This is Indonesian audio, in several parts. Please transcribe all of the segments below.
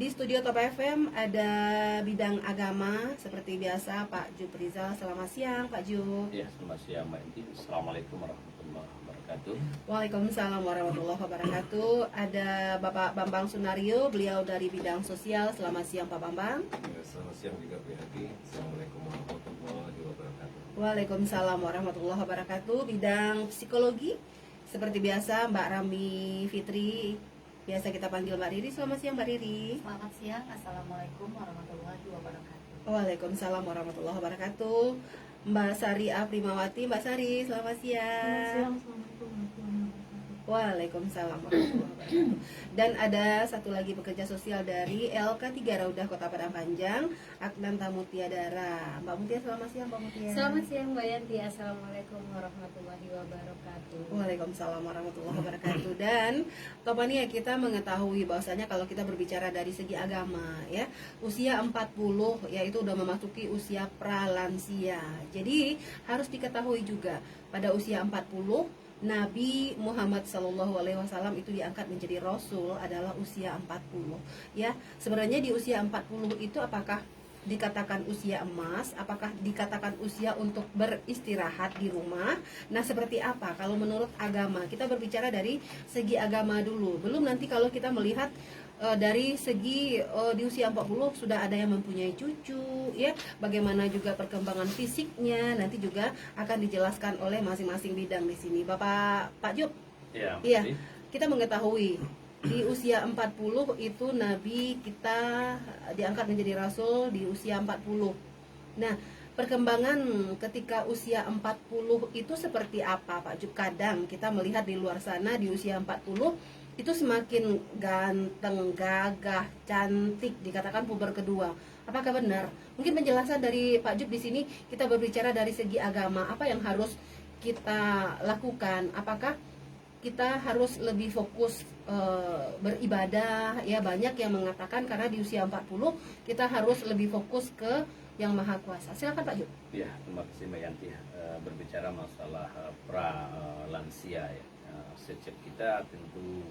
Di studio Top FM ada bidang agama seperti biasa Pak Jub Rizal. Selamat siang Pak Jub. Ya, selamat siang Mbak Inti. Assalamualaikum warahmatullahi wabarakatuh. Waalaikumsalam warahmatullahi wabarakatuh. Ada Bapak Bambang Sunario, beliau dari bidang sosial. Selamat siang Pak Bambang. Ya, selamat siang juga Bu Hati. Assalamualaikum warahmatullahi wabarakatuh. Waalaikumsalam warahmatullahi wabarakatuh. Bidang psikologi seperti biasa Mbak Rami Fitri. Biasa kita panggil Mbak Riri. Selamat siang Mbak Riri. Selamat siang, Assalamualaikum warahmatullahi wabarakatuh. Waalaikumsalam warahmatullahi wabarakatuh. Mbak Sari Aprimawati. Mbak Sari, selamat siang. Assalamualaikum warahmatullahi wabarakatuh. Waalaikumsalam warahmatullahi wabarakatuh. Dan ada satu lagi pekerja sosial dari LK3 Raudah Kota Padang Panjang, Aknanta Mutiadara. Mbak Mutia, selamat siang Mbak Mutia. Selamat siang Mbak Yanti, Assalamualaikum warahmatullahi wabarakatuh. Waalaikumsalam warahmatullahi wabarakatuh. Dan Topania, kita mengetahui bahwasanya kalau kita berbicara dari segi agama ya, usia 40 yaitu udah memasuki usia pralansia. Jadi harus diketahui juga pada usia 40 Nabi Muhammad SAW itu diangkat menjadi Rasul adalah usia 40 ya. Sebenarnya di usia 40 itu apakah dikatakan usia emas, apakah dikatakan usia untuk beristirahat di rumah? Nah, seperti apa kalau menurut agama? Kita berbicara dari segi agama dulu. Belum nanti kalau kita melihat dari segi di usia 40 sudah ada yang mempunyai cucu ya, bagaimana juga perkembangan fisiknya nanti juga akan dijelaskan oleh masing-masing bidang di sini. Bapak Pak Jub. Ya, Iya. Kita mengetahui di usia 40 itu Nabi kita diangkat menjadi Rasul di usia 40. Nah, perkembangan ketika usia 40 itu seperti apa Pak Jub? Kadang kita melihat di luar sana di usia 40 itu semakin ganteng, gagah, cantik, dikatakan puber kedua. Apakah benar? Mungkin penjelasan dari Pak Jub di sini, kita berbicara dari segi agama, apa yang harus kita lakukan? Apakah kita harus lebih fokus beribadah? Ya, banyak yang mengatakan karena di usia 40 kita harus lebih fokus ke Yang Maha Kuasa. Silakan Pak Jub. Ya, terima kasih Mbak Yanti. Berbicara masalah pra-lansia ya. Setiap kita tentu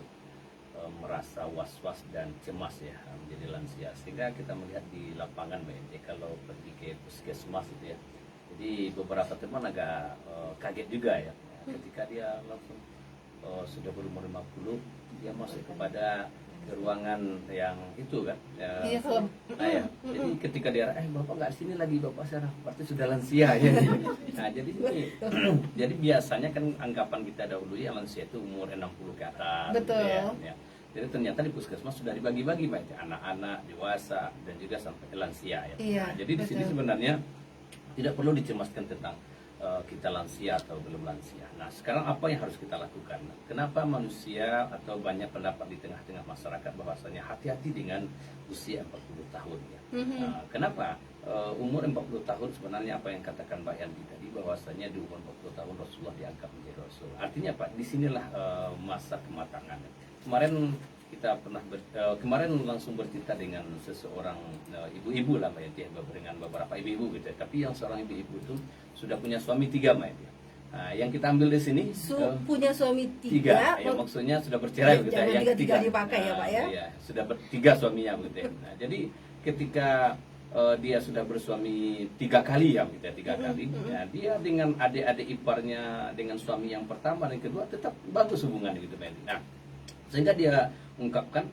merasa was-was dan cemas ya menjadi lansia, sehingga kita melihat di lapangan Mbak Yanti kalau pergi ke puskesmas itu ya. Jadi beberapa teman agak kaget juga ya ketika dia langsung sudah berumur 50 dia masuk kepada ruangan yang itu kan ya, Iya, kalau nah, ya. Jadi ketika dia bapak nggak sini lagi, bapak sekarang berarti sudah lansia ya. Nah jadi ini jadi biasanya kan anggapan kita dahulu ya lansia itu umur 60 ke atas. Betul. Gitu ya. Jadi ternyata di puskesmas sudah dibagi-bagi Mbak, anak-anak, dewasa dan juga sampai lansia ya. Iya, Nah, jadi di sini betul. sebenarnya tidak perlu dicemaskan tentang kita lansia atau belum lansia. Nah, sekarang apa yang harus kita lakukan? Kenapa manusia atau banyak pendapat di tengah-tengah masyarakat bahwasanya hati-hati dengan usia 40 tahun ya. Nah, kenapa? Umur 40 tahun sebenarnya apa yang katakan Mbak Yanti tadi, bahwasanya di umur 40 tahun Rasulullah diangkat menjadi Rasul. Artinya Pak, disinilah masa kematangan. Kemarin kita kemarin langsung bercerita dengan seseorang ibu-ibu lah Mbak Yanti, dengan beberapa ibu-ibu gitu ya. Tapi yang seorang ibu-ibu itu sudah punya suami 3 Mbak Yanti. Nah, yang kita ambil di sini Punya suami 3, ya, maksudnya sudah bercerai gitu ya. jangan Yang tiga dipakai ya Pak ya. Iya, sudah bertiga suaminya gitu ya. Nah, jadi ketika dia sudah bersuami 3 kali ya gitu ya, 3 kali ya, dia dengan adik-adik iparnya, dengan suami yang pertama dan kedua tetap bagus hubungan gitu Mbak Yanti. Nah, sehingga dia ungkapkan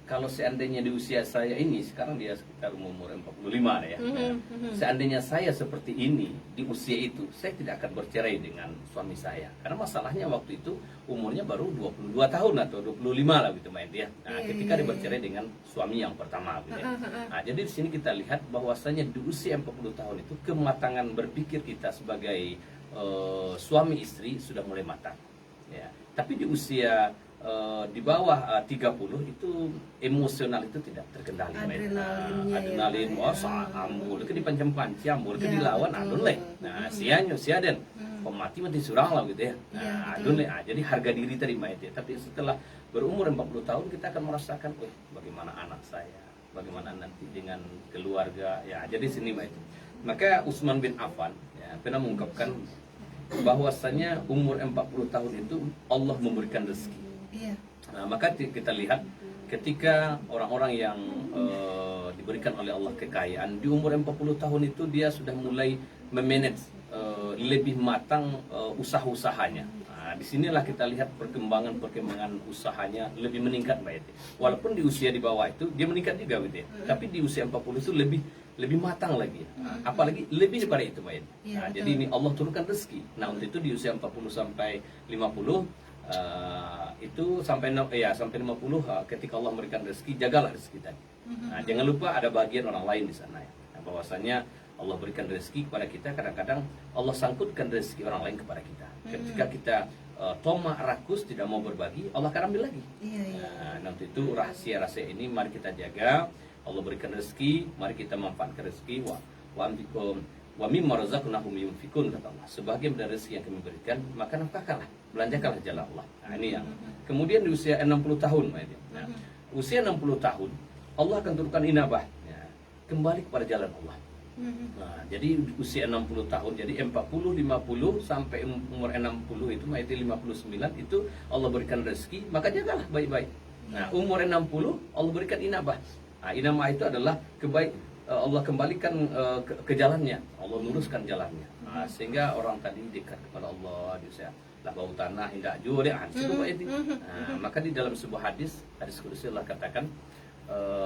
kalau seandainya di usia saya ini, sekarang dia sekitar umur 45 ya. Nah, seandainya saya seperti ini di usia itu, saya tidak akan bercerai dengan suami saya. Karena masalahnya waktu itu umurnya baru 22 tahun atau 25 lah gitu Mbak Yanti ya. Nah, ketika dia bercerai dengan suami yang pertama gitu ya. Nah, jadi di sini kita lihat bahwasanya di usia 40 tahun itu kematangan berpikir kita sebagai suami istri sudah mulai matang. Ya. Tapi di usia di bawah 30 itu emosional itu tidak terkendali. Adrenalin, ambul, ke dipancam-pancam, ambul, ke dilawan, adun leh. Nah, sianyo, siaden, pemati mati surang lah gitu ya. Nah, adun leh. Jadi harga diri tadi Mbak Yanti. Tapi setelah berumur 40 tahun kita akan merasakan, bagaimana anak saya, bagaimana nanti dengan keluarga. Ya, jadi sini Mbak Yanti. Maka Utsman bin Affan ya, pernah mengungkapkan bahwasanya umur 40 tahun itu Allah memberikan rezeki. Iya. Nah, maka kita lihat ketika orang-orang yang diberikan oleh Allah kekayaan di umur 40 tahun itu dia sudah mulai memanage lebih matang usaha-usahanya. Nah, disinilah kita lihat perkembangan usahanya lebih meningkat, Mbak Yati. Walaupun di usia di bawah itu dia meningkat juga, gitu ya. Tapi di usia 40 itu lebih matang lagi. Apalagi lebih daripada itu, Mbak Yati. Iya, Nah, betul. jadi ini Allah turunkan rezeki. Nah, untuk itu di usia 40 sampai 50 itu sampai 50 ketika Allah memberikan rezeki, jagalah rezeki tadi. Nah, jangan lupa ada bagian orang lain di sana ya. Nah, bahwasanya Allah berikan rezeki kepada kita, kadang-kadang Allah sangkutkan rezeki orang lain kepada kita. Ketika kita tomak rakus tidak mau berbagi, Allah akan ambil lagi. Iya. Nah, untuk itu rahasia-rahasia ini mari kita jaga. Allah berikan rezeki, mari kita manfaatkan rezeki. Wa mimma razaqnahum yunfikun, kata Allah. Sebagian dari rezeki yang kami berikan, maka nafkahkanlah, belanjakanlah jalan Allah. Nah, ini yang. Kemudian di usia 60 tahun, nah, usia 60 tahun Allah akan turunkan inabah, ya, kembali kepada jalan Allah. Nah, jadi usia 60 tahun, jadi 40, 50 sampai umur 60 itu, yaitu 59 itu Allah berikan rezeki, maka jagalah baik-baik. Nah, umur 60 Allah berikan inabah. Nah, inabah itu adalah Allah kembalikan ke jalannya, Allah luruskan jalannya. Nah, sehingga orang tadi dekat kepada Allah di usia lah bau tanah indah jure maka di dalam sebuah hadis qudsi Allah katakan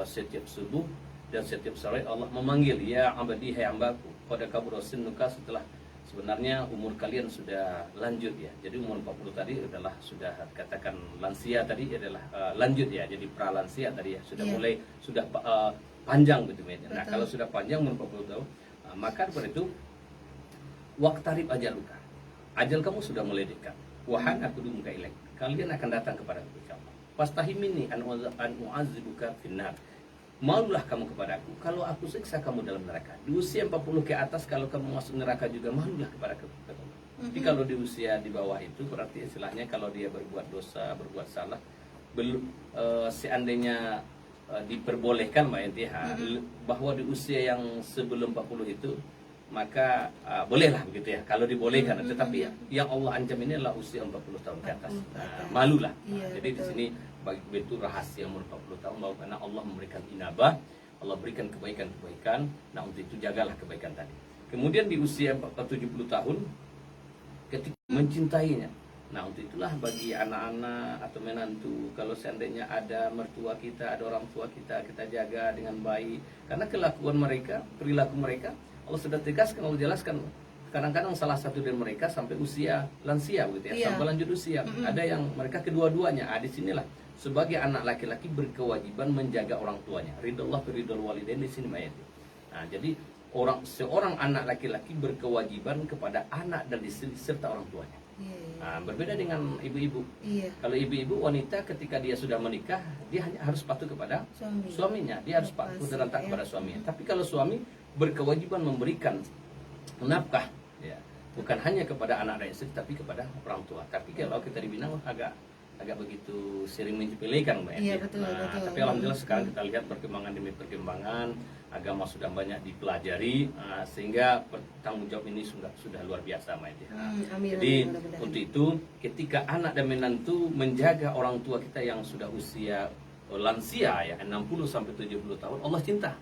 setiap subuh dan setiap sore Allah memanggil, ya abadi, hai hambaku, pada kabur sinuka, setelah sebenarnya umur kalian sudah lanjut ya. Jadi umur 40 tadi adalah sudah katakan lansia tadi adalah lanjut ya. Jadi pralansia tadi ya, sudah mulai sudah panjang begitu ya. Nah, kalau sudah panjang umur 40 tahun, maka pada itu waqtarib ajaluka. Ajal kamu sudah mulai dekat. Wahan aku dumuka ilaik. Kalian akan datang kepada aku insyaallah. Fastahimini an u'adzibuka finnar. Malulah kamu kepadaku kalau aku siksa kamu dalam neraka. Di usia 40 ke atas kalau kamu masuk neraka juga, malulah kepada aku. Tapi kalau di usia di bawah itu berarti istilahnya kalau dia berbuat dosa, berbuat salah, belum seandainya diperbolehkan Mbak Yanti, bahwa di usia yang sebelum 40 itu maka bolehlah begitu ya kalau dibolehkan. Tetapi yang Allah ancam ini adalah usia 40 tahun ke atas. Malulah. Jadi di sini bagi itu rahasia umur 40 tahun, bahwa karena Allah memberikan inabah, Allah berikan kebaikan-kebaikan. Nah, untuk itu jagalah kebaikan tadi. Kemudian di usia 70 tahun ketika mencintainya. Nah, untuk itulah bagi anak-anak atau menantu, kalau seandainya ada mertua kita, ada orang tua kita, kita jaga dengan baik. Karena kelakuan mereka, perilaku mereka, Allah sudah tegaskan, Allah jelaskan. Kadang-kadang salah satu dari mereka sampai usia lansia begitu ya, sampai lanjut usia. Ada yang mereka kedua-duanya. Di sinilah sebagai anak laki-laki berkewajiban menjaga orang tuanya. Ridallah fi ridal walidain di sini ayat. Nah, jadi seorang anak laki-laki berkewajiban kepada anak dan istri serta orang tuanya. Nah, berbeda dengan ibu-ibu. Kalau ibu-ibu wanita ketika dia sudah menikah, dia hanya harus patuh kepada suaminya. Dia harus patuh dan taat kepada suaminya. Tapi kalau suami berkewajiban memberikan nafkah, ya, bukan hanya kepada anak dan istri, tapi kepada orang tua. Tapi kalau kita dibilang agak begitu sering menyepelekan, Mbak. Iya, betul. Tapi alhamdulillah sekarang kita lihat perkembangan demi perkembangan, agama sudah banyak dipelajari, sehingga tanggung jawab ini sudah luar biasa, Mbak. Jadi untuk itu ketika anak dan menantu menjaga orang tua kita yang sudah usia lansia ya 60 sampai 70 tahun, Allah cinta.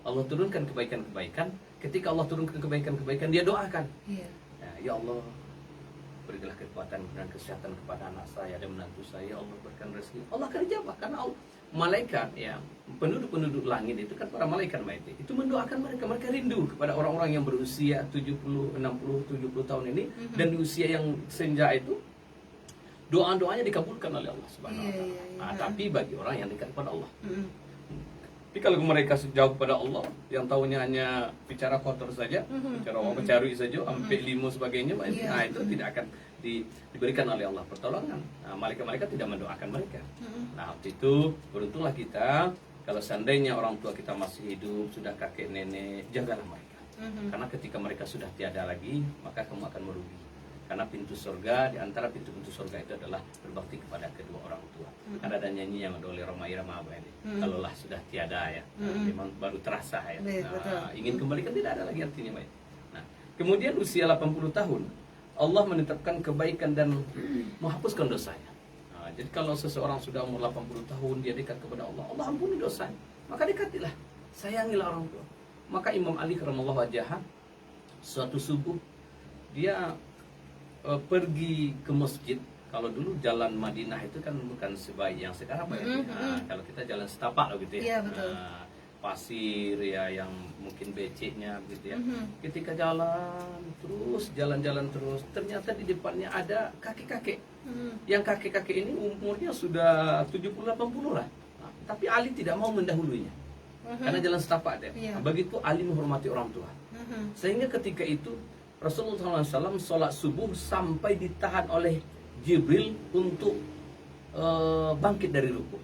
Allah turunkan kebaikan-kebaikan. Ketika Allah turunkan kebaikan-kebaikan, dia doakan. Ya Allah, berilah kekuatan dan kesehatan kepada anak saya dan menantu saya. Allah berikan rezeki. Allah akan jawab karena Allah, malaikat ya, penduduk-penduduk langit itu kan para malaikat itu mendoakan mereka rindu kepada orang-orang yang berusia 70, 60, 70 tahun ini dan di usia yang senja itu doa-doanya dikabulkan oleh Allah Subhanahu wa taala. Tapi bagi orang yang dekat kepada Allah. Tapi kalau mereka sejauh kepada Allah, yang tahunya hanya bicara kotor saja, bicara orang bercarui saja, sampai limo sebagainya, nah itu tidak akan diberikan oleh Allah pertolongan. Nah, malaikat-malaikat tidak mendoakan mereka. Nah, waktu itu beruntunglah kita kalau seandainya orang tua kita masih hidup, sudah kakek nenek, jagalah mereka. Karena ketika mereka sudah tiada lagi, maka kamu akan merugi. Karena pintu surga, di antara pintu-pintu surga itu adalah berbakti kepada kedua orang tua. Karena ada nyanyi yang oleh Roma Irama ini. Kalaulah sudah tiada ya, memang baru terasa ya. Ingin kembalikan tidak ada lagi artinya, Mbak. Nah, kemudian usia 80 tahun, Allah menetapkan kebaikan dan menghapuskan dosanya. Jadi kalau seseorang sudah umur 80 tahun dia dekat kepada Allah, Allah ampuni dosa, maka dekatilah, sayangilah orang tua. Maka Imam Ali karramallahu wajhah suatu subuh dia pergi ke masjid. Kalau dulu jalan Madinah itu kan bukan sebaik yang sekarang Pak ya. Kalau kita jalan setapak gitu ya. Iya, betul. Pasir ya yang mungkin beceknya gitu ya. Ketika jalan terus, ternyata di depannya ada kakek-kakek. Yang kakek-kakek ini umurnya sudah 70-80 lah. Nah, tapi Ali tidak mau mendahulunya. Karena jalan setapak dia. Iya. Nah, begitu Ali menghormati orang tua. Sehingga ketika itu Rasulullah SAW sholat subuh sampai ditahan oleh Jibril untuk bangkit dari ruku.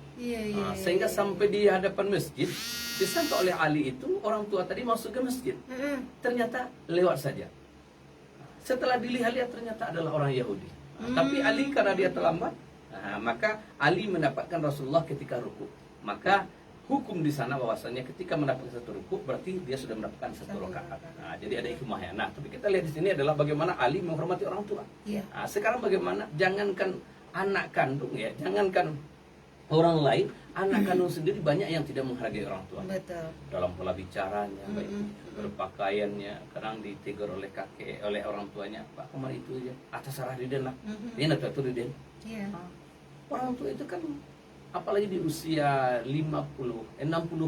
Sehingga sampai di hadapan masjid disangka oleh Ali itu orang tua tadi masuk ke masjid. Ternyata lewat saja. Setelah dilihat-lihat ternyata adalah orang Yahudi. Tapi Ali karena dia terlambat, maka Ali mendapatkan Rasulullah ketika ruku. Maka hukum di sana bahwasanya ketika mendapatkan satu ruku berarti dia sudah mendapatkan satu rakaat. Jadi ada hikmahnya. Nah, tapi kita lihat di sini adalah bagaimana Ali menghormati orang tua. Sekarang bagaimana jangankan anak kandung ya, jangankan orang lain, anak kandung sendiri banyak yang tidak menghargai orang tua. Betul. Dalam pola bicaranya, baik berpakaiannya, kadang ditegur oleh kakek, oleh orang tuanya, Pak kemarin itu aja, atas arah diden lah, dia nak tuh diden. Orang tua itu kan apalagi di usia 50, 60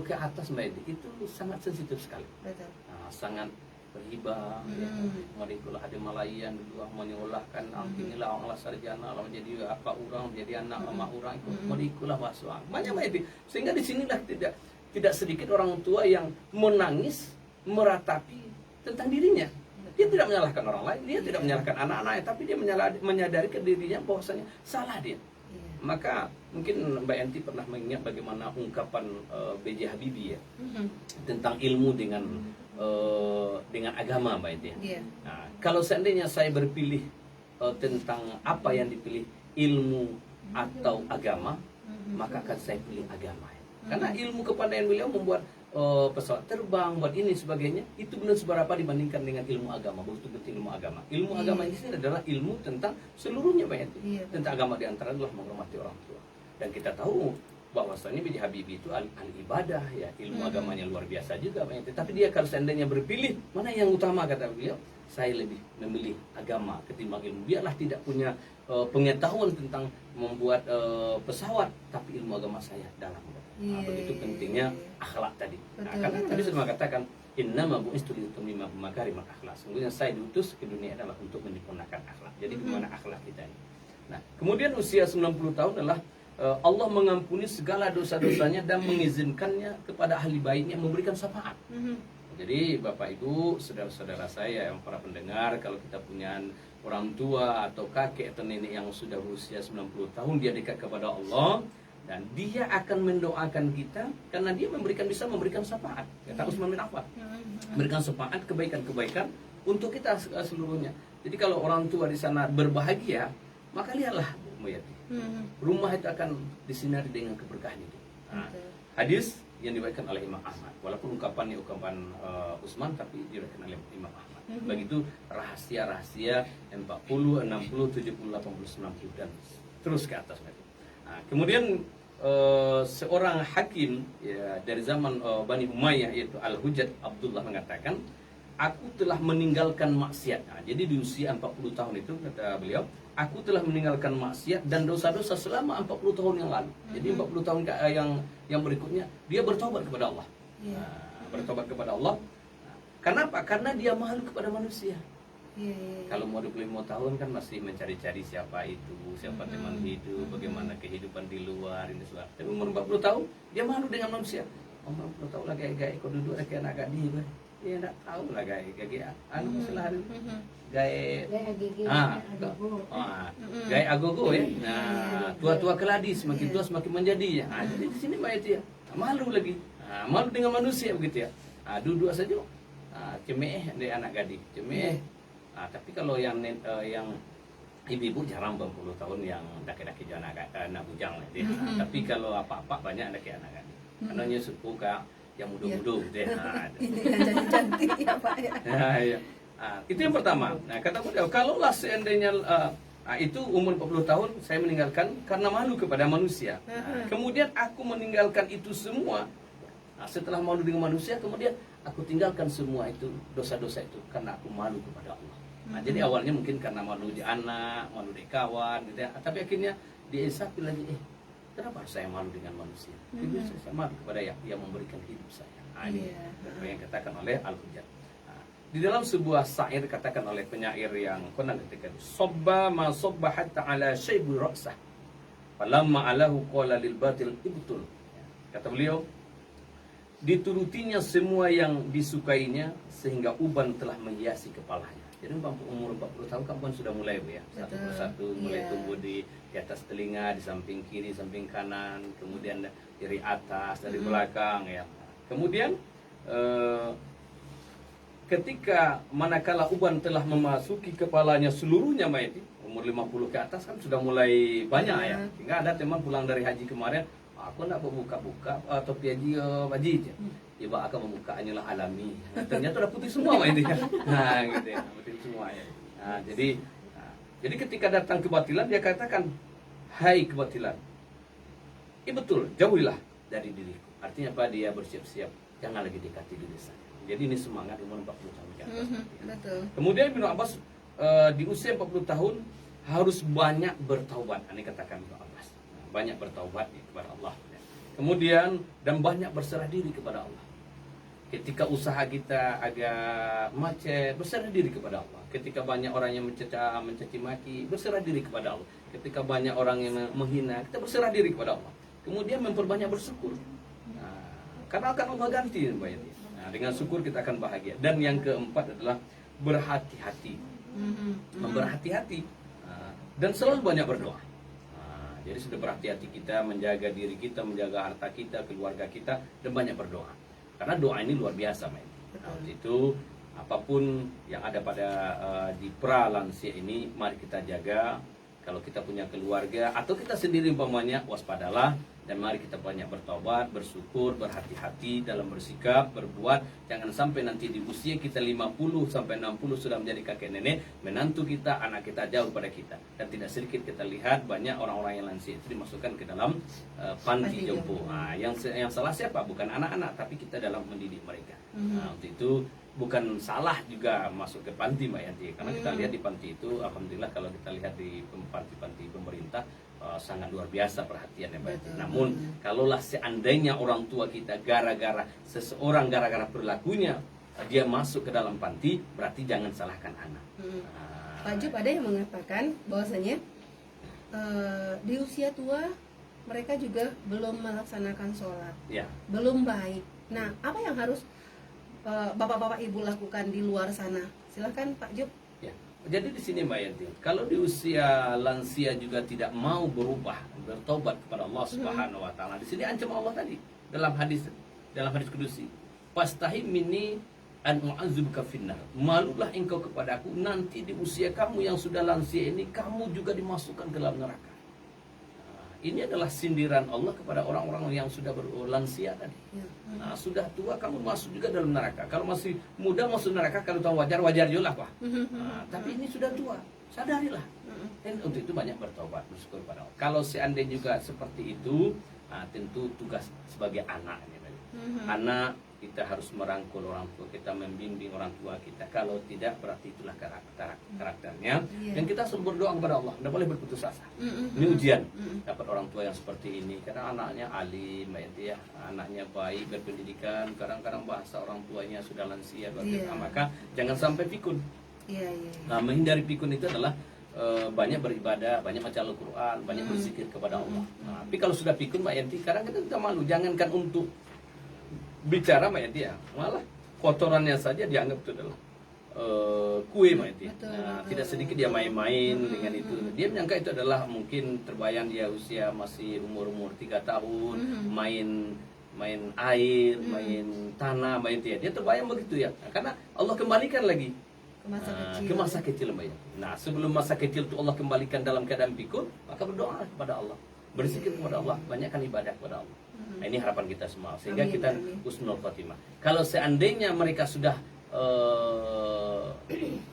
ke atas Mbak, itu sangat sensitif sekali. Betul. Sangat berhibah, mereka ada malayan dulu menyolahkan inilah orang sarjana lah menjadi apa orang menjadi anak mama orang itu mereka lah masuk banyak itu, sehingga di sinilah tidak sedikit orang tua yang menangis meratapi tentang dirinya. Dia tidak menyalahkan orang lain, dia tidak menyalahkan anak-anaknya, tapi dia menyadari ke dirinya bahwasanya salah dia. Maka mungkin Mbak Yanti pernah mengingat bagaimana ungkapan B.J. Habibie ya, tentang ilmu dengan agama Mbak Yanti. Nah, kalau seandainya saya berpilih tentang apa yang dipilih, ilmu atau agama, maka akan saya pilih agama. Karena ilmu kepandaian beliau membuat pesawat terbang, buat ini sebagainya, itu benar seberapa dibandingkan dengan ilmu agama. Betul-betul ilmu agama. Ilmu agama ini adalah ilmu tentang seluruhnya Mbak Yanti. Tentang agama diantara adalah menghormati orang tua. Dan kita tahu bahwasanya B.J. Habibie itu ahli ibadah ya, ilmu agamanya luar biasa juga Mbak Yanti. Tapi dia kalau seandainya berpilih mana yang utama, kata beliau, saya lebih memilih agama ketimbang ilmu. Biarlah tidak punya pengetahuan tentang membuat pesawat, tapi ilmu agama saya dalam. Begitu pentingnya akhlak tadi. Karena tadi sudah mengatakan innama bu'istu liutammima makarimul akhlak. Sungguhnya saya diutus ke dunia adalah untuk menyempurnakan akhlak. Jadi gimana akhlak kita ini? Nah, kemudian usia 90 tahun adalah Allah mengampuni segala dosa-dosanya dan mengizinkannya kepada ahli baitnya memberikan syafaat. Jadi Bapak Ibu, saudara-saudara saya yang para pendengar, kalau kita punya orang tua atau kakek atau nenek yang sudah berusia 90 tahun, dia dekat kepada Allah dan dia akan mendoakan kita karena dia bisa memberikan syafaat. Kata Utsman bin Affan, memberikan syafaat kebaikan-kebaikan untuk kita seluruhnya. Jadi kalau orang tua di sana berbahagia, maka lihatlah Bu Yati, rumah itu akan disinari dengan keberkahan itu. Hadis yang diriwayatkan oleh Imam Ahmad, walaupun ungkapan Utsman, tapi diriwayatkan oleh Imam Ahmad. Begitu rahasia-rahasia 40, 60, 70, 80, 90 dan terus ke atas. Nah, kemudian seorang hakim ya, dari zaman Bani Umayyah, yaitu Al-Hujjaj Abdullah, mengatakan, aku telah meninggalkan maksiat. Nah, jadi di usia 40 tahun itu, kata beliau, aku telah meninggalkan maksiat dan dosa-dosa selama 40 tahun yang lalu. Jadi 40 tahun yang berikutnya dia bertobat kepada Allah. Bertobat kepada Allah. Kenapa? Karena dia malu kepada manusia. Kalau mau 25 tahun kan masih mencari-cari siapa itu, siapa teman hidup, bagaimana kehidupan di luar ini semua. Tapi umur 40 tahun dia malu dengan manusia. Umur 40 tahun lah gaya-gaya kau duduk kayak anak gadis. Dia enggak tahu lah gaya anu selalu gaya gaya agogo ya. Nah, tua-tua keladi semakin tua semakin menjadi ya. Nah, jadi di sini Mbak Eti ya, malu lagi. Malu dengan manusia begitu ya. Duduk saja cemeh dari anak gadis, cemeh. Tapi kalau yang ibu-ibu jarang 40 tahun yang daki-daki anak bujang gitu ya. Tapi kalau apa-apa banyak daki anak gadis. Karena suka yang muda-muda gitu ya. Cantik-cantik ya Pak ya. Itu yang pertama. Nah, kata beliau, kalaulah seandainya Nah, itu umur 40 tahun saya meninggalkan karena malu kepada manusia. Nah, kemudian aku meninggalkan itu semua. Nah, setelah malu dengan manusia, kemudian aku tinggalkan semua itu, dosa-dosa itu, karena aku malu kepada Allah. Nah, jadi awalnya mungkin karena malu di anak, malu di kawan, gitu ya. Tapi akhirnya diisapi lagi, kenapa harus saya malu dengan manusia? Saya malu kepada yang memberikan hidup saya. Nah, ini apa yang dikatakan oleh Al-Hujjaj. Di dalam sebuah syair dikatakan oleh penyair yang konon ketika itu, sobba ma sobba hatta ala syaibu ra'sah falamma alahu qala lil batil ibtul. Kata beliau, diturutinya semua yang disukainya sehingga uban telah menghiasi kepalanya. Jadi umur 40 tahun kapan sudah mulai ya, satu persatu mulai tumbuh di atas telinga, di samping kiri, samping kanan, kemudian dari atas, dari belakang ya. Kemudian ketika manakala uban telah memasuki kepalanya seluruhnya, umur 50 ke atas kan sudah mulai banyak ya. Sehingga ada teman pulang dari haji kemarin, aku nak buka-buka atau piaji haji. Iba akan membukaannya lah alami. Nah, ternyata udah putih semua intinya. Nah, gitu ya, putih semua ya. Nah, jadi ketika datang kebatilan dia katakan, hai kebatilan, betul, jauhilah dari diriku. Artinya apa? Dia bersiap-siap, jangan lagi dekati diri saya. Jadi ini semangat umur 40 tahun ke atas. Betul. Kemudian Ibnu Abbas di usia 40 tahun harus banyak bertaubat. Ini katakan Ibnu Abbas. Banyak bertaubat kepada Allah. Kemudian dan banyak berserah diri kepada Allah. Ketika usaha kita agak macet, berserah diri kepada Allah. Ketika banyak orang yang mencaci maki, berserah diri kepada Allah. Ketika banyak orang yang menghina, kita berserah diri kepada Allah. Kemudian memperbanyak bersyukur. Nah, karena akan Allah ganti, Mbak Yati. Dengan syukur kita akan bahagia. Dan yang keempat adalah berhati-hati. Berhati-hati. Dan selalu banyak berdoa. Jadi sudah berhati-hati kita menjaga diri kita, menjaga harta kita, keluarga kita, dan banyak berdoa. Karena doa ini luar biasa, Nah, itu apapun yang ada pada di pra lansia ini, mari kita jaga. Kalau kita punya keluarga atau kita sendiri umpamanya, waspadalah. Dan mari kita banyak bertobat, bersyukur, berhati-hati dalam bersikap, berbuat. Jangan sampai nanti di usia kita 50 sampai 60 sudah menjadi kakek nenek, menantu kita, anak kita jauh pada kita. Dan tidak sedikit kita lihat banyak orang-orang yang lansia itu dimasukkan ke dalam panti jompo. Nah, yang salah siapa? Bukan anak-anak, tapi kita dalam mendidik mereka. Nah, untuk itu bukan salah juga masuk ke panti, Mbak Yanti. Karena kita lihat di panti itu, alhamdulillah kalau kita lihat di panti-panti pemerintah, sangat luar biasa perhatian ya, Mbak Yanti. Namun kalaulah seandainya orang tua kita gara-gara seseorang, gara-gara perilakunya dia masuk ke dalam panti, berarti jangan salahkan anak. Pak Jub, ada yang mengatakan bahwasanya di usia tua mereka juga belum melaksanakan sholat, belum baik. Nah, apa yang harus bapak-bapak ibu lakukan di luar sana? Silahkan Pak Jub. Ya. Jadi di sini Mbak Yanti, kalau di usia lansia juga tidak mau berubah, bertobat kepada Allah Subhanahu wa taala. Di sini ancam Allah tadi dalam hadis kudusi. Fastahi minni an u'adzibuka finnar. Malulah engkau kepadaku nanti di usia kamu yang sudah lansia ini kamu juga dimasukkan ke dalam neraka. Ini adalah sindiran Allah kepada orang-orang yang sudah berlansia tadi. Nah, sudah tua kamu masuk juga dalam neraka. Kalau masih muda masuk neraka, kalau tahu wajar juga lah, Pak. Nah, tapi ini sudah tua, sadarilah. Dan untuk itu banyak bertobat, bersyukur pada Allah. Kalau seandainya juga seperti itu, tentu tugas sebagai anak. Anak kita harus merangkul orang tua kita, membimbing orang tua kita. Kalau tidak, berarti itulah karakternya. Dan kita selalu berdoa kepada Allah, tidak boleh berputus asa. Ini ujian dapat orang tua yang seperti ini. Karena anaknya alim, ya, anaknya baik, berpendidikan. Kadang-kadang bahasa orang tuanya sudah lansia, maka jangan sampai pikun. Nah, menghindari pikun itu adalah banyak beribadah, banyak baca Al-Quran, banyak berzikir kepada Allah. Nah, tapi kalau sudah pikun, Mbak Yanti, kadang kita malu. Jangankan untuk bicara, Mbak Yanti, ya, malah kotorannya saja dianggap itu adalah kue, Mbak Yanti. Nah, tidak sedikit dia main-main dengan itu. Dia menyangka itu adalah mungkin terbayang dia usia masih umur 3 tahun, main air, main tanah, Mbak Yanti. Dia terbayang begitu ya. Karena Allah kembalikan lagi ke masa kecil, Mbak Yanti. Nah, sebelum masa kecil itu Allah kembalikan dalam keadaan pikun, maka berdoa kepada Allah, berzikir kepada Allah, banyakkan ibadah kepada Allah. Nah, ini harapan kita semua sehingga kita husnul khotimah. Kalau seandainya mereka sudah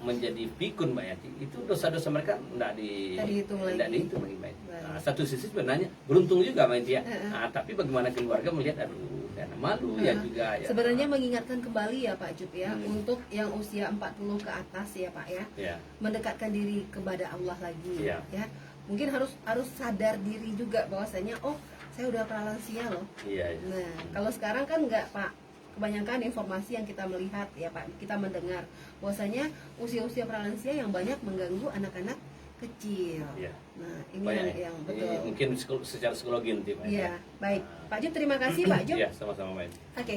menjadi pikun Mbak Yati, itu dosa-dosa mereka tidak dihitung lagi. dihitung lagi Mbak Yati. Baik. Nah, satu sisi sebenarnya beruntung juga Mbak Yati ya. Nah, tapi bagaimana keluarga melihat aduh karena malu ya juga ya. Sebenarnya mengingatkan kembali ya Pak Jup ya, untuk yang usia 40 ke atas ya Pak ya, Ya. mendekatkan diri kepada Allah lagi Iya. ya. Mungkin harus sadar diri juga bahwasanya oh saya udah pralansia loh. Iya. Nah, kalau sekarang kan enggak Pak. Kebanyakan informasi yang kita melihat ya Pak, kita mendengar bahwasanya usia-usia pralansia yang banyak mengganggu anak-anak kecil. Iya. Nah, ini Banyak. yang Ini betul. mungkin secara psikologi nanti Mbak Yati. Iya, baik. Pak Jup, terima kasih Pak Jup. Iya, sama-sama Mbak Yati. Oke,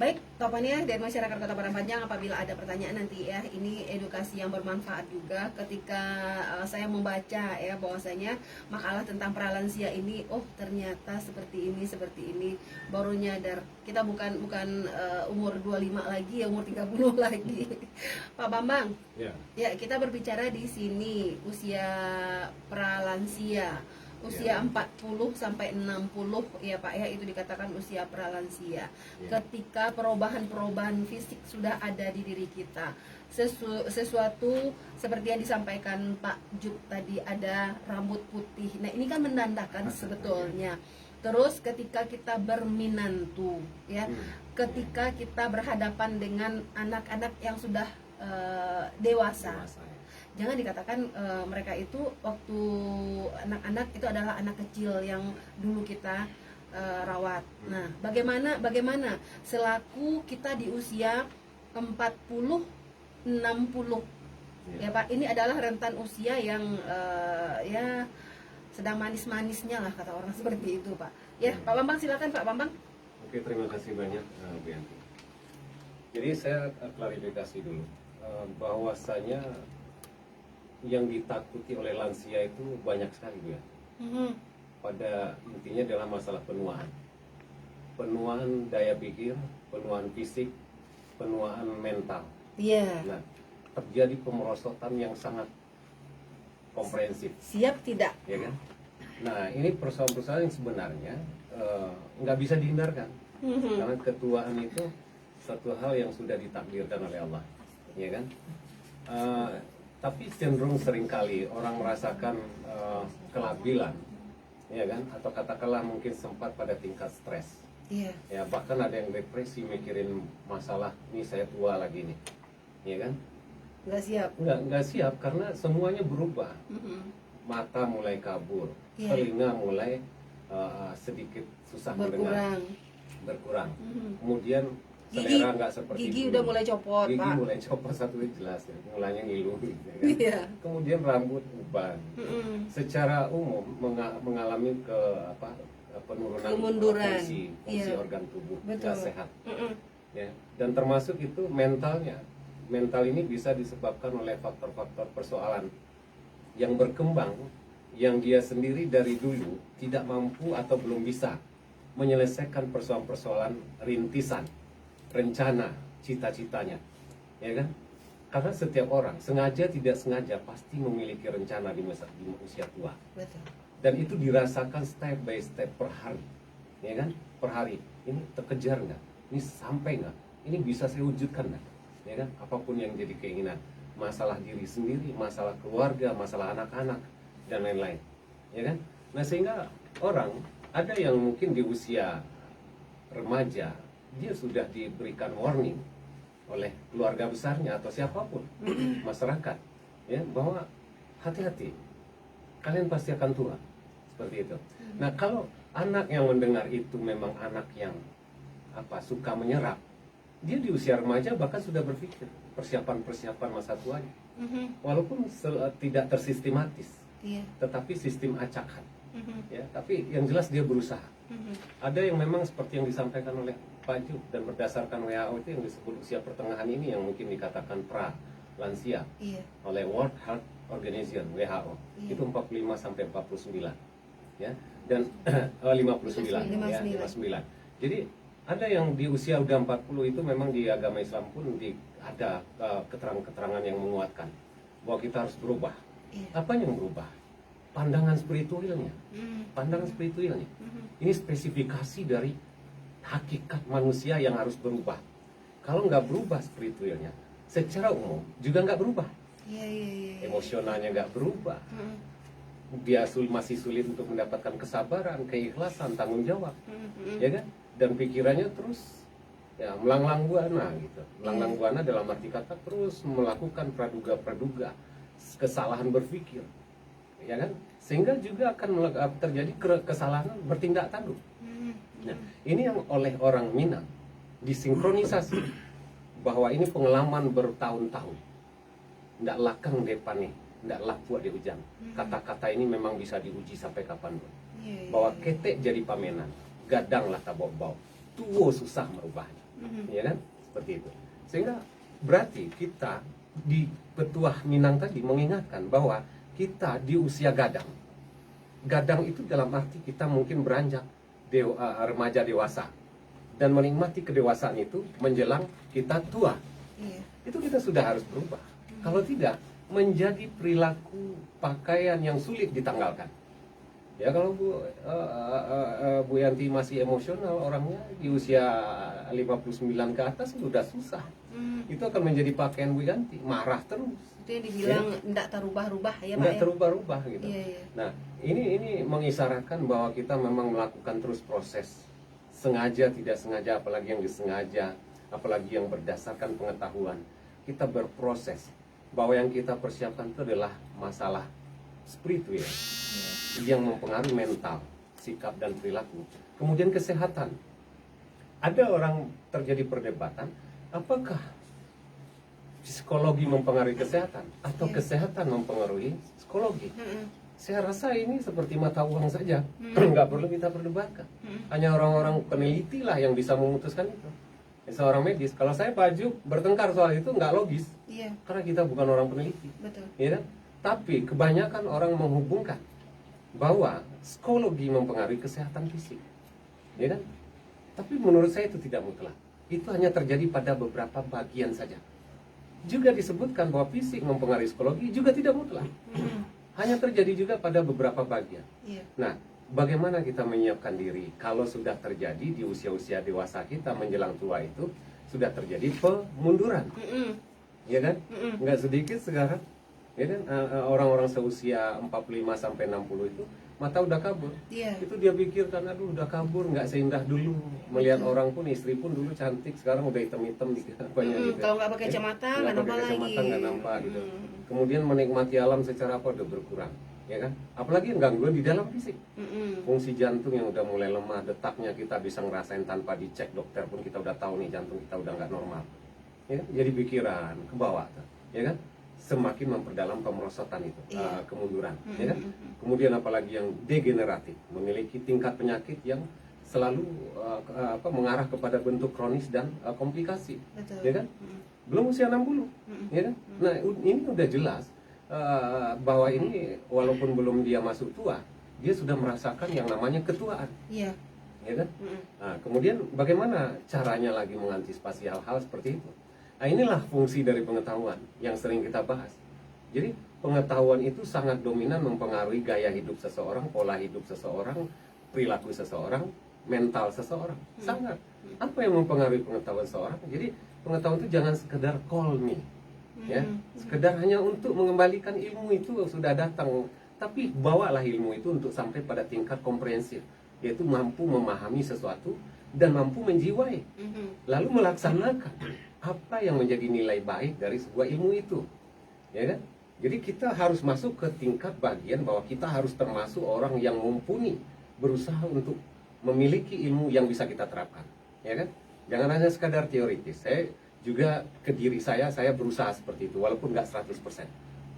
baik topannya dari masyarakat Kota Padang Panjang, apabila ada pertanyaan nanti ya, ini edukasi yang bermanfaat juga ketika saya membaca ya bahwasanya makalah tentang pralansia ini, oh ternyata seperti ini, baru nyadar kita bukan umur 25 lagi ya, umur 30 lagi. Pak Bambang, Ya, ya kita berbicara di sini usia pralansia. Usia 40 sampai 60 ya Pak ya, itu dikatakan usia pralansia. Ketika perubahan-perubahan fisik sudah ada di diri kita. Sesuatu seperti yang disampaikan Pak Jup tadi, ada rambut putih. Nah, ini kan menandakan sebetulnya. Terus ketika kita berminantu ya, ketika kita berhadapan dengan anak-anak yang sudah dewasa. dewasa ya. Jangan dikatakan mereka itu waktu anak-anak itu adalah anak kecil yang dulu kita rawat. Nah, bagaimana selaku kita di usia 40 60 ya Pak, ini adalah rentan usia yang ya sedang manis-manisnya lah kata orang seperti itu Pak. Ya, Pak Bambang silakan Pak Bambang. Oke, terima kasih banyak Bu Yanti. Jadi saya klarifikasi dulu bahwasanya yang ditakuti oleh lansia itu banyak sekali Bu ya. Pada intinya adalah masalah penuaan daya pikir, penuaan fisik, penuaan mental. Iya. Nah, terjadi pemerosotan yang sangat komprehensif, Siap tidak? ya kan? Nah, ini persoalan-persoalan yang sebenarnya nggak bisa dihindarkan, karena ketuaan itu satu hal yang sudah ditakdirkan oleh Allah, ya kan? Tapi cenderung seringkali orang merasakan kelabilan, ya kan? Atau katakanlah mungkin sempat pada tingkat stres. Iya. Ya, bahkan ada yang depresi mikirin masalah, ini saya tua lagi nih, ya kan? Nggak siap. Nggak siap karena semuanya berubah. Mata mulai kabur, Iya. telinga mulai sedikit susah mendengar, berkurang. Kemudian selera nggak seperti Gigi dulu. udah mulai copot Gigi Pak. mulai copot, satu itu jelas ya, mulanya ngilu, ya kan? Iya. Kemudian rambut uban. Secara umum mengalami penurunan Kemunduran. fungsi Iya. organ tubuh, Betul. nggak sehat. Ya. Dan termasuk itu mentalnya. Mental ini bisa disebabkan oleh faktor-faktor persoalan yang berkembang, yang dia sendiri dari dulu tidak mampu atau belum bisa menyelesaikan persoalan-persoalan rintisan, rencana, cita-citanya, ya kan? Karena setiap orang sengaja tidak sengaja pasti memiliki rencana di usia tua, Betul. dan itu dirasakan step by step per hari, ya kan? Per hari ini terkejar nggak? Ini sampai nggak? Ini bisa saya wujudkan nggak? Ya kan? Apapun yang jadi keinginan, masalah diri sendiri, masalah keluarga, masalah anak-anak dan lain-lain, ya kan? Nah, sehingga orang ada yang mungkin di usia remaja dia sudah diberikan warning oleh keluarga besarnya atau siapapun masyarakat, ya, bahwa hati-hati, kalian pasti akan tua, seperti itu. Nah, kalau anak yang mendengar itu memang anak yang suka menyerap, dia di usia remaja bahkan sudah berpikir persiapan masa tuanya, walaupun tidak tersistematis, Iya. tetapi sistem acakan, ya. Tapi yang jelas dia berusaha. Ada yang memang seperti yang disampaikan oleh Pak Ju, dan berdasarkan WHO itu yang disebut usia pertengahan ini yang mungkin dikatakan pra-lansia Iya. oleh World Health Organization WHO, Iya. itu 45 sampai 49, ya, dan 59, ya, 59. Jadi ada yang di usia udah 40 itu memang di agama Islam pun ada keterangan-keterangan yang menguatkan bahwa kita harus berubah. Iya. Apa yang berubah? Pandangan spiritualnya. Pandangan spiritualnya. Ini spesifikasi dari hakikat manusia yang harus berubah. kalau nggak berubah spiritualnya, secara umum juga nggak berubah. Iya, iya, iya. Emosionalnya nggak berubah. Mm, Dia masih sulit untuk mendapatkan kesabaran, keikhlasan, tanggung jawab, mm. ya kan? Dan pikirannya terus ya melanglang buana gitu. Melanglang buana dalam arti kata terus melakukan praduga-praduga, kesalahan berpikir, ya kan? Sehingga juga akan terjadi kesalahan bertindak tanduk. Nah, ini yang oleh orang Minang disinkronisasi bahwa ini pengalaman bertahun-tahun. Ndak lakang depane, ndak laku di hujan. Kata-kata ini memang bisa diuji sampai kapanpun. Iya, iya, Bahwa iya. ketek jadi pamenan, gadang lah tabok-bau, tuwo susah merubahnya, ya kan? Seperti itu. Sehingga berarti kita di petuah Minang tadi mengingatkan bahwa kita di usia gadang. Gadang itu dalam arti kita mungkin beranjak remaja dewasa dan menikmati kedewasaan itu menjelang kita tua. Iya. Itu kita sudah harus berubah. Kalau tidak, menjadi perilaku pakaian yang sulit ditanggalkan. Ya kalau Bu Yanti masih emosional orangnya di usia 59 ke atas sudah susah. Itu akan menjadi pakaian Bu Yanti, marah terus. Itu yang dibilang ndak terubah-rubah ya, Pak. Nggak Ya? terubah-ubah gitu. Iya, iya. Nah, ini mengisyaratkan bahwa kita memang melakukan terus proses sengaja tidak sengaja, apalagi yang disengaja, apalagi yang berdasarkan pengetahuan. Kita berproses bahwa yang kita persiapkan itu adalah masalah spiritual yang mempengaruhi mental, sikap dan perilaku. Kemudian kesehatan. Ada orang terjadi perdebatan, apakah psikologi mempengaruhi kesehatan atau kesehatan mempengaruhi psikologi? Saya rasa ini seperti mata uang saja, nggak perlu kita perdebatkan. Hanya orang-orang peneliti lah yang bisa memutuskan itu. Seorang medis, kalau saya Pak bertengkar soal itu nggak logis, Iya, karena kita bukan orang peneliti, betul. ya kan? Tapi kebanyakan orang menghubungkan bahwa psikologi mempengaruhi kesehatan fisik, ya kan? Tapi menurut saya itu tidak mutlak. Itu hanya terjadi pada beberapa bagian saja. Juga disebutkan bahwa fisik mempengaruhi psikologi juga tidak mutlak. Hanya terjadi juga pada beberapa bagian. Iya. Nah, bagaimana kita menyiapkan diri kalau sudah terjadi di usia-usia dewasa kita menjelang tua itu sudah terjadi pemunduran, ya kan? Nggak sedikit sekarang, ya kan? Orang-orang seusia 45 sampai 60 itu mata udah kabur. Iya. Itu dia pikirkan, aduh udah kabur, nggak seindah dulu. Melihat orang pun, istri pun dulu cantik, sekarang udah hitam-hitam di apanya gitu. Kalau nggak pakai kacamata nggak nampak lagi. Nggak nampak gitu. Kemudian menikmati alam secara apa udah berkurang, ya kan? Apalagi yang gangguan di dalam fisik. Fungsi jantung yang udah mulai lemah, detaknya kita bisa ngerasain tanpa dicek dokter pun kita udah tahu nih jantung kita udah nggak normal. Ya, jadi pikiran ke bawah, ya kan? Semakin memperdalam kemerosotan itu, kemunduran, ya kan? Kemudian apalagi yang degeneratif, memiliki tingkat penyakit yang selalu mengarah kepada bentuk kronis dan komplikasi, Betul. ya kan? Belum usia 60, ya kan? Nah, ini udah jelas bahwa ini walaupun belum dia masuk tua, dia sudah merasakan yang namanya ketuaan, Iya. ya kan? Nah, kemudian bagaimana caranya lagi mengantisipasi hal-hal seperti itu? Nah, inilah fungsi dari pengetahuan yang sering kita bahas. Jadi pengetahuan itu sangat dominan mempengaruhi gaya hidup seseorang, pola hidup seseorang, perilaku seseorang, mental seseorang. Sangat. Apa yang mempengaruhi pengetahuan seseorang? Jadi pengetahuan itu jangan sekedar call me, ya, sekedar hanya untuk mengembalikan ilmu itu sudah datang, tapi bawalah ilmu itu untuk sampai pada tingkat komprehensif, yaitu mampu memahami sesuatu dan mampu menjiwai, lalu melaksanakan apa yang menjadi nilai baik dari sebuah ilmu itu, ya kan? Jadi kita harus masuk ke tingkat bagian bahwa kita harus termasuk orang yang mumpuni, berusaha untuk memiliki ilmu yang bisa kita terapkan, ya kan? Jangan hanya sekadar teoritis. Saya juga ke diri saya berusaha seperti itu, walaupun nggak 100%.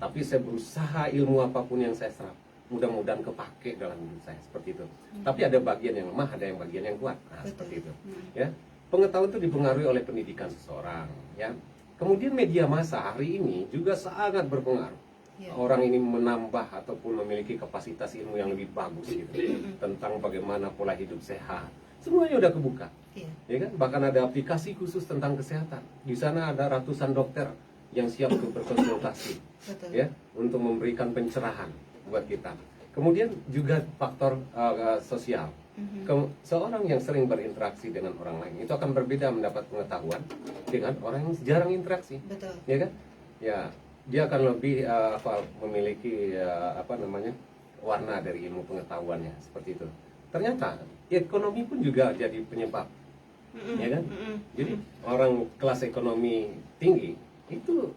Tapi saya berusaha ilmu apapun yang saya serap, mudah-mudahan kepake dalam hidup saya, seperti itu. Tapi ada bagian yang lemah, ada yang bagian yang kuat. Nah, seperti itu. Ya. Pengetahuan itu dipengaruhi oleh pendidikan seseorang, ya. Kemudian media massa hari ini juga sangat berpengaruh. Ya. Orang ini menambah ataupun memiliki kapasitas ilmu yang lebih bagus gitu, tentang bagaimana pola hidup sehat. Semuanya udah kebuka. Iya. Ya kan? Bahkan ada aplikasi khusus tentang kesehatan. Di sana ada ratusan dokter yang siap untuk berkonsultasi, Betul. ya, untuk memberikan pencerahan buat kita. Kemudian juga faktor sosial, Seorang yang sering berinteraksi dengan orang lain itu akan berbeda mendapat pengetahuan dengan orang yang jarang interaksi, Betul. ya kan? Ya, dia akan lebih memiliki warna dari ilmu pengetahuannya seperti itu. Ternyata ekonomi pun juga jadi penyebab, ya kan? Jadi orang kelas ekonomi tinggi itu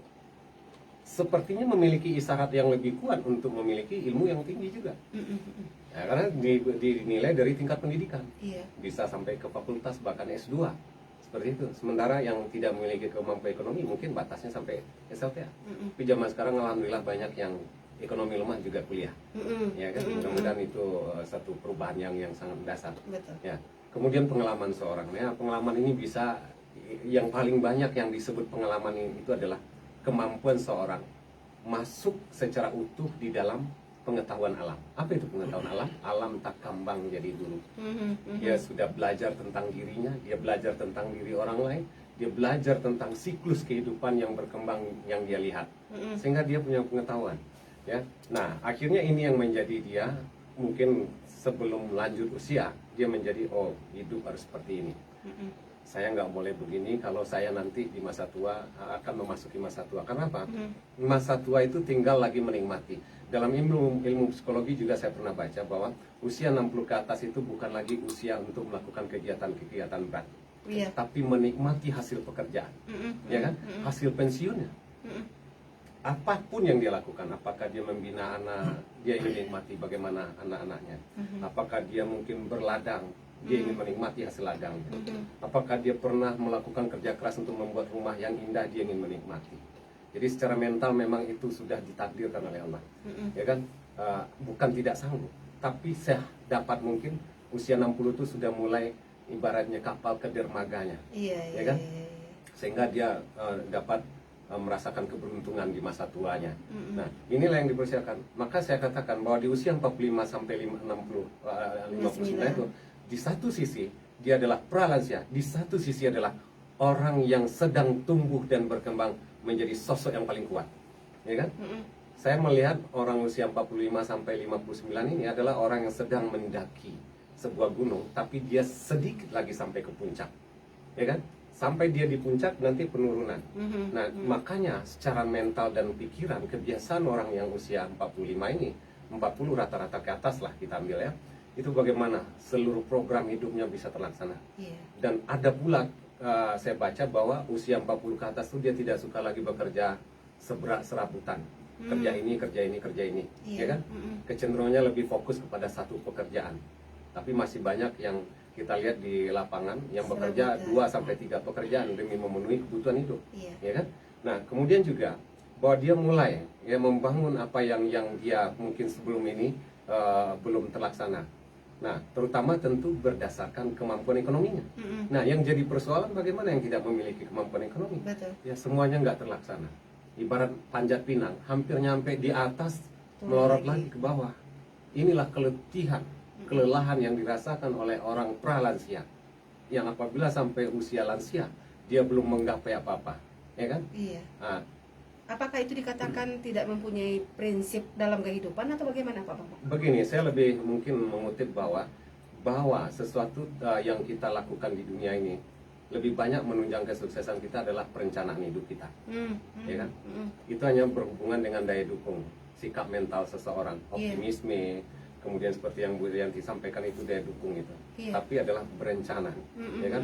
sepertinya memiliki isyarat yang lebih kuat untuk memiliki ilmu yang tinggi juga. Ya, karena dinilai dari tingkat pendidikan, Iya. bisa sampai ke fakultas bahkan S2 seperti itu. Sementara yang tidak memiliki kemampuan ekonomi mungkin batasnya sampai SLTA. Tapi zaman sekarang alhamdulillah banyak yang ekonomi lemah juga kuliah, ya kan? Mudah-mudahan itu satu perubahan yang sangat mendasar. Betul. Ya. Kemudian pengalaman seorang, ya pengalaman ini bisa yang paling banyak yang disebut pengalaman ini itu adalah kemampuan seorang masuk secara utuh di dalam pengetahuan alam. Apa itu pengetahuan alam? Alam tak kambang jadi dulu. Dia sudah belajar tentang dirinya, dia belajar tentang diri orang lain, dia belajar tentang siklus kehidupan yang berkembang yang dia lihat, sehingga dia punya pengetahuan. Ya, nah akhirnya ini yang menjadi dia mungkin sebelum lanjut usia dia menjadi hidup harus seperti ini. Saya nggak boleh begini kalau saya nanti di masa tua akan memasuki masa tua. Kenapa? Masa tua itu tinggal lagi menikmati. Dalam ilmu psikologi juga saya pernah baca bahwa usia 60 ke atas itu bukan lagi usia untuk melakukan kegiatan-kegiatan berat, Iya. tapi menikmati hasil pekerjaan, ya kan? Hasil pensiunnya. Apapun yang dia lakukan, apakah dia membina anak, dia ingin menikmati bagaimana anak-anaknya, apakah dia mungkin berladang, dia ingin menikmati hasil ladangnya, apakah dia pernah melakukan kerja keras untuk membuat rumah yang indah, dia ingin menikmati. Jadi secara mental memang itu sudah ditakdirkan oleh Allah, ya kan? Bukan tidak sanggup, tapi saya dapat mungkin usia 60 itu sudah mulai ibaratnya kapal ke dermaganya, Iya. ya kan? Sehingga dia dapat merasakan keberuntungan di masa tuanya. Nah, inilah yang dipersiapkan. Maka saya katakan bahwa di usia 45 sampai 59 itu di satu sisi dia adalah pralansia, di satu sisi adalah orang yang sedang tumbuh dan berkembang menjadi sosok yang paling kuat. Ya kan? Saya melihat orang usia 45 sampai 59 ini adalah orang yang sedang mendaki sebuah gunung, tapi dia sedikit lagi sampai ke puncak. Ya kan? Sampai dia di puncak nanti penurunan. Nah, makanya secara mental dan pikiran kebiasaan orang yang usia 45 ini, 40 rata-rata ke atas lah kita ambil ya, itu bagaimana seluruh program hidupnya bisa terlaksana. Dan ada pula saya baca bahwa usia 40 ke atas itu dia tidak suka lagi bekerja serabutan. Kerja ini, kerja ini, kerja ini, ya kan? Kecenderungannya lebih fokus kepada satu pekerjaan. Tapi masih banyak yang kita lihat di lapangan yang bekerja 2 sampai 3 pekerjaan demi memenuhi kebutuhan hidup, ya kan? Nah, kemudian juga bahwa dia mulai ya membangun apa yang dia mungkin sebelum ini belum terlaksana. Nah, terutama tentu berdasarkan kemampuan ekonominya. Nah, yang jadi persoalan bagaimana yang tidak memiliki kemampuan ekonomi? Betul. Ya semuanya nggak terlaksana. Ibarat panjat pinang, hampir nyampe di atas, melorot lagi ke bawah. Inilah kelelahan yang dirasakan oleh orang pralansia, yang apabila sampai usia lansia dia belum menggapai apa-apa, ya kan? Iya. Nah, Apakah itu dikatakan tidak mempunyai prinsip dalam kehidupan atau bagaimana Pak Bambang? begini, saya lebih mungkin mengutip bahwa sesuatu yang kita lakukan di dunia ini lebih banyak menunjang kesuksesan kita adalah perencanaan hidup kita, ya kan? Itu hanya berhubungan dengan daya dukung, sikap mental seseorang, optimisme. Kemudian seperti yang Bu Rianti sampaikan itu daya dukung itu, tapi adalah berencana, ya kan?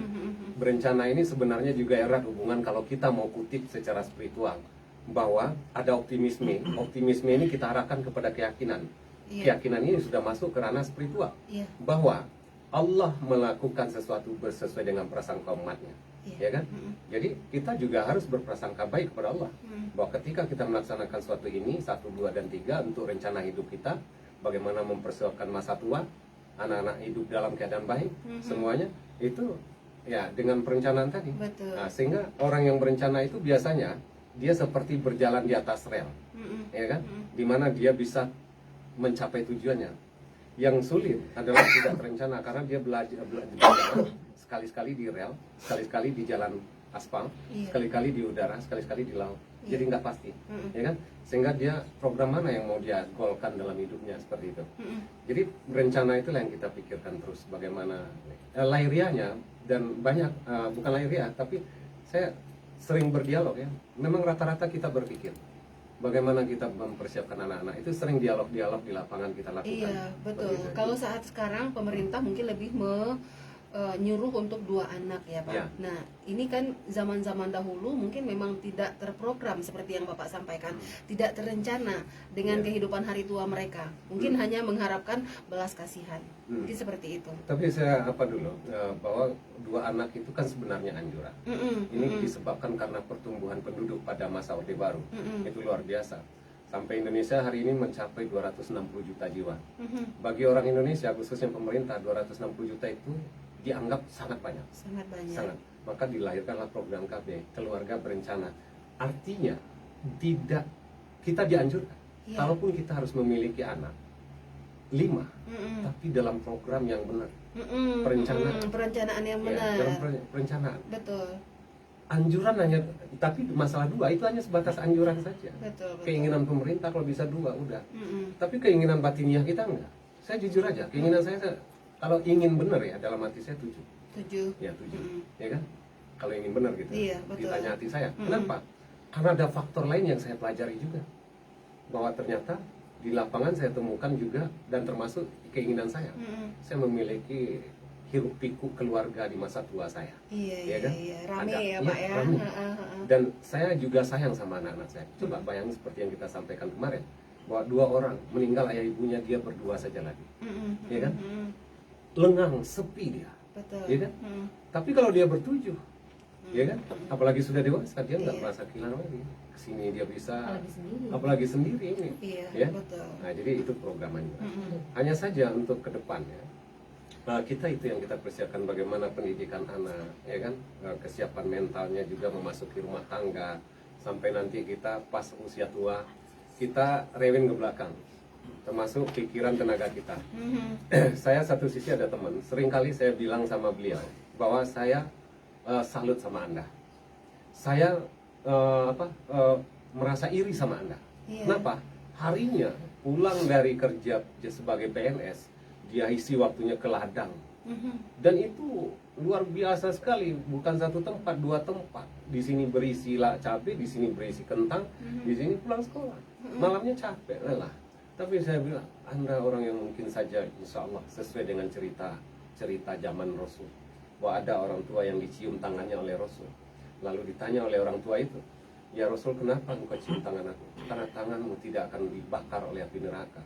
Berencana ini sebenarnya juga erat hubungan kalau kita mau kutip secara spiritual, bahwa ada optimisme. Optimisme ini kita arahkan kepada keyakinan. Keyakinan ini sudah masuk ke ranah spiritual, bahwa Allah melakukan sesuatu sesuai dengan prasangka umatnya, ya kan? Jadi kita juga harus berprasangka baik kepada Allah, bahwa ketika kita melaksanakan suatu ini 1, 2, dan 3 untuk rencana hidup kita, bagaimana mempersiapkan masa tua, anak-anak hidup dalam keadaan baik, semuanya itu ya dengan perencanaan tadi. Nah, sehingga orang yang berencana itu biasanya dia seperti berjalan di atas rel, ya kan? Dimana dia bisa mencapai tujuannya. Yang sulit adalah tidak terencana karena dia belajar sekali-sekali di rel, sekali-sekali di jalan aspal, Iya. sekali-kali di udara, sekali-kali di laut. Iya. Jadi nggak pasti, ya kan? Sehingga dia program mana yang mau dia golkan dalam hidupnya seperti itu. Jadi berencana itulah yang kita pikirkan terus bagaimana lahiriahnya, dan banyak bukan lahiriah tapi saya sering berdialog ya. Memang rata-rata kita berpikir bagaimana kita mempersiapkan anak-anak, itu sering dialog-dialog di lapangan kita lakukan. Iya, betul. Seperti itu. Kalau saat sekarang pemerintah mungkin lebih nyuruh untuk 2 anak ya Pak. Ya. Nah ini kan zaman-zaman dahulu mungkin memang tidak terprogram seperti yang Bapak sampaikan, tidak terencana dengan Ya. kehidupan hari tua mereka. Mungkin hanya mengharapkan belas kasihan. Mungkin seperti itu. Tapi saya apa dulu bahwa 2 anak itu kan sebenarnya anjuran. Ini disebabkan karena pertumbuhan penduduk pada masa Orde Baru. Itu luar biasa. Sampai Indonesia hari ini mencapai 260 juta jiwa. Bagi orang Indonesia, khususnya pemerintah, 260 juta itu dianggap sangat banyak. Sangat banyak. Sangat. Maka dilahirkanlah program KB, keluarga berencana. Artinya tidak, kita dianjurkan. Iya. Kalaupun kita harus memiliki anak 5, tapi dalam program yang benar. Perencanaan. Perencanaan yang Ya, benar. dalam perencanaan. Betul. Anjuran hanya, tapi masalah 2 itu hanya sebatas anjuran saja. Betul. Keinginan pemerintah kalau bisa 2 udah. Tapi keinginan batiniah kita enggak. Saya jujur aja, keinginan saya kalau ingin benar ya, dalam hati saya 7. 7. Ya 7, ya kan? Kalau ingin benar gitu. Iya, betul. Ditanya hati saya, kenapa? Karena ada faktor lain yang saya pelajari juga. Bahwa ternyata di lapangan saya temukan juga, dan termasuk keinginan saya. Saya memiliki hiruk pikuk keluarga di masa tua saya. Iya, Ya kan? iya. Rame Ada. ya Iya, Pak ya. rame. Dan saya juga sayang sama anak-anak saya. Coba bayangin seperti yang kita sampaikan kemarin, bahwa 2 orang meninggal ayah ibunya, dia berdua saja lagi. Ya kan? Lengang, sepi dia. Betul. Ya kan? Tapi kalau dia ber-7, ya kan? Apalagi sudah dewasa, dia nggak Iya. merasa kehilangan lagi. Kesini dia bisa, Apalagi sendiri. apalagi sendiri ini. Iya, Ya? betul. Nah, jadi itu programnya. Hanya saja untuk ke depannya, kita itu yang kita persiapkan bagaimana pendidikan anak, ya kan? Kesiapan mentalnya juga memasuki rumah tangga, sampai nanti kita pas usia tua, kita rewin ke belakang, termasuk pikiran tenaga kita. Saya satu sisi ada teman, seringkali saya bilang sama beliau bahwa saya salut sama Anda. Saya merasa iri sama Anda. Iya. Kenapa? Harinya pulang dari kerja sebagai PNS, dia isi waktunya ke ladang. Dan itu luar biasa sekali, bukan 1 tempat, 2 tempat. Di sini berisi cabai, di sini berisi kentang, di sini pulang sekolah. Malamnya capek, lelah. Tapi saya bilang, Anda orang yang mungkin saja insya Allah sesuai dengan cerita zaman Rasul, bahwa ada orang tua yang dicium tangannya oleh Rasul. Lalu ditanya oleh orang tua itu, ya Rasul, kenapa engkau cium tangan aku? Karena tanganmu tidak akan dibakar oleh api neraka.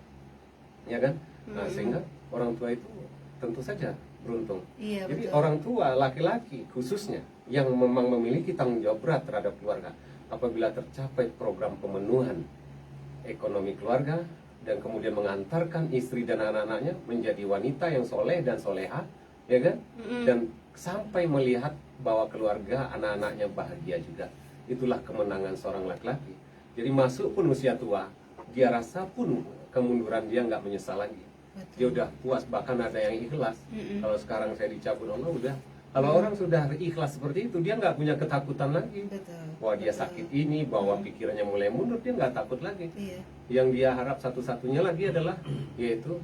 Ya kan? Nah, sehingga orang tua itu tentu saja beruntung. Iya, Jadi betul. orang tua laki-laki khususnya yang memang memiliki tanggung jawab berat terhadap keluarga, apabila tercapai program pemenuhan ekonomi keluarga dan kemudian mengantarkan istri dan anak-anaknya menjadi wanita yang soleh dan soleha, ya kan? Dan sampai melihat bahwa keluarga anak-anaknya bahagia juga, itulah kemenangan seorang laki-laki. Jadi masuk pun usia tua, dia rasa pun kemunduran dia nggak menyesal lagi. Betul. Dia udah puas, bahkan ada yang ikhlas. Kalau sekarang saya dicabut Allah, udah. Kalau orang sudah ikhlas seperti itu, dia nggak punya ketakutan lagi. Betul. Bahwa dia Betul. sakit ini, bahwa pikirannya mulai mundur, dia nggak takut lagi. Iya. Yang dia harap satu-satunya lagi adalah yaitu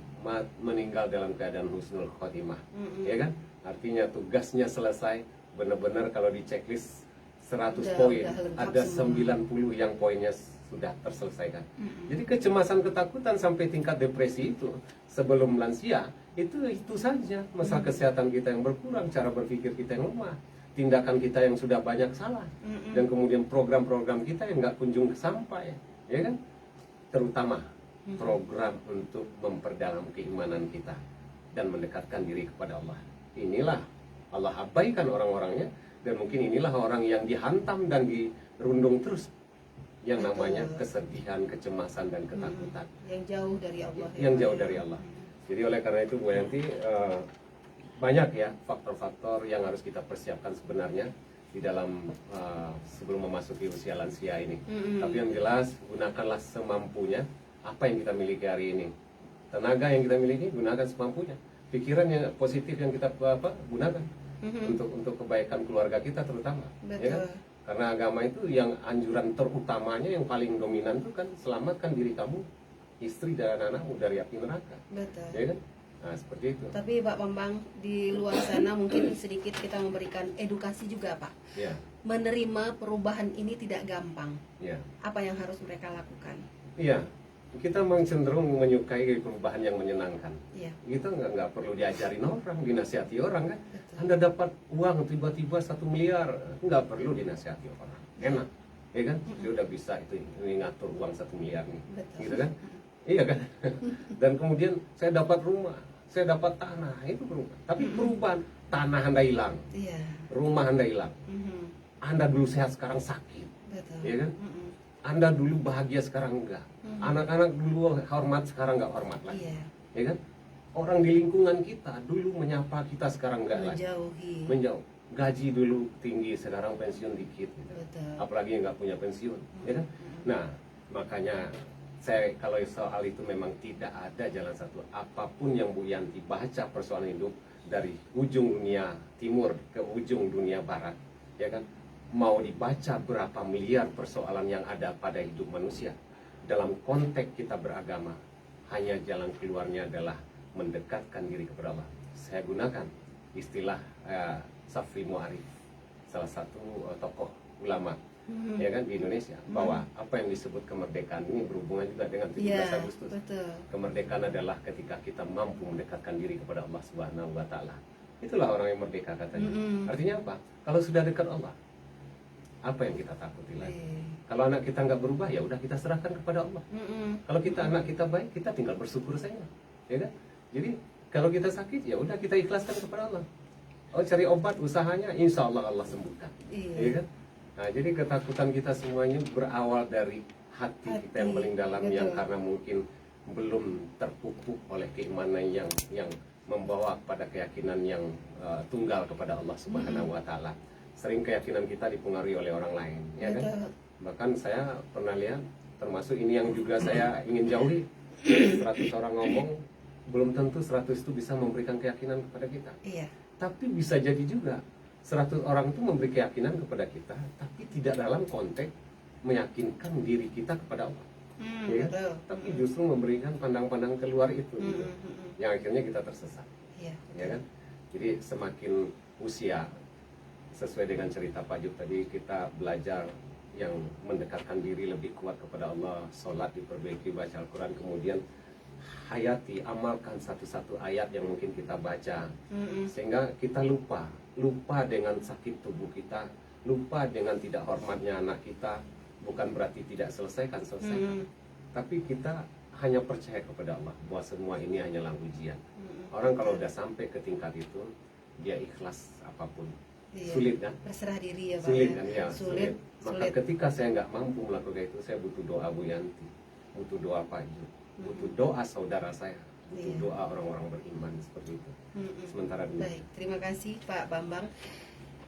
meninggal dalam keadaan husnul khotimah. Ya kan? Artinya tugasnya selesai, benar-benar kalau di checklist 100 Udah poin, lengkap ada semua. 90 yang poinnya sudah terselesaikan. Jadi kecemasan, ketakutan sampai tingkat depresi itu sebelum lansia itu saja. Masalah kesehatan kita yang berkurang, cara berpikir kita yang lemah, tindakan kita yang sudah banyak salah, dan kemudian program-program kita yang nggak kunjung sampai, ya kan? Terutama program untuk memperdalam keimanan kita dan mendekatkan diri kepada Allah. Inilah Allah abaikan orang-orangnya, dan mungkin inilah orang yang dihantam dan dirundung terus yang Betul. namanya kesedihan, kecemasan, dan ketakutan Yang jauh dari Allah. ya, yang Pak, jauh ya. dari Allah. Jadi oleh karena itu Bu Yanti, banyak ya faktor-faktor yang harus kita persiapkan sebenarnya di dalam sebelum memasuki usia lansia ini. Tapi yang jelas gunakanlah semampunya apa yang kita miliki hari ini. Tenaga yang kita miliki gunakan semampunya. Pikiran yang positif yang kita gunakan. untuk kebaikan keluarga kita terutama, ya kan? Betul. Karena agama itu yang anjuran terutamanya yang paling dominan itu kan selamatkan diri kamu, istri dan anak-anakmu dari api neraka, Betul. ya kan? Nah seperti itu. Tapi Pak Bambang, di luar sana mungkin sedikit kita memberikan edukasi juga Pak. Ya, Menerima perubahan ini tidak gampang. ya, Apa yang harus mereka lakukan? iya. Kita memang cenderung menyukai perubahan yang menyenangkan. Iya. Kita nggak perlu diajarin orang, dinasihati orang kan. Betul. Anda dapat uang tiba-tiba 1 miliar, nggak perlu dinasihati orang, enak, ya kan? Dia udah bisa itu ini ngatur uang 1 miliar nih, Betul. gitu kan? Iya kan? Dan kemudian saya dapat rumah, saya dapat tanah, itu perubahan. Tapi perubahan tanah Anda hilang, Iya. rumah Anda hilang, Mhm. Anda dulu sehat sekarang sakit, Betul. ya kan? Mhm. Anda dulu bahagia sekarang enggak, anak-anak dulu hormat sekarang nggak hormat lagi, Iya. ya kan? Orang di lingkungan kita dulu menyapa kita sekarang enggak lagi. Menjauhi. Menjauh, gaji dulu tinggi sekarang pensiun dikit gitu. Betul. Apalagi yang nggak punya pensiun, ya kan? Nah makanya saya kalau soal itu memang tidak ada jalan satu. Apapun yang Bu Yanti baca persoalan hidup dari ujung dunia timur ke ujung dunia barat, ya kan, mau dibaca berapa miliar persoalan yang ada pada hidup manusia, dalam konteks kita beragama hanya jalan keluarnya adalah mendekatkan diri kepada Allah. Saya gunakan istilah Safri Mu'arif, salah satu tokoh ulama, ya kan, di Indonesia, bahwa apa yang disebut kemerdekaan ini berhubungan juga dengan 17 Iya. Agustus. Betul. Kemerdekaan adalah ketika kita mampu mendekatkan diri kepada Allah Subhanahu wa taala. Itulah orang yang merdeka katanya. Artinya apa? Kalau sudah dekat Allah, apa yang kita takuti lagi? Kalau anak kita nggak berubah, ya udah kita serahkan kepada Allah. Kalau kita anak kita baik, kita tinggal bersyukur saja, ya kan? Jadi kalau kita sakit, ya udah kita ikhlaskan kepada Allah. Oh, cari obat usahanya, insya Allah Allah sembuhkan, Iya. ya kan? Nah, jadi ketakutan kita semuanya berawal dari hati kita yang paling dalam, betul. yang karena mungkin belum terpupuk oleh keimanan yang membawa pada keyakinan yang tunggal kepada Allah Subhanahu wa taala. Sering keyakinan kita dipengaruhi oleh orang lain, ya kan? Betul. Bahkan saya pernah lihat, termasuk ini yang juga saya ingin jauhi, 100 orang ngomong, belum tentu 100 itu bisa memberikan keyakinan kepada kita. Iya. Tapi bisa jadi juga 100 orang itu memberi keyakinan kepada kita, tapi tidak dalam konteks meyakinkan diri kita kepada Allah, ya kan? Betul. Tapi justru memberikan pandang-pandang keluar itu, gitu, yang akhirnya kita tersesat, Iya. ya kan? Jadi semakin usia, sesuai dengan cerita Pak Juk tadi, kita belajar yang mendekatkan diri lebih kuat kepada Allah, sholat diperbaiki, baca Al-Quran, kemudian hayati, amalkan satu-satu ayat yang mungkin kita baca, sehingga kita lupa dengan sakit tubuh kita, lupa dengan tidak hormatnya anak kita. Bukan berarti tidak selesaikan, tapi kita hanya percaya kepada Allah bahwa semua ini hanyalah ujian. Orang kalau udah sampai ke tingkat itu, dia ikhlas apapun. Iya. Sulit kan? Berserah diri ya Pak. Sulit ya? kan, ya, Sulit. Maka Sulit. ketika saya nggak mampu melakukan itu, saya butuh doa Bu Yanti, butuh doa Pak Juk, butuh doa saudara saya, butuh Iya. doa orang-orang beriman seperti itu. Sementara dulu. Baik, terima kasih Pak Bambang.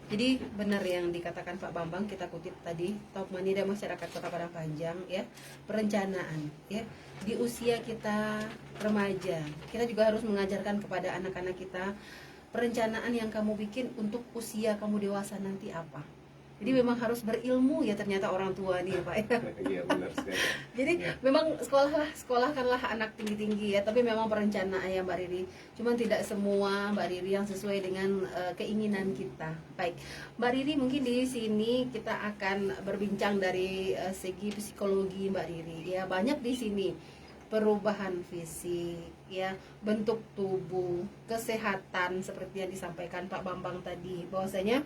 Jadi benar yang dikatakan Pak Bambang, kita kutip tadi, Top Money dan masyarakat Kota Padang Panjang, ya, perencanaan, ya, di usia kita remaja, kita juga harus mengajarkan kepada anak-anak kita perencanaan yang kamu bikin untuk usia kamu dewasa nanti apa. Jadi memang harus berilmu ya ternyata orang tua nih Pak. Iya benar sekali. Jadi memang sekolahkanlah anak tinggi-tinggi ya, tapi memang perencanaan ya Mbak Riri. Cuman tidak semua Mbak Riri yang sesuai dengan keinginan kita. Baik, Mbak Riri mungkin di sini kita akan berbincang dari segi psikologi Mbak Riri. Ya banyak di sini perubahan fisik, ya bentuk tubuh, kesehatan seperti yang disampaikan Pak Bambang tadi, bahwasanya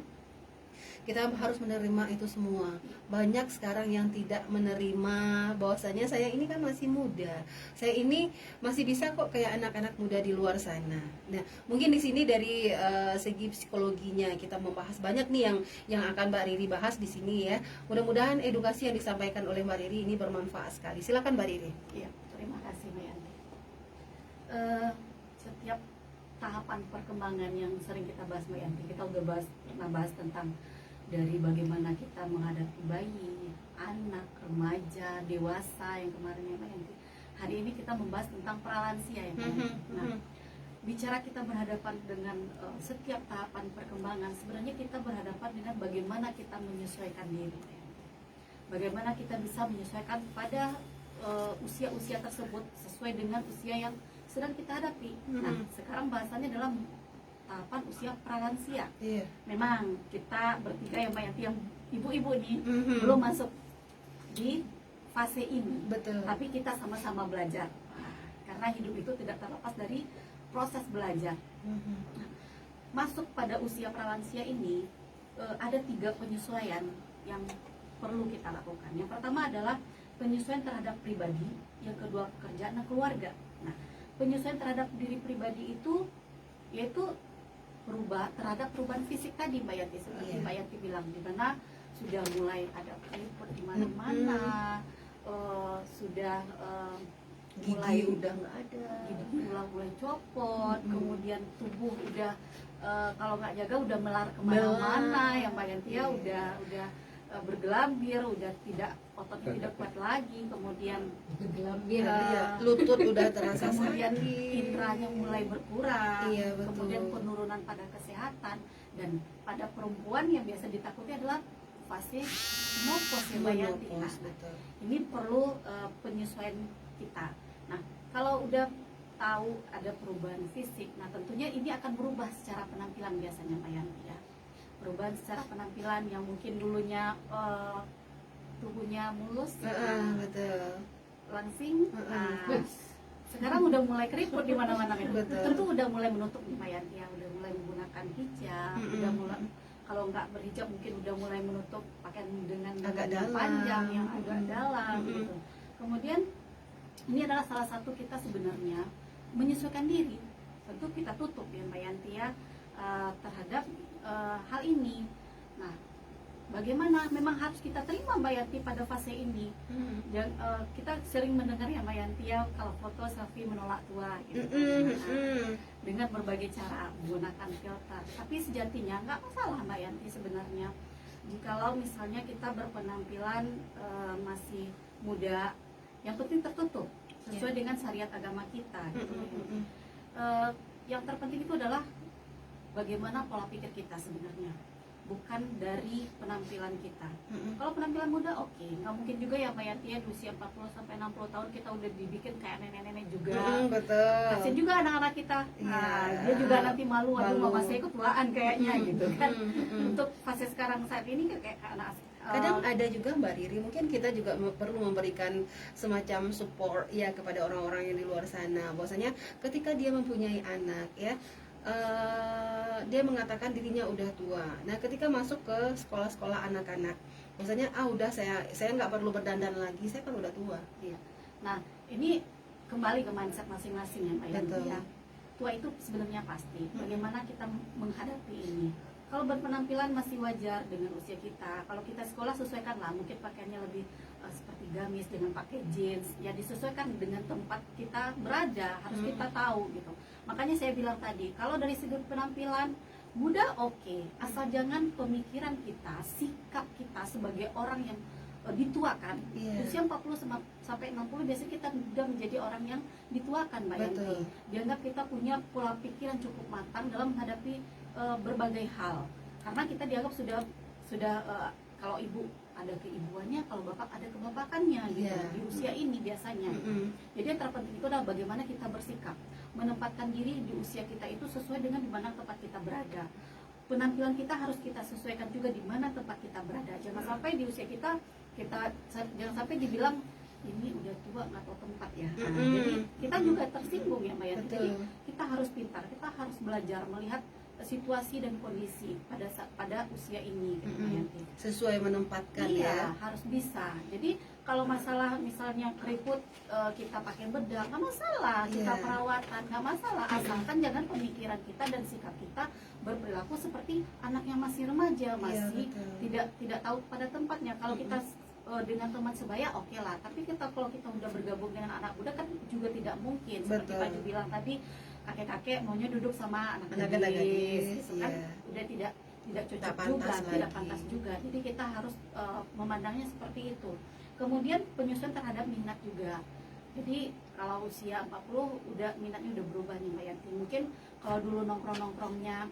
kita harus menerima itu semua. Banyak sekarang yang tidak menerima bahwasanya saya ini kan masih muda, saya ini masih bisa kok kayak anak-anak muda di luar sana. Nah, mungkin di sini dari segi psikologinya kita membahas banyak nih yang akan Mbak Riri bahas di sini ya. Mudah-mudahan edukasi yang disampaikan oleh Mbak Riri ini bermanfaat sekali. Silakan Mbak Riri. Iya, terima kasih Mbak Yanti. Setiap tahapan perkembangan yang sering kita bahas Mbak Yanti, kita udah pernah bahas tentang dari bagaimana kita menghadapi bayi, anak, remaja, dewasa yang kemarin ya Mbak Yanti. Hari ini kita membahas tentang pralansia ya Mbak Yanti. Nah, bicara kita berhadapan dengan setiap tahapan perkembangan, sebenarnya kita berhadapan dengan bagaimana kita menyesuaikan diri, bagaimana kita bisa menyesuaikan pada usia-usia tersebut sesuai dengan usia yang sedang kita hadapi. Nah, sekarang bahasannya adalah tahapan usia pralansia. Iya. Memang kita bertiga yang Mbak Yanti yang ibu-ibu nih belum masuk di fase ini, Betul. tapi kita sama-sama belajar. Nah, karena hidup itu tidak terlepas dari proses belajar. Masuk pada usia pralansia ini ada 3 penyesuaian yang perlu kita lakukan. Yang pertama adalah penyesuaian terhadap pribadi, yang kedua pekerjaan dan keluarga. Nah, penyesuaian terhadap diri pribadi itu yaitu terhadap perubahan fisik tadi Mbak Yanti, seperti Mbak Yanti bilang, di mana sudah mulai ada keriput di mana-mana, sudah mulai Gigi udah nggak ada, gigi mulai copot, kemudian tubuh udah kalau nggak jaga udah melar kemana-mana, yang Mbak Yanti ya udah bergelambir, udah tidak ototnya tidak kuat lagi, kemudian Bergelambir. lutut udah terasa kemudian sakit. indranya mulai berkurang, Iya, betul. kemudian penurunan pada kesehatan, dan pada perempuan yang biasa ditakuti adalah fase menopause ya Mbak Yanti. Nah, Menopause, betul. ini perlu penyesuaian kita. Nah, kalau udah tahu ada perubahan fisik, nah tentunya ini akan berubah secara penampilan biasanya Mbak Yanti ya. Perubahan secara penampilan yang mungkin dulunya tubuhnya mulus, Betul. langsing, nah, sekarang udah mulai keriput di mana-mana kan. Betul. Tentu udah mulai menutup nih Mbak Yanti ya, udah mulai menggunakan hijab, udah mulai, kalau nggak berhijab mungkin udah mulai menutup pakaian dengan Agak lengan dalam. panjang yang agak dalam gitu. Kemudian ini adalah salah satu kita sebenarnya menyesuaikan diri. Tentu kita tutup ya Mbak Yanti ya terhadap hal ini. Nah, bagaimana? Memang harus kita terima Mbak Yanti pada fase ini. Kita sering mendengar ya Mbak Yanti ya, kalau foto selfie menolak tua gitu. Nah, dengan berbagai cara menggunakan filter. Tapi sejatinya nggak masalah Mbak Yanti sebenarnya. Jikalau misalnya kita berpenampilan masih muda, yang penting tertutup sesuai dengan syariat agama kita gitu. Yang terpenting itu adalah bagaimana pola pikir kita sebenarnya, bukan dari penampilan kita. Kalau penampilan muda oke, nggak mungkin juga ya Mbak Yanti ya di usia 40 sampai 60 tahun kita udah dibikin kayak nenek-nenek juga. Betul. Kasian juga anak-anak kita. Nah, Iya. dia juga nanti malu, aduh Malu. mama saya ikut tuaan kayaknya gitu kan. Untuk fase sekarang saat ini kayak anak Kadang ada juga Mbak Riri, mungkin kita juga perlu memberikan semacam support ya kepada orang-orang yang di luar sana. Bahwasanya ketika dia mempunyai anak ya, dia mengatakan dirinya udah tua. Nah, ketika masuk ke sekolah-sekolah anak-anak, bahwasanya udah saya nggak perlu berdandan lagi, saya kan udah tua. Iya. Nah, ini kembali ke mindset masing-masing ya Mbak Yanti Betul. ya. Tua itu sebenarnya pasti. Bagaimana kita menghadapi ini? Kalau berpenampilan masih wajar dengan usia kita. Kalau kita sekolah sesuaikanlah, mungkin pakaiannya lebih seperti gamis dengan pakai jeans. Ya disesuaikan dengan tempat kita berada, harus kita tahu gitu. Makanya saya bilang tadi, kalau dari segi penampilan muda oke, asal jangan pemikiran kita, sikap kita sebagai orang yang dituakan. Usia 40 sampai 60 biasanya kita sudah menjadi orang yang dituakan Mbak Yanti. Dianggap kita punya pola pikir yang cukup matang dalam menghadapi berbagai hal, karena kita dianggap sudah kalau ibu ada keibuannya, kalau bapak ada kebapakannya gitu di usia ini biasanya. Jadi yang terpenting itu adalah bagaimana kita bersikap, menempatkan diri di usia kita itu sesuai dengan di mana tempat kita berada. Penampilan kita harus kita sesuaikan juga di mana tempat kita berada. Jangan sampai di usia kita jangan sampai dibilang ini udah tua nggak tahu tempat ya. Nah, jadi kita juga tersinggung ya Mbak Yanti. Jadi kita harus pintar, kita harus belajar melihat situasi dan kondisi pada usia ini gitu, Mbak Yanti. Sesuai menempatkan Iya, harus bisa. Jadi kalau masalah misalnya keriput kita pakai bedak nggak masalah, kita perawatan nggak masalah, asalkan jangan pemikiran kita dan sikap kita berperilaku seperti anak yang masih remaja, masih tidak tahu pada tempatnya. Kalau kita dengan teman sebaya oke lah, tapi kalau kita udah bergabung dengan anak muda kan juga tidak mungkin. Seperti Pak Ju bilang tadi, kakek-kakek maunya duduk sama anak gadis gitu kan, udah tidak cocok juga, tidak pantas juga. Jadi kita harus memandangnya seperti itu. Kemudian penyesuaian terhadap minat juga. Jadi kalau usia 40 udah minatnya udah berubah nih Mbak Yanti. Mungkin kalau dulu nongkrong-nongkrongnya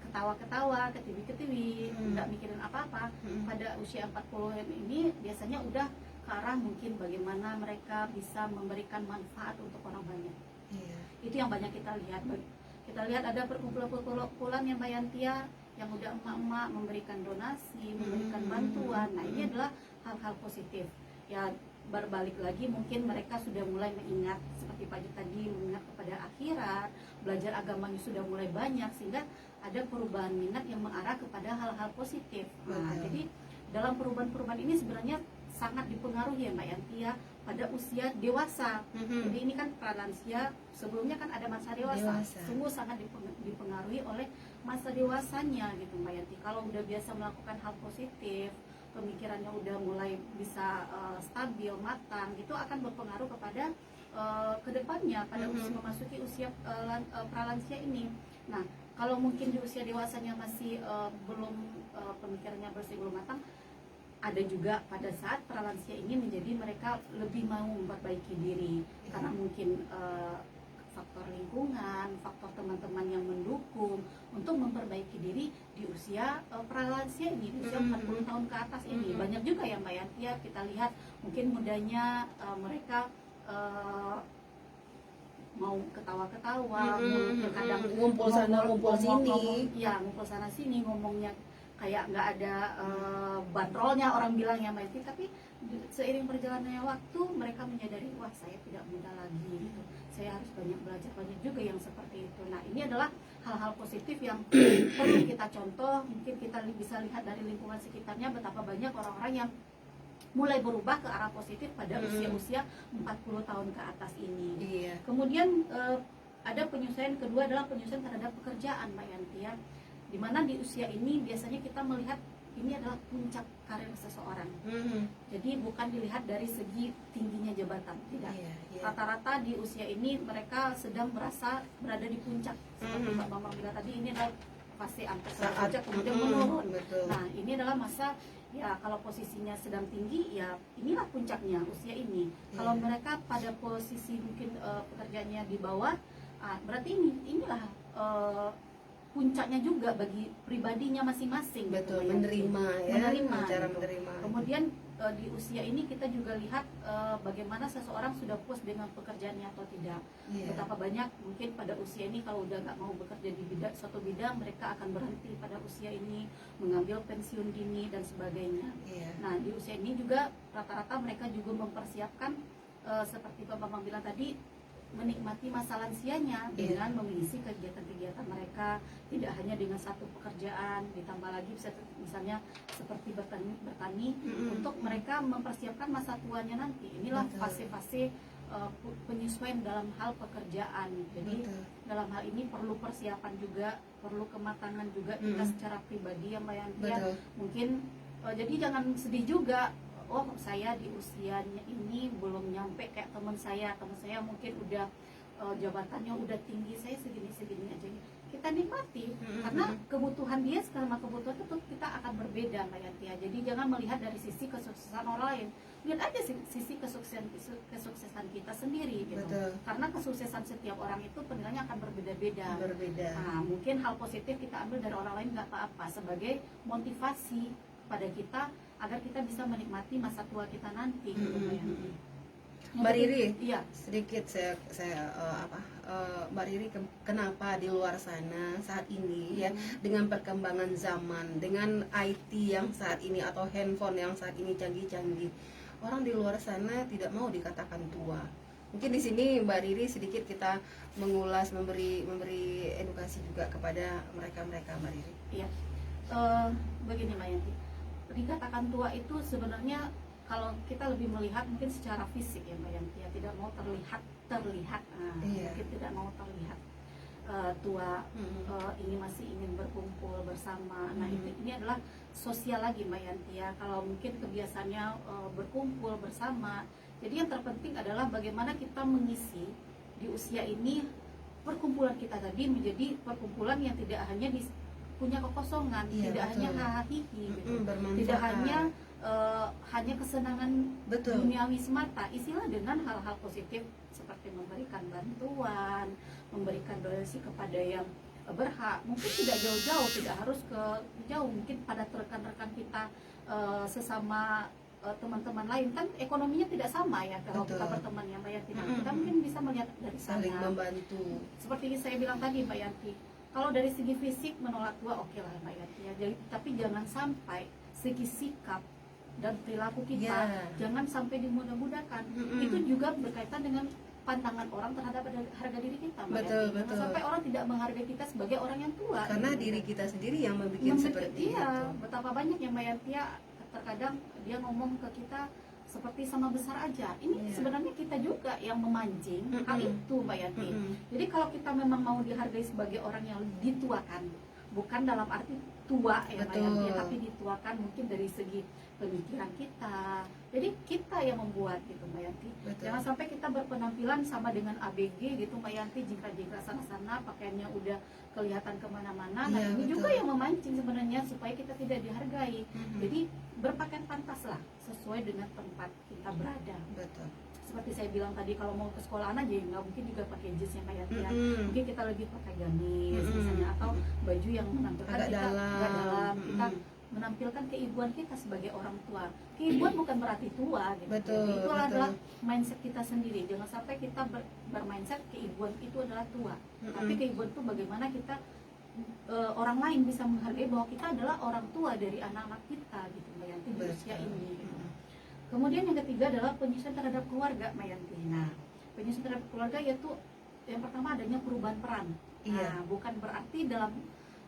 ketawa-ketawa, ketiwi-ketiwi, nggak mikirin apa-apa. Pada usia 40 ini biasanya udah ke arah mungkin bagaimana mereka bisa memberikan manfaat untuk orang banyak. Iya. Itu yang banyak kita lihat. Kita lihat ada perkumpulan yang Mbak Yantia yang udah emak-emak memberikan donasi, memberikan bantuan. Nah, ini adalah hal-hal positif. Ya, berbalik lagi mungkin mereka sudah mulai mengingat seperti Pak Ju tadi, mengingat kepada akhirat, belajar agamanya sudah mulai banyak sehingga ada perubahan minat yang mengarah kepada hal-hal positif. Nah, jadi dalam perubahan-perubahan ini sebenarnya sangat dipengaruhi ya Mbak Yantia pada usia dewasa. Jadi ini kan pralansia, sebelumnya kan ada masa dewasa. Sungguh sangat dipengaruhi oleh masa dewasanya gitu Mbak Yanti. Kalau udah biasa melakukan hal positif, pemikirannya udah mulai bisa stabil, matang, itu akan berpengaruh kepada kedepannya pada usia memasuki usia pralansia ini. Nah, kalau mungkin di usia dewasanya masih belum pemikirannya bersih, belum matang, ada juga pada saat pralansia ini menjadi mereka lebih mau memperbaiki diri karena mungkin faktor lingkungan, faktor teman-teman yang mendukung untuk memperbaiki diri di usia pralansia ini, di usia 40 tahun ke atas ini. Banyak juga ya Mbak Yanti, ya kita lihat mungkin mudanya mereka mau ketawa-ketawa, kadang ngumpul sana ngumpul sini, ya ngumpul sana sini, ngomongnya kayak nggak ada bandrolnya orang bilang ya Mbak Yanti, tapi seiring perjalannya waktu mereka menyadari, wah saya tidak muda lagi gitu. Saya harus banyak belajar, banyak juga yang seperti itu. Nah, ini adalah hal-hal positif yang perlu kita contoh. Mungkin kita bisa lihat dari lingkungan sekitarnya betapa banyak orang-orang yang mulai berubah ke arah positif pada usia-usia 40 tahun ke atas ini. Iya. Kemudian ada penyesuaian kedua adalah penyesuaian terhadap pekerjaan Mbak Yanti ya. Dimana di usia ini biasanya kita melihat ini adalah puncak karir seseorang. Jadi bukan dilihat dari segi tingginya jabatan, tidak. Rata-rata di usia ini mereka sedang merasa berada di puncak. Seperti Mbak Bambang bilang tadi, ini adalah fase puncak kemudian menurun. Nah, ini adalah masa ya kalau posisinya sedang tinggi ya inilah puncaknya usia ini. Kalau mereka pada posisi mungkin pekerjaannya di bawah, berarti inilah puncaknya juga bagi pribadinya masing-masing. Betul, menerima ya, cara gitu. menerima. Kemudian di usia ini kita juga lihat bagaimana seseorang sudah puas dengan pekerjaannya atau tidak. Betapa banyak mungkin pada usia ini kalau udah nggak mau bekerja di suatu bidang, mereka akan berhenti pada usia ini, mengambil pensiun dini dan sebagainya. Nah, di usia ini juga rata-rata mereka juga mempersiapkan seperti Pak Bambang bilang tadi, menikmati masa lansianya dengan mengisi kegiatan-kegiatan mereka, tidak hanya dengan satu pekerjaan, ditambah lagi misalnya seperti bertani untuk mereka mempersiapkan masa tuanya nanti. Inilah fase-fase penyesuaian dalam hal pekerjaan. Jadi dalam hal ini perlu persiapan juga, perlu kematangan juga kita secara pribadi ya Mbak Yanti ya. Mungkin jadi jangan sedih juga, oh saya di usianya ini belum nyampe kayak teman saya mungkin udah jabatannya udah tinggi, saya segini-segini aja. Kita nikmati karena kebutuhan dia sama kebutuhan itu kita akan berbeda Mbak Yanti ya. Jadi jangan melihat dari sisi kesuksesan orang lain, lihat aja sisi kesuksesan kita sendiri gitu. Karena kesuksesan setiap orang itu penilaiannya akan berbeda-beda. Nah, mungkin hal positif kita ambil dari orang lain nggak apa-apa sebagai motivasi pada kita agar kita bisa menikmati masa tua kita nanti. Mbak Riri, iya. Sedikit saya Mbak Riri, kenapa di luar sana saat ini ya dengan perkembangan zaman, dengan IT yang saat ini atau handphone yang saat ini canggih-canggih, orang di luar sana tidak mau dikatakan tua. Mungkin di sini Mbak Riri sedikit kita mengulas, memberi edukasi juga kepada mereka Mbak Riri. Iya. Begini Mbak Yanti, dikatakan tua itu sebenarnya kalau kita lebih melihat mungkin secara fisik ya Mbak Yanti ya, tidak mau terlihat mungkin tidak mau terlihat tua, ini masih ingin berkumpul bersama. Nah ini adalah sosial lagi Mbak Yanti ya. Kalau mungkin kebiasaannya berkumpul bersama, jadi yang terpenting adalah bagaimana kita mengisi di usia ini perkumpulan kita tadi menjadi perkumpulan yang tidak hanya punya kekosongan, tidak hanya hahihi gitu. Tidak hanya hanya kesenangan Betul. duniawi semata. Isilah dengan hal-hal positif seperti memberikan bantuan, memberikan donasi kepada yang berhak. Mungkin tidak jauh-jauh, tidak harus ke jauh, mungkin pada rekan-rekan kita sesama teman-teman lain, kan ekonominya tidak sama ya kalau Betul. kita berteman ya Mbak Yanti. Nah, Mm-mm. kita mungkin bisa melihat dari sana. Saling membantu. Seperti saya bilang tadi Mbak Yanti, kalau dari segi fisik menolak tua oke lah Mbak Yanti ya. Jadi, tapi jangan sampai segi sikap dan perilaku kita Ya. jangan sampai dimudah-mudahkan. Mm-mm. Itu juga berkaitan dengan pandangan orang terhadap harga diri kita Mbak Betul, Yanti. Jangan betul. sampai orang tidak menghargai kita sebagai orang yang tua. Karena gitu. diri kita sendiri yang membuat seperti Iya, itu. betapa banyak yang Mbak Yanti ya, terkadang dia ngomong ke kita seperti sama besar aja. Ini Iya. sebenarnya kita juga yang memancing hal Mm-mm. itu Mbak Yanti. Mm-mm. Jadi kalau kita memang mau dihargai sebagai orang yang dituakan, bukan dalam arti tua ya Mbak Betul. Yanti, tapi dituakan mungkin dari segi pemikiran kita. Jadi kita yang membuat gitu Mbak Yanti. Betul. Jangan sampai kita berpenampilan sama dengan ABG gitu Mbak Yanti, jingkrak-jingkrak sana-sana, pakaiannya udah kelihatan kemana-mana. Nah Iya, ini betul. juga yang memancing sebenarnya supaya kita tidak dihargai. Mm-mm. Jadi berpakaian pantaslah sesuai dengan tempat kita berada. Betul. Seperti saya bilang tadi, kalau mau ke sekolahan aja ya nggak mungkin juga pakai jeans yang kayak ya. Mm-mm. Mungkin kita lebih pakai gamis Mm-mm. misalnya, atau baju yang menampilkan Agak kita dalam. agak dalam. Kita Mm-mm. menampilkan keibuan kita sebagai orang tua. Keibuan bukan berarti tua gitu. Betul, Jadi itu betul. adalah mindset kita sendiri. Jangan sampai kita bermindset keibuan itu adalah tua. Mm-mm. Tapi keibuan itu bagaimana kita orang lain bisa menghargai bahwa kita adalah orang tua dari anak-anak kita gitu Mbak Yanti di usia Betul. ini gitu. Kemudian yang ketiga adalah penyesuaian terhadap keluarga Mbak Yanti. Nah, penyesuaian terhadap keluarga yaitu yang pertama adanya perubahan peran. Iya. Nah, bukan berarti dalam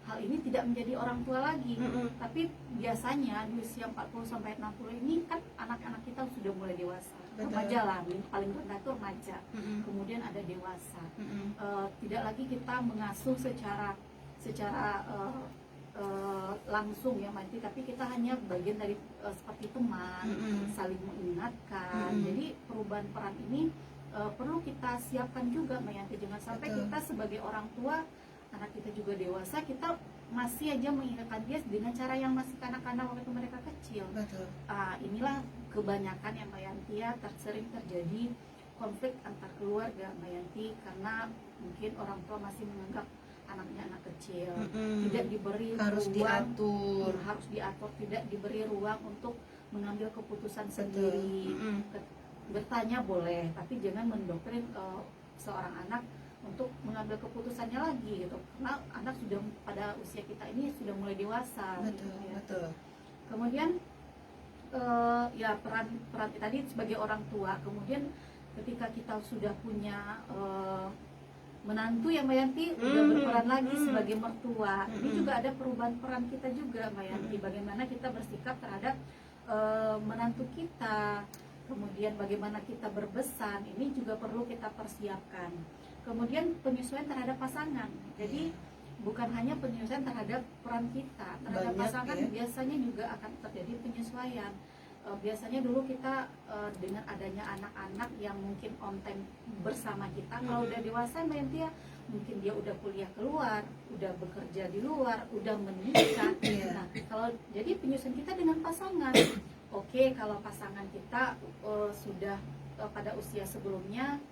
hal ini tidak menjadi orang tua lagi. Mm-mm. Tapi biasanya di usia 40 sampai 60 ini kan anak-anak kita sudah mulai dewasa. Betul. Remaja lah, paling rendah itu remaja. Mm-mm. Kemudian ada dewasa. Mm-mm. Tidak lagi kita mengasuh secara langsung ya Manti, tapi kita hanya bagian dari seperti teman, Mm-mm. saling mengingatkan. Mm-mm. Jadi perubahan peran ini perlu kita siapkan juga Mbak Yanti. Jangan sampai Betul. kita sebagai orang tua, anak kita juga dewasa, kita masih aja mengingatkan dia dengan cara yang masih kanak-kanak waktu mereka kecil. Betul. Inilah kebanyakan yang Mbak Yanti ya, sering terjadi konflik antar keluarga Mbak Yanti, karena mungkin orang tua masih menganggap anaknya anak kecil, Mm-mm. tidak diberi Harus ruang, diatur. harus diatur, tidak diberi ruang untuk mengambil keputusan Betul. sendiri. Mm-mm. Bertanya boleh, tapi jangan mendoktrin seorang anak untuk mengambil keputusannya lagi gitu, karena anak sudah pada usia kita ini sudah mulai dewasa. Betul. gitu ya. Betul. Kemudian ya peran tadi sebagai orang tua. Kemudian ketika kita sudah punya menantu ya Mbak Yanti, udah berperan lagi sebagai mertua. Ini juga ada perubahan peran kita juga Mbak Yanti. Bagaimana kita bersikap terhadap menantu kita. Kemudian bagaimana kita berbesan, ini juga perlu kita persiapkan. Kemudian penyesuaian terhadap pasangan. Jadi bukan hanya penyesuaian terhadap peran kita, terhadap Banyak, pasangan ya. biasanya juga akan terjadi penyesuaian. Biasanya dulu kita dengan adanya anak-anak yang mungkin on time bersama kita, kalau udah dewasa Mbak Yanti ya, mungkin dia udah kuliah keluar, udah bekerja di luar, udah menikah. Iya. Nah, kalau jadi penyesuaian kita dengan pasangan, oke, kalau pasangan kita sudah pada usia sebelumnya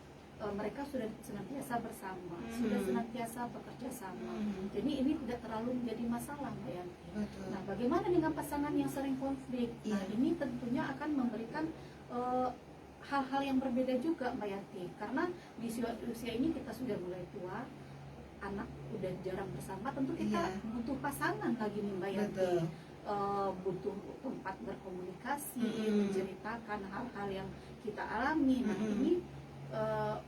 mereka sudah senantiasa bersama, sudah senantiasa bekerja sama. Jadi ini tidak terlalu menjadi masalah Mbak Yanti. Betul. Nah, bagaimana dengan pasangan yang sering konflik? Nah, Iya. ini tentunya akan memberikan hal-hal yang berbeda juga Mbak Yanti. Karena di usia ini kita sudah mulai tua, anak udah jarang bersama, tentu kita Iya. butuh pasangan lagi nih Mbak Yanti. Betul. Butuh tempat berkomunikasi, Mm-mm. menceritakan hal-hal yang kita alami. Nah, Mm-mm. ini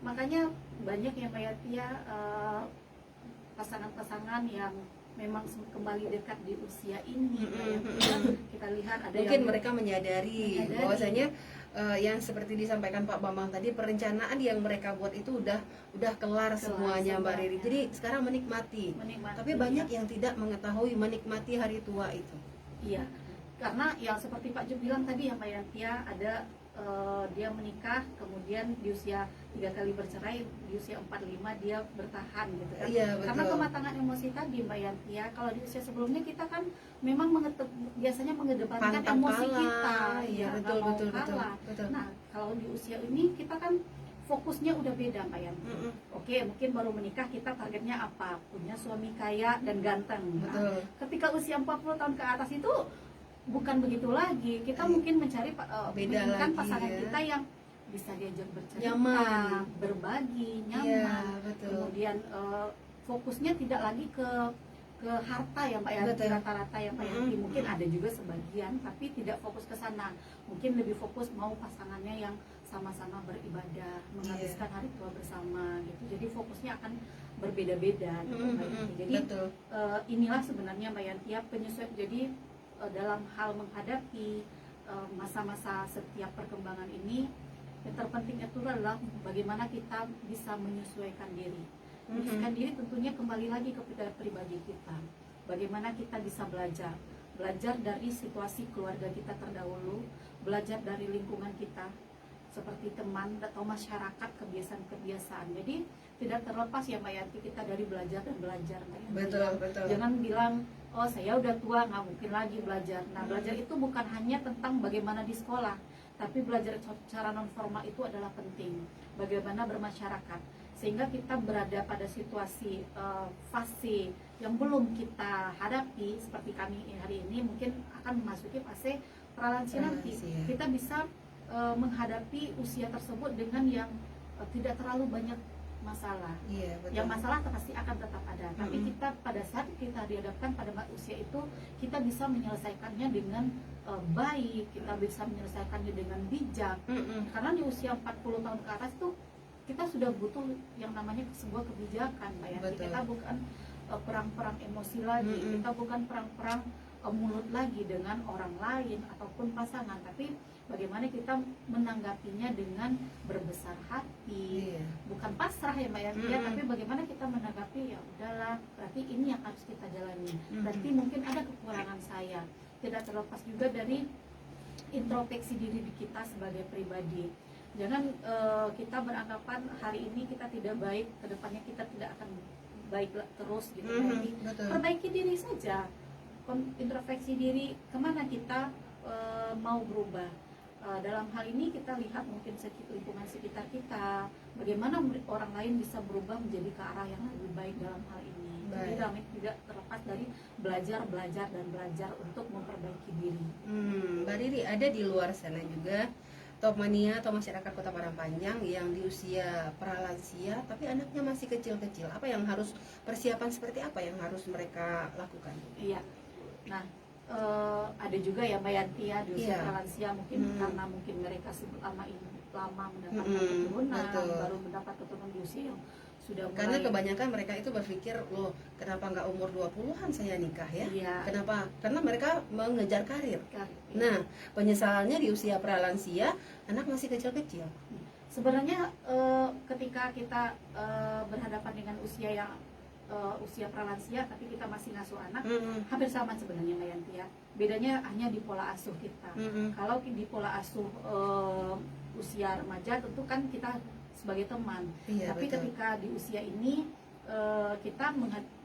makanya banyak yang Mbak Yanti ya, pasangan-pasangan yang memang kembali dekat di usia ini. Mbak Yanti. Kita lihat ada Mungkin yang mereka menyadari bahwasanya yang seperti disampaikan Pak Bambang tadi, perencanaan yang mereka buat itu udah kelar semuanya Mbak Riri. semuanya. Jadi sekarang menikmati. menikmati. Tapi banyak yang tidak mengetahui menikmati hari tua itu. Iya. Karena yang seperti Pak Jub bilang tadi ya Mbak Yantia, ada dia menikah kemudian di usia 3 kali bercerai, di usia 45 dia bertahan gitu kan. Iya, betul. Karena kematangan emosi tadi Mbak Yantia, kalau di usia sebelumnya kita kan memang biasanya mengedepankan Pantang emosi kalah. kita, Iya, nggak betul, mau betul, betul, kalah. betul. Nah kalau di usia ini kita kan fokusnya udah beda Mbak Yanti. Oke, mungkin baru menikah kita targetnya apa? Punya suami kaya dan ganteng. Nah, Betul. ketika usia 40 tahun ke atas itu bukan begitu lagi. Kita mungkin mencari menginginkan lagi, pasangan ya. kita yang bisa diajak bercerita, Nyaman. berbagi, Iya, nyaman. betul. Kemudian fokusnya tidak lagi ke harta ya Mbak Yanti, Betul. rata-rata ya Mbak Yanti. Mungkin ada juga sebagian, tapi tidak fokus ke sana. Mungkin lebih fokus mau pasangannya yang sama-sama beribadah, menghabiskan hari tua bersama gitu. Jadi fokusnya akan berbeda-beda gitu, Mbak Yanti. Jadi Betul. inilah sebenarnya Mbak Yanti ya, penyesuaian. Jadi dalam hal menghadapi masa-masa setiap perkembangan ini, yang terpenting itu adalah bagaimana kita bisa menyesuaikan diri. Menyesuaikan diri tentunya kembali lagi kepada pribadi kita. Bagaimana kita bisa belajar dari situasi keluarga kita terdahulu, belajar dari lingkungan kita seperti teman atau masyarakat, kebiasaan-kebiasaan. Jadi tidak terlepas ya Mbak Yanti kita dari belajar dan belajar Mbak Yanti. Betul, betul. Jangan bilang oh saya udah tua nggak mungkin lagi belajar. Nah belajar itu bukan hanya tentang bagaimana di sekolah, tapi belajar secara non formal itu adalah penting. Bagaimana bermasyarakat sehingga kita berada pada situasi fase yang belum kita hadapi, seperti kami hari ini mungkin akan memasuki fase pralansia nanti. Pralansia. Kita bisa menghadapi usia tersebut dengan yang tidak terlalu banyak masalah. Iya, betul. Yang masalah pasti akan tetap ada, tapi kita pada saat kita dihadapkan pada usia itu, kita bisa menyelesaikannya dengan baik, kita bisa menyelesaikannya dengan bijak. Karena di usia 40 tahun ke atas itu kita sudah butuh yang namanya sebuah kebijakan, Mbak Yanti. Betul. Kita bukan perang-perang emosi lagi, kita bukan perang-perang mulut lagi dengan orang lain ataupun pasangan, tapi bagaimana kita menanggapinya dengan berbesar hati, Iya. bukan pasrah ya Mbak Yanti, tapi bagaimana kita menanggapi, ya udahlah, berarti ini yang harus kita jalani. Berarti mungkin ada kekurangan saya. Tidak terlepas juga dari introspeksi diri kita sebagai pribadi. Jangan kita beranggapan hari ini kita tidak baik, kedepannya kita tidak akan baik terus gitu. Jadi Betul. perbaiki diri saja, introspeksi diri kemana kita mau berubah. Dalam hal ini kita lihat mungkin lingkungan sekitar kita, bagaimana orang lain bisa berubah menjadi ke arah yang lebih baik dalam hal ini. Jadi Baik. kami tidak terlepas dari belajar untuk memperbaiki diri. Mbak Riri, ada di luar sana juga Topmania atau masyarakat Kota Parangpanjang yang di usia pralansia tapi anaknya masih kecil-kecil. Apa yang harus, persiapan seperti apa yang harus mereka lakukan? Iya. Nah, ada juga ya Mbak Yanti ya di usia Iya. pralansia mungkin karena mungkin mereka lama mendapatkan Mm-mm, keturunan, betul. baru mendapat keturunan di usia yang sudah Karena mulai. kebanyakan mereka itu berpikir, loh kenapa nggak umur 20-an saya nikah ya? Iya. Kenapa? Karena mereka mengejar karir. Iya. Nah, penyesalannya di usia pralansia, anak masih kecil-kecil. Sebenarnya ketika kita berhadapan dengan usia pralansia tapi kita masih ngasuh anak, hampir sama sebenarnya Mbak Yanti ya. Bedanya hanya di pola asuh kita. Kalau di pola asuh usia remaja tentu kan kita sebagai teman. Iya, Tapi betul. ketika di usia ini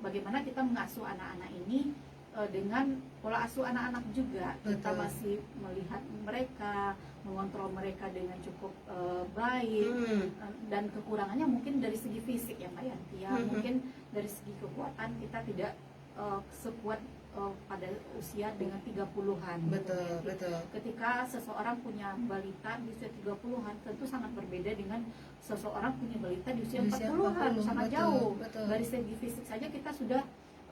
bagaimana kita mengasuh anak-anak ini dengan pola asuh anak-anak juga. Kita Betul. masih melihat mereka, mengontrol mereka dengan cukup baik. Dan kekurangannya mungkin dari segi fisik ya Mbak Yanti ya. Mungkin dari segi kekuatan kita tidak sekuat pada usia dengan 30-an. Betul, Jadi, betul. ketika seseorang punya balita di usia 30-an tentu sangat berbeda dengan seseorang punya balita di usia Di usia 40-an, 40, sangat betul, jauh. betul. Dari segi fisik saja kita sudah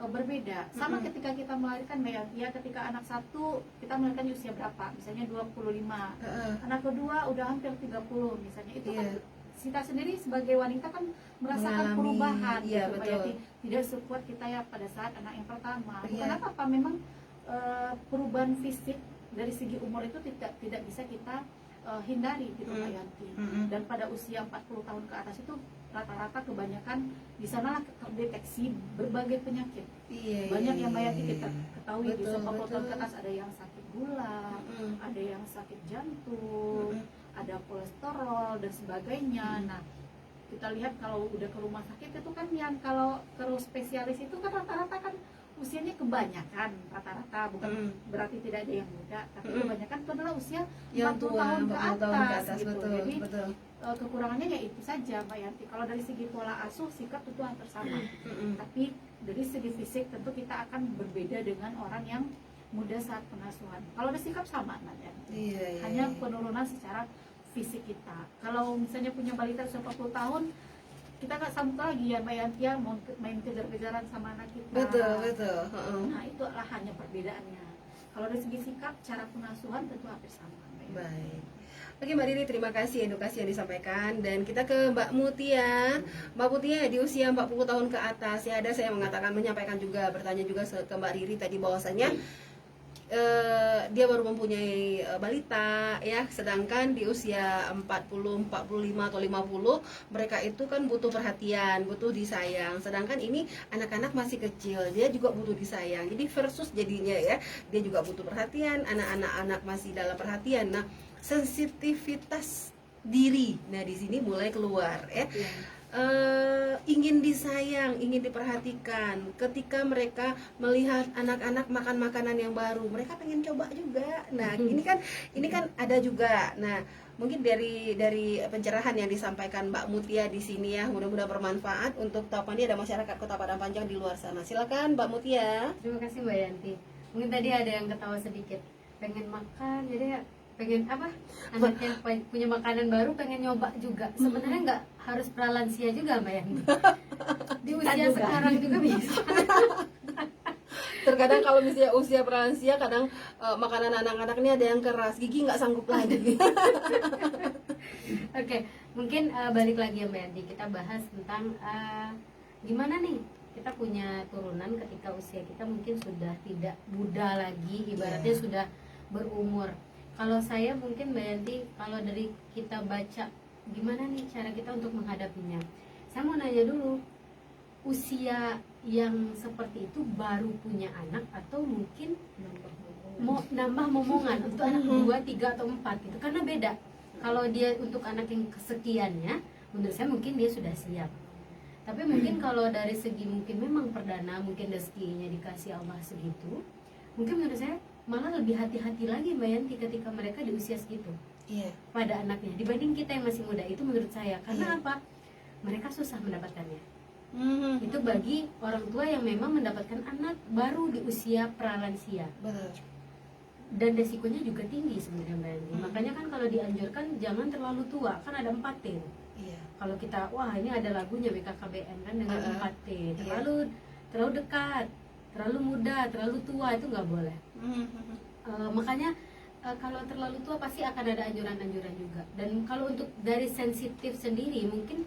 berbeda. Sama ketika kita melahirkan Mbak Yanti ya, ketika anak satu kita melahirkan di usia berapa? Misalnya 25. Anak kedua udah hampir 30 misalnya. Itu kan Iya. kita sendiri sebagai wanita kan merasakan Mengalami, perubahan iya, gitu, Mbak betul. Yanti. Tidak sekuat kita ya pada saat anak yang pertama. Iya. Bukan apa-apa, memang perubahan fisik dari segi umur itu tidak bisa kita hindari gitu Mbak Yanti. Dan pada usia 40 tahun ke atas itu rata-rata kebanyakan di sanalah terdeteksi berbagai penyakit. Iya, Banyak iya, yang Mbak iya, Yanti kita iya. ketahui di Betul, usia 40 tahun betul. ke atas ada yang sakit gula, ada yang sakit jantung, ada kolesterol dan sebagainya. Nah, kita lihat kalau udah ke rumah sakit itu kan yang kalau ke spesialis itu kan rata-rata kan usianya kebanyakan, rata-rata bukan berarti tidak ada yang muda, tapi kebanyakan itu adalah usia Yang 40 tua, tahun ke 40 tahun ke atas atas, gitu. betul, Jadi betul. kekurangannya ya itu saja Mbak Yanti. Kalau dari segi pola asuh sikap tentu hampir sama, tapi dari segi fisik tentu kita akan berbeda dengan orang yang muda saat pengasuhan. Kalau dari sikap sama Mbak Yanti, Iya, iya, hanya iya. penurunan secara fisik kita. Kalau misalnya punya balita usia 40 tahun, kita nggak sanggup lagi ya Mbak Yanti ya mau main kejar-kejaran sama anak kita. Betul, betul. Heeh. Nah itu adalah hanya perbedaannya. Kalau dari segi sikap, cara pengasuhan tentu hampir sama Mbak Yanti. Baik. Oke Mbak Riri, terima kasih edukasi yang disampaikan. Dan kita ke Mbak Mutia. Mbak Mutia di usia 40 tahun ke atas, ya ada saya mengatakan, menyampaikan juga, bertanya juga ke Mbak Riri tadi bahwasanya dia baru mempunyai balita ya, sedangkan di usia 40, 45 atau 50 mereka itu kan butuh perhatian, butuh disayang. Sedangkan ini anak-anak masih kecil, dia juga butuh disayang. Jadi versus jadinya ya, dia juga butuh perhatian, anak-anak masih dalam perhatian. Nah, sensitivitas diri, nah di sini mulai keluar ya. Ingin disayang, ingin diperhatikan. Ketika mereka melihat anak-anak makan makanan yang baru, mereka pengen coba juga. Nah, ini kan ada juga. Nah, mungkin dari pencerahan yang disampaikan Mbak Mutia di sini ya, mudah-mudahan bermanfaat untuk Tapani ada masyarakat Kota Padang Panjang di luar sana. Silakan Mbak Mutia. Terima kasih Mbak Yanti. Mungkin tadi ada yang ketawa sedikit, pengen makan, jadi pengen apa? Anaknya punya makanan baru, pengen nyoba juga. Sebenarnya nggak harus pralansia juga Mbak Yanti. Di usia juga. sekarang juga bisa. Terkadang kalau misalnya usia pralansia, kadang makanan anak-anak ini ada yang keras, gigi nggak sanggup lagi. Oke, mungkin balik lagi ya Mbak Yanti, kita bahas tentang gimana nih kita punya turunan ketika usia kita mungkin sudah tidak muda lagi, ibaratnya sudah berumur. Kalau saya mungkin Mbak Yanti, kalau dari kita baca gimana nih cara kita untuk menghadapinya, saya mau nanya dulu, usia yang seperti itu baru punya anak atau mungkin mau nambah momongan untuk anak 2, 3 atau 4 gitu, karena beda. Kalau dia untuk anak yang kesekiannya, menurut saya mungkin dia sudah siap. Tapi mungkin kalau dari segi mungkin memang perdana, mungkin rezekinya dikasih Allah segitu, mungkin menurut saya malah lebih hati-hati lagi Mbak Yanti ketika mereka di usia segitu Iya. pada anaknya dibanding kita yang masih muda. Itu menurut saya, karena apa? Mereka susah mendapatkannya. Itu bagi orang tua yang memang mendapatkan anak baru di usia pralansia. Betul. Dan resikonya juga tinggi sebenarnya Mbak Yanti. Makanya kan kalau dianjurkan jangan terlalu tua, kan ada 4T. Iya. Kalau kita, wah ini ada lagunya BKKBN kan dengan 4T, Iya. terlalu dekat, terlalu muda, terlalu tua, itu nggak boleh. Makanya kalau terlalu tua pasti akan ada anjuran-anjuran juga. Dan kalau untuk dari sensitif sendiri, mungkin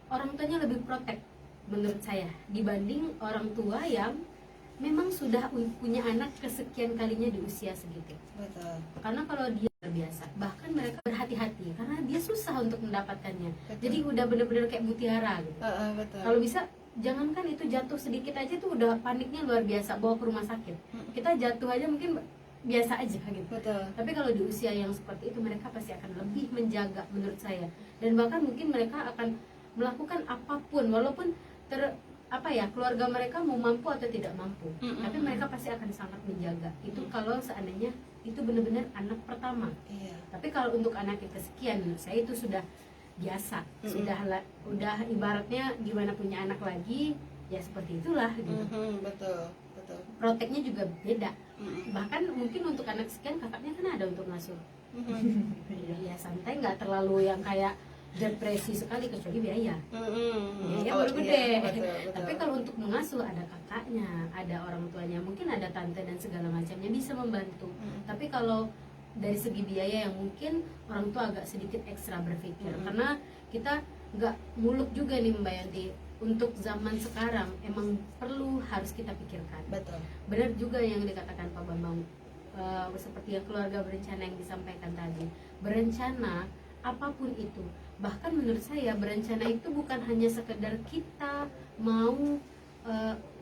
orang tuanya lebih protek menurut saya dibanding orang tua yang memang sudah punya anak kesekian kalinya di usia segitu. Betul. Karena kalau dia terbiasa, bahkan mereka berhati-hati karena dia susah untuk mendapatkannya. Betul. Jadi udah bener-bener kayak mutiara gitu. Betul. Kalau bisa jangankan itu, jatuh sedikit aja tuh udah paniknya luar biasa, bawa ke rumah sakit. Kita jatuh aja mungkin biasa aja gitu. Betul. Tapi kalau di usia yang seperti itu, mereka pasti akan lebih menjaga menurut saya. Dan bahkan mungkin mereka akan melakukan apapun, walaupun keluarga mereka mau mampu atau tidak mampu, tapi mereka pasti akan sangat menjaga. Itu kalau seandainya itu benar-benar anak pertama. Iya. Tapi kalau untuk anak yang kesekian, menurut saya itu sudah biasa, udah ibaratnya gimana punya anak lagi, ya seperti itulah gitu. Betul. Betul. Proteknya juga beda. Bahkan mungkin untuk anak sekian kakaknya kan ada untuk ngasuh. Ya santai, nggak terlalu yang kayak depresi sekali, kecuali biaya. Biaya baru gede. Betul. Tapi kalau untuk mengasuh ada kakaknya, ada orang tuanya, mungkin ada tante dan segala macamnya bisa membantu. Tapi kalau dari segi biaya yang mungkin orang tua agak sedikit ekstra berpikir, karena kita nggak muluk juga nih Mbak Yanti. Untuk zaman sekarang emang perlu harus kita pikirkan. Betul. Benar juga yang dikatakan Pak Bambang, seperti yang keluarga berencana yang disampaikan tadi. Berencana apapun itu, bahkan menurut saya berencana itu bukan hanya sekedar kita mau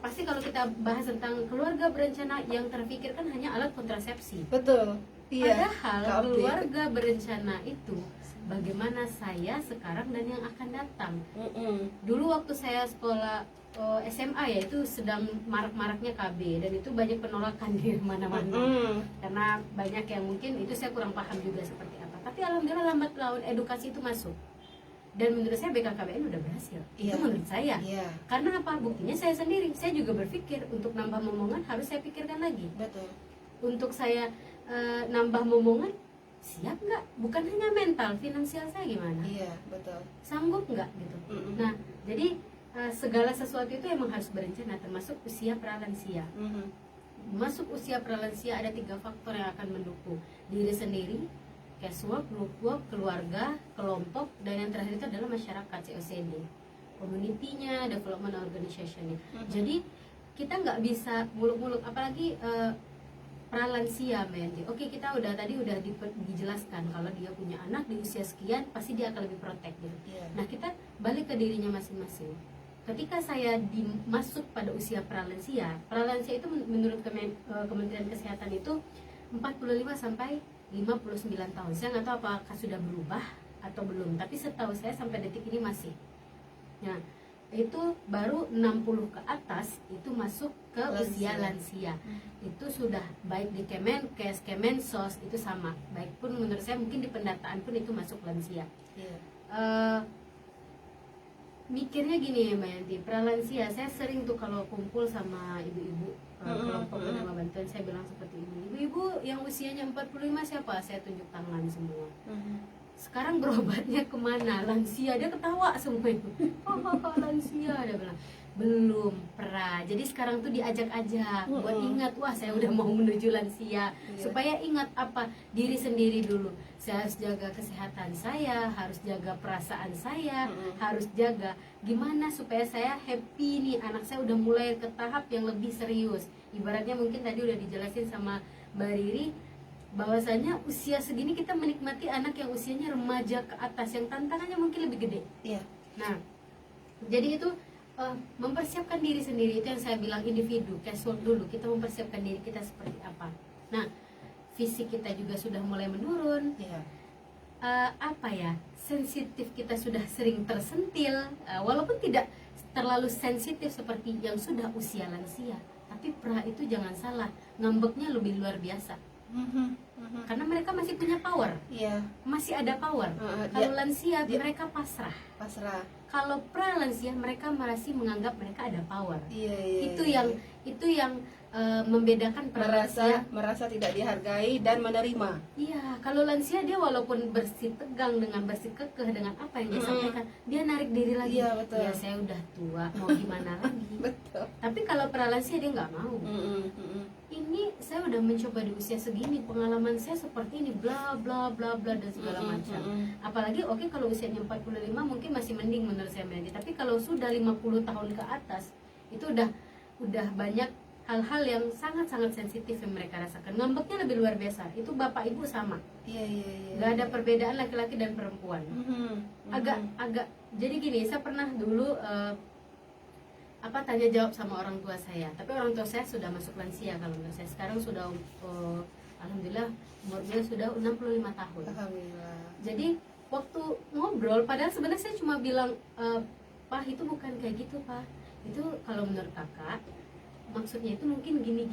pasti kalau kita bahas tentang keluarga berencana yang terpikirkan hanya alat kontrasepsi. Betul. Iya. Padahal KOP. keluarga berencana itu bagaimana saya sekarang dan yang akan datang. Dulu waktu saya sekolah SMA ya, itu sedang marak-maraknya KB dan itu banyak penolakan di mana-mana. Karena banyak yang mungkin itu saya kurang paham juga seperti apa. Tapi alhamdulillah lambat laun edukasi itu masuk. Dan menurut saya BKKBN udah berhasil. Iya. Itu menurut saya. Iya. Karena apa? Buktinya saya sendiri. Saya juga berpikir untuk nambah momongan harus saya pikirkan lagi. Betul. Untuk saya nambah momongan siap nggak? Bukan hanya mental, finansial saya gimana? Iya, betul. Sanggup nggak gitu? Nah, jadi segala sesuatu itu emang harus berencana, termasuk usia pralansia. Masuk usia pralansia ada 3 faktor yang akan mendukung diri sendiri, casual, group work, keluarga, kelompok, dan yang terakhir itu adalah masyarakat COCD, community-nya, development organization-nya. Jadi kita nggak bisa muluk-muluk, apalagi pralansia, Mandy. Oke, kita udah dijelaskan kalau dia punya anak di usia sekian pasti dia akan lebih protek gitu. Iya. Nah, kita balik ke dirinya masing-masing. Ketika saya masuk pada usia pralansia itu menurut Kementerian Kesehatan itu 45 sampai 59 tahun. Saya nggak tahu apakah sudah berubah atau belum, tapi setahu saya sampai detik ini masih. Nah, itu baru 60 ke atas itu masuk ke usia lansia. Itu sudah baik di Kemenkes, Kemensos itu sama. Baik pun menurut saya mungkin di pendataan pun itu masuk lansia. Iya. Mikirnya gini ya Mbak Yanti, pralansia saya sering tuh kalau kumpul sama ibu-ibu kelompok penerima bantuan, saya bilang seperti ini, ibu-ibu yang usianya 45 siapa? Saya tunjuk tangan semua. Sekarang berobatnya kemana? Lansia. Dia ketawa semua itu. Lansia, dia bilang belum pra. Jadi sekarang tuh diajak-ajak buat ingat, wah saya udah mau menuju lansia. Supaya ingat apa? Diri sendiri dulu. Saya harus jaga kesehatan saya, harus jaga perasaan saya, harus jaga gimana supaya saya happy nih, anak saya udah mulai ke tahap yang lebih serius. Ibaratnya mungkin tadi udah dijelasin sama Mbak Riri, bahwasanya usia segini kita menikmati anak yang usianya remaja ke atas, yang tantangannya mungkin lebih gede. Iya. Nah, jadi itu mempersiapkan diri sendiri, itu yang saya bilang individu, casual dulu, kita mempersiapkan diri kita seperti apa. Nah, fisik kita juga sudah mulai menurun. Iya. Apa ya, sensitif kita sudah sering tersentil, walaupun tidak terlalu sensitif seperti yang sudah usia lansia, tapi pra itu jangan salah, ngambeknya lebih luar biasa. Karena mereka masih punya power, Iya. masih ada power. Kalau lansia mereka pasrah. Kalau pra lansia mereka masih menganggap mereka ada power. Iya. Itu yang membedakan pra lansia. merasa tidak dihargai dan menerima. Iya, kalau lansia dia walaupun bersih tegang dengan bersih kekeh dengan apa yang dia sampaikan, dia narik diri lagi. Iya, betul. Ya saya udah tua, mau gimana lagi? Betul. Tapi kalau pra lansia dia nggak mau. Ini saya udah mencoba di usia segini, pengalaman saya seperti ini, bla bla bla bla dan segala macam. Apalagi oke, kalau usianya 45 mungkin masih mending menurut saya, tapi kalau sudah 50 tahun ke atas itu udah banyak hal-hal yang sangat-sangat sensitif yang mereka rasakan. Ngambeknya lebih luar biasa. Itu bapak ibu sama. Iya. Gak ada perbedaan laki-laki dan perempuan. Agak jadi gini, saya pernah dulu tanya jawab sama orang tua saya. Tapi orang tua saya sudah masuk lansia kalau menurut saya. Sekarang sudah alhamdulillah umurnya sudah 65 tahun. Alhamdulillah. Jadi waktu ngobrol, padahal sebenarnya saya cuma bilang, Pak itu bukan kayak gitu Pak. Itu kalau menurut kakak maksudnya itu mungkin gini.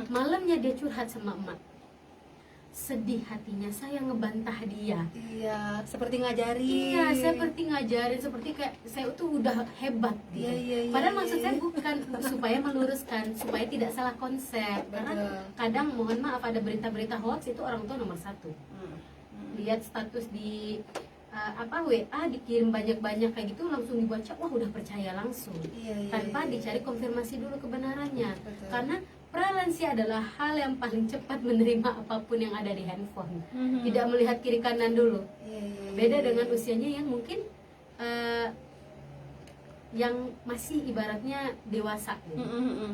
Malamnya dia curhat sama emak, sedih hatinya, saya ngebantah dia. Iya, seperti ngajarin. Iya, seperti ngajarin, seperti kayak saya tuh udah hebat gitu. Iya. Padahal maksud saya bukan supaya meluruskan, supaya tidak salah konsep. Karena kadang mohon maaf ada berita-berita hoax itu orang tua nomor 1. Lihat status di WA dikirim banyak-banyak kayak gitu, langsung dibaca, wah udah percaya langsung. Iya. Tanpa dicari konfirmasi dulu kebenarannya. Betul. Karena pralansia adalah hal yang paling cepat menerima apapun yang ada di handphone. Tidak melihat kiri kanan dulu. Iya. Beda dengan usianya yang mungkin yang masih ibaratnya dewasa gitu.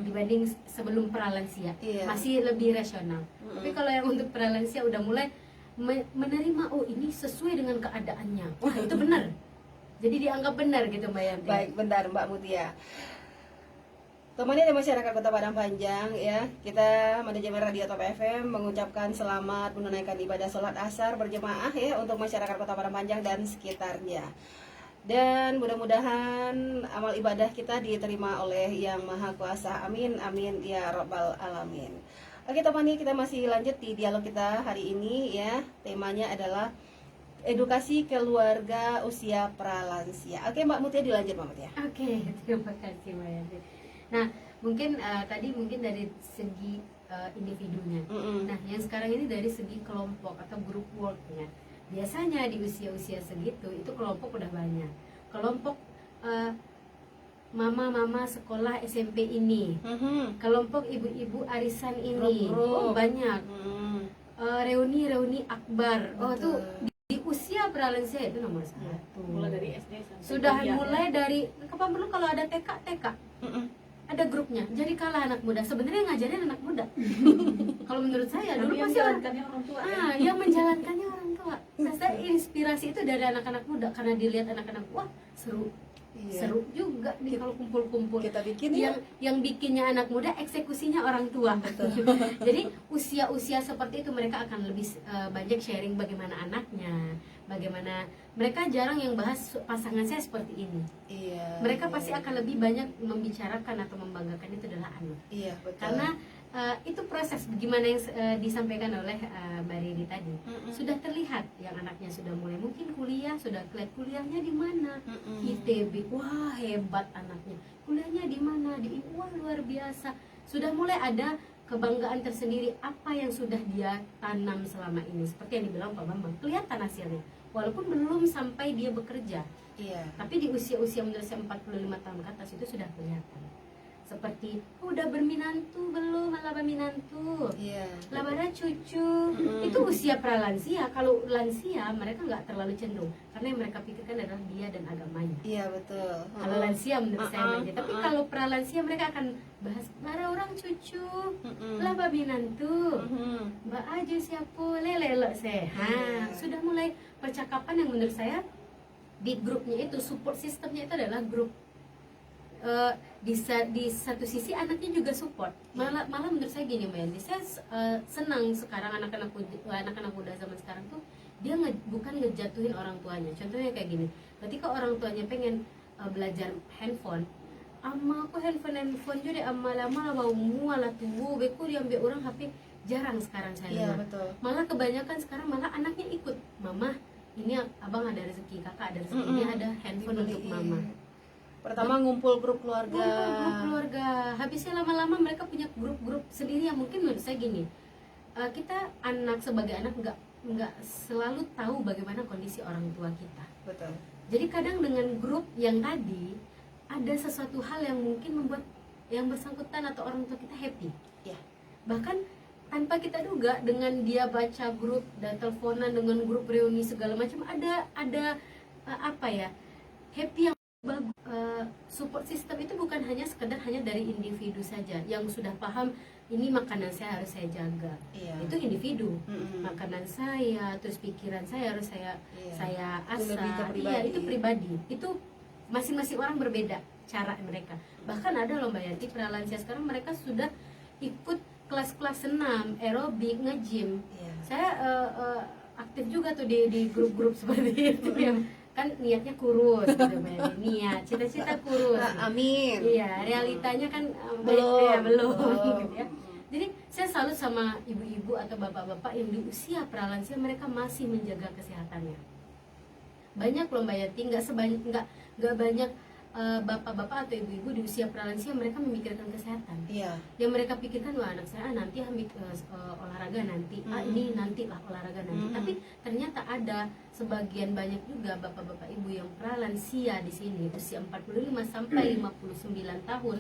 Dibanding sebelum pralansia. Iya. Masih lebih rasional. Tapi kalau yang untuk pralansia udah mulai menerima, oh ini sesuai dengan keadaannya, wah itu benar, jadi dianggap benar gitu Mbak Yanti. Baik, bentar Mbak Mutia. Teman dari masyarakat Kota Padang Panjang ya, kita manajemen Radio Top FM mengucapkan selamat menunaikan ibadah sholat asar berjemaah ya untuk masyarakat Kota Padang Panjang dan sekitarnya. Dan mudah-mudahan amal ibadah kita diterima oleh Yang Maha Kuasa. Amin, amin ya Rabbal Alamin. Oke teman, kita masih lanjut di dialog kita hari ini ya. Temanya adalah edukasi keluarga usia pralansia. Oke Mbak Mutia, dilanjut Mbak Mutia. Oke, terima kasih Mbak Yanti. Nah, mungkin tadi mungkin dari segi individunya. Nah, yang sekarang ini dari segi kelompok atau grup worknya. Biasanya di usia-usia segitu itu kelompok udah banyak. Kelompok mama-mama sekolah SMP ini, kelompok ibu-ibu arisan ini, Grup-grup. oh banyak. Reuni-reuni akbar. Oh tuh di usia pralansia itu nomor satu. Mulai dari SD sampai Sudah kuliah, mulai ya. dari kapan perlu kalau ada TK ada grupnya. Jadi kalah anak muda sebenarnya ngajarin anak muda. Kalau menurut saya Tapi dulu yang pasti orang menjalankannya orang tua ya. yang menjalankannya orang tua. Saya inspirasi itu dari anak-anak muda karena dilihat anak-anak wah seru. Iya. Seru juga nih kalau kumpul-kumpul. Kita bikin ya. Yang bikinnya anak muda, eksekusinya orang tua. Jadi usia-usia seperti itu mereka akan lebih banyak sharing bagaimana anaknya, bagaimana mereka jarang yang bahas pasangan saya seperti ini. Iya. Mereka iya, pasti iya. akan lebih banyak membicarakan atau membanggakan itu adalah anak. Iya, betul. Karena itu proses gimana yang disampaikan oleh Mbak Riri tadi sudah terlihat yang anaknya sudah mulai mungkin kuliah, sudah kelihatan kuliahnya di mana, ITB, wah hebat anaknya, kuliahnya di mana, di wah luar biasa, sudah mulai ada kebanggaan tersendiri apa yang sudah dia tanam selama ini, seperti yang dibilang Pak Bambang, kelihatan hasilnya walaupun belum sampai dia bekerja, Iya. tapi di usia-usia menurut saya 45 tahun ke atas itu sudah kelihatan. Seperti udah berminantu belum, malah berminantu, Iya. labara cucu, itu usia pralansia. Kalau lansia mereka nggak terlalu cenderung karena yang mereka pikirkan adalah dia dan agamanya. Iya, betul. Kalau lansia menurut saya aja. Tapi kalau pralansia mereka akan bahas bara orang cucu, laba minantu, mbak aja siapa, lelelok Iya. sudah mulai percakapan yang menurut saya di grupnya itu support sistemnya itu adalah grup. Di satu sisi anaknya juga support, malah menurut saya gini Mbak Yanti, saya senang sekarang anak-anak muda zaman sekarang tuh dia bukan ngejatuhin orang tuanya. Contohnya kayak gini, ketika orang tuanya pengen belajar handphone, amma aku handphone juga amma lama mau mualah tuh beku diambil orang HP, jarang sekarang saya Iya, dengar. betul. Malah kebanyakan sekarang malah anaknya ikut, mama ini abang ada rezeki, kakak ada rezeki, ini ada handphone untuk mama. Pertama ngumpul grup keluarga. Grup keluarga, habisnya lama-lama mereka punya grup-grup sendiri yang mungkin menurut saya gini, kita anak sebagai anak nggak selalu tahu bagaimana kondisi orang tua kita. Betul. Jadi kadang dengan grup yang tadi ada sesuatu hal yang mungkin membuat yang bersangkutan atau orang tua kita happy. Iya. Bahkan tanpa kita duga dengan dia baca grup dan teleponan dengan grup reuni segala macam ada apa ya happy yang bagus. Support system itu bukan hanya sekedar hanya dari individu saja yang sudah paham ini makanan saya harus saya jaga. Iya. Itu individu. Makanan saya, terus pikiran saya harus saya Itu lebih ke asah. pribadi. Iya, itu pribadi. Itu masing-masing orang berbeda cara mereka. Bahkan ada loh Mbak Yanti pralansia sekarang mereka sudah ikut kelas-kelas senam, aerobik, nge-gym. Iya. Saya aktif juga tuh di grup-grup seperti itu yang kan niatnya kurus gitu Mbak Yanti. Niat, cita-cita kurus. Amin. Iya, realitanya kan Belum. belum Belum. gitu ya. Jadi saya salut sama ibu-ibu atau bapak-bapak yang di usia pralansia mereka masih menjaga kesehatannya. Banyak loh Mbak Yati, nggak banyak bapak-bapak atau ibu-ibu di usia pralansia mereka memikirkan kesehatan. Iya. Yang mereka pikirkan wah anak saya nanti ambil olahraga nanti, ini nanti lah olahraga nanti. Tapi ternyata ada sebagian banyak juga bapak-bapak ibu yang pralansia di sini usia 45 sampai 59 tahun,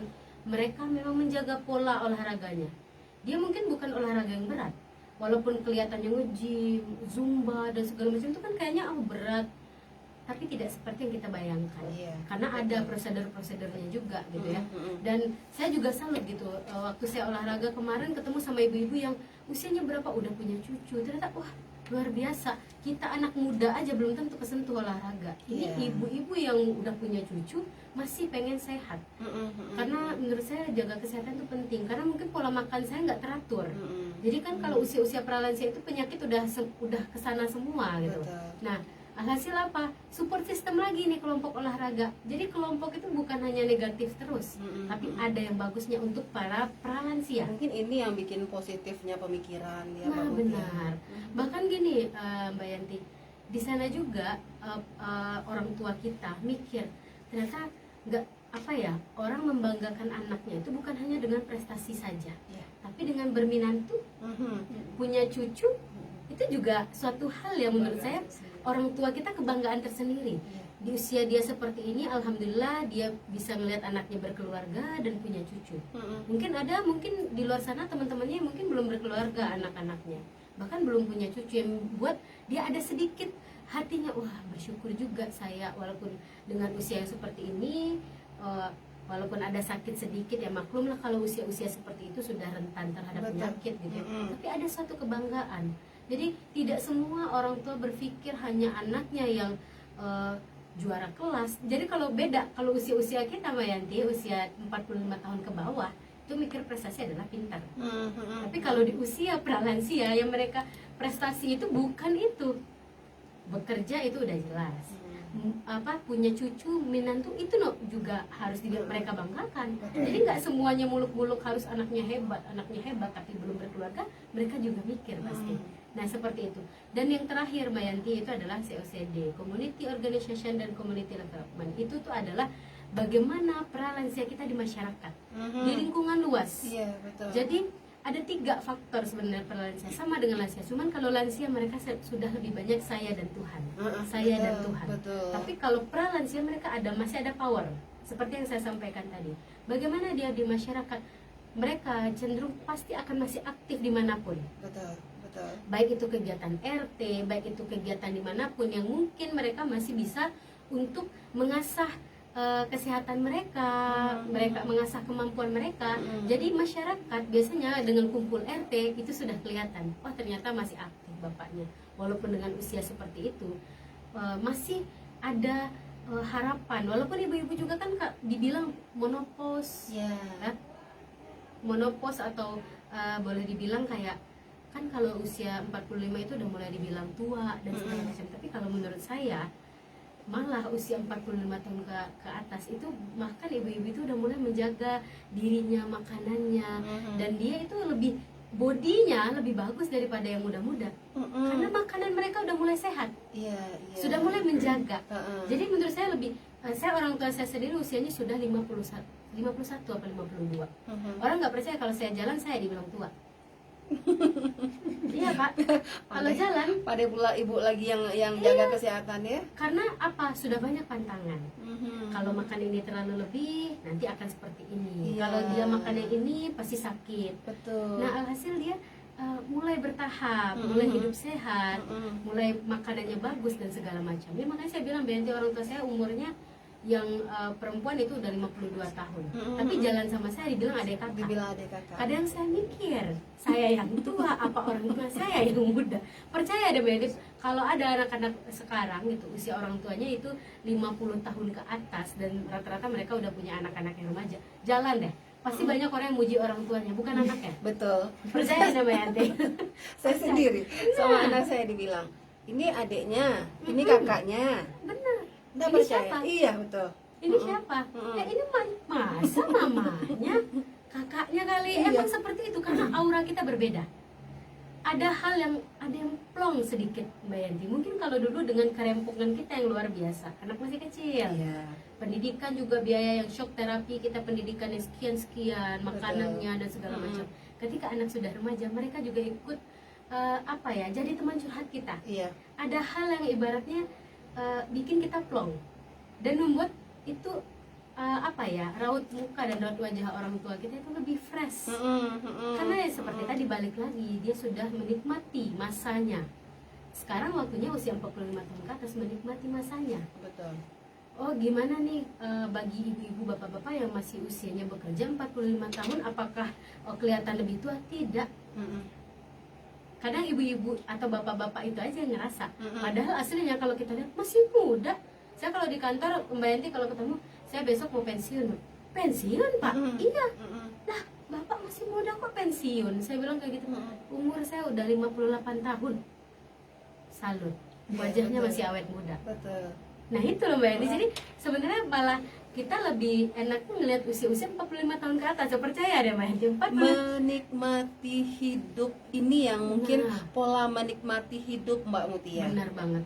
mereka memang menjaga pola olahraganya. Dia mungkin bukan olahraga yang berat, walaupun kelihatannya nge-gym, zumba dan segala macam itu kan kayaknya berat. tapi tidak seperti yang kita bayangkan. Iya. Karena ada prosedur-prosedurnya juga gitu ya. Mm-mm. Dan saya juga salut gitu, waktu saya olahraga kemarin ketemu sama ibu-ibu yang usianya berapa udah punya cucu. Ternyata wah, luar biasa. Kita anak muda aja belum tentu kesentuh olahraga. Ini Iya. ibu-ibu yang udah punya cucu masih pengen sehat. Karena menurut saya jaga kesehatan itu penting. Karena mungkin pola makan saya nggak teratur. Jadi kan kalau usia-usia pralansia itu penyakit udah kesana semua gitu. Betul. Nah, alhasil apa? Support system lagi nih kelompok olahraga. Jadi kelompok itu bukan hanya negatif terus, tapi ada yang bagusnya untuk para pralansia. Mungkin ini yang bikin positifnya pemikiran ya, Nah, Mbak Putih. benar. Bahkan gini, Mbak Yanti, di sana juga orang tua kita mikir ternyata nggak apa ya, orang membanggakan anaknya itu bukan hanya dengan prestasi saja, Ya. tapi dengan berminatu, punya cucu, itu juga suatu hal yang menurut saya orang tua kita kebanggaan tersendiri. Iya. Di usia dia seperti ini, alhamdulillah dia bisa melihat anaknya berkeluarga dan punya cucu. Mungkin di luar sana teman-temannya mungkin belum berkeluarga anak-anaknya, bahkan belum punya cucu, yang buat dia ada sedikit hatinya, wah bersyukur juga saya walaupun dengan usia yang seperti ini, walaupun ada sakit sedikit ya maklum lah kalau usia-usia seperti itu sudah rentan terhadap Betul. penyakit gitu ya. Tapi ada suatu kebanggaan. Jadi tidak semua orang tua berpikir hanya anaknya yang juara kelas. Jadi kalau beda, kalau usia-usia kita Mbak Yanti, usia 45 tahun ke bawah, itu mikir prestasi adalah pintar. Tapi kalau di usia pralansia yang mereka prestasi itu bukan itu. Bekerja itu udah jelas. Punya cucu, menantu itu juga harus mereka banggakan. Jadi nggak semuanya muluk-muluk harus anaknya hebat, tapi belum berkeluarga, mereka juga mikir pasti. Nah seperti itu. Dan yang terakhir Mbak Yanti itu adalah COCD, Community Organization dan Community Development. Itu tuh adalah bagaimana pralansia kita di masyarakat, di lingkungan luas. Iya, betul. Jadi ada 3 faktor sebenarnya pralansia, sama dengan lansia. Cuman kalau lansia mereka sudah lebih banyak saya dan Tuhan, saya dan Tuhan. Betul. Tapi kalau pralansia mereka masih ada power, seperti yang saya sampaikan tadi. Bagaimana dia di masyarakat? Mereka cenderung pasti akan masih aktif dimanapun. Betul. Baik itu kegiatan RT, baik itu kegiatan dimanapun yang mungkin mereka masih bisa untuk mengasah kesehatan mereka, mereka mengasah kemampuan mereka. Jadi masyarakat biasanya dengan kumpul RT itu sudah kelihatan, oh ternyata masih aktif bapaknya, walaupun dengan usia seperti itu masih ada harapan. Walaupun ibu-ibu juga kan dibilang monopause, Ya. monopause atau boleh dibilang kayak kan kalau usia 45 itu udah mulai dibilang tua dan segala macam. Tapi kalau menurut saya malah usia 45 tahun ke atas itu bahkan ibu-ibu itu udah mulai menjaga dirinya, makanannya, dan dia itu lebih bodinya lebih bagus daripada yang muda-muda karena makanan mereka udah mulai sehat. Iya. Sudah mulai menjaga. Jadi menurut saya saya orang tua saya sendiri usianya sudah 51 apa 52. Orang nggak percaya kalau saya jalan saya dibilang tua. Iya Pak, kalau jalan pada pula ibu lagi yang jaga kesehatan ya. karena apa, sudah banyak pantangan. Kalau makan ini terlalu lebih nanti akan seperti ini. Iya. Kalau dia makan yang ini pasti sakit. Betul. Nah alhasil dia mulai bertahap, mulai hidup sehat, mulai makanannya bagus dan segala macam. Ya makanya saya bilang BNT orang tua saya umurnya yang perempuan itu udah 52 tahun. Tapi jalan sama saya dibilang adik kakak. Dibilang adik kakak. Kadang saya mikir, saya yang tua apa orang tua saya yang muda? Percaya deh Mbak, kalau ada anak-anak sekarang gitu usia orang tuanya itu 50 tahun ke atas dan rata-rata mereka udah punya anak-anak yang remaja, jalan deh. Pasti banyak orang yang muji orang tuanya, bukan anaknya. Betul. Percaya deh Mbak Yanti. Saya sendiri sama anak saya dibilang, ini adiknya, ini kakaknya. Benar. Nggak Ini percaya. siapa? Iya betul. Ini siapa? Ya ini masa mamanya, kakaknya kali. Emang seperti itu karena aura kita berbeda. Ada yang plong sedikit Mbak Yanti. Mungkin kalau dulu dengan kerempungan kita yang luar biasa, anak masih kecil. Iya. Pendidikan juga biaya yang shock terapi kita, pendidikan yang sekian makanannya dan segala macam. Ketika anak sudah remaja, mereka juga ikut jadi teman curhat kita. Iya. Ada hal yang ibaratnya bikin kita plong dan membuat itu raut muka dan raut wajah orang tua kita itu lebih fresh. Karena ya seperti tadi balik lagi dia sudah menikmati masanya sekarang waktunya usia 45 tahun ke atas menikmati masanya. Betul. Oh gimana nih bagi ibu-ibu bapak-bapak yang masih usianya bekerja 45 tahun, apakah kelihatan lebih tua? Tidak. Kadang ibu-ibu atau bapak-bapak itu aja yang ngerasa, padahal aslinya kalau kita lihat masih muda. Saya kalau di kantor Mbak Yanti kalau ketemu, saya besok mau pensiun. Pensiun Pak? Iya. Nah bapak masih muda kok pensiun? Saya bilang kayak gitu. Umur saya udah 58 tahun. Salut, wajahnya betul. masih awet muda. Betul. Nah itu loh Mbak Yanti, jadi sebenarnya malah kita lebih enaknya ngelihat usia-usia 45 tahun ke atas. Saya percaya deh Mbak Yanti, 45. Menikmati hidup ini yang mungkin Nah. pola menikmati hidup Mbak Mutia. Benar banget.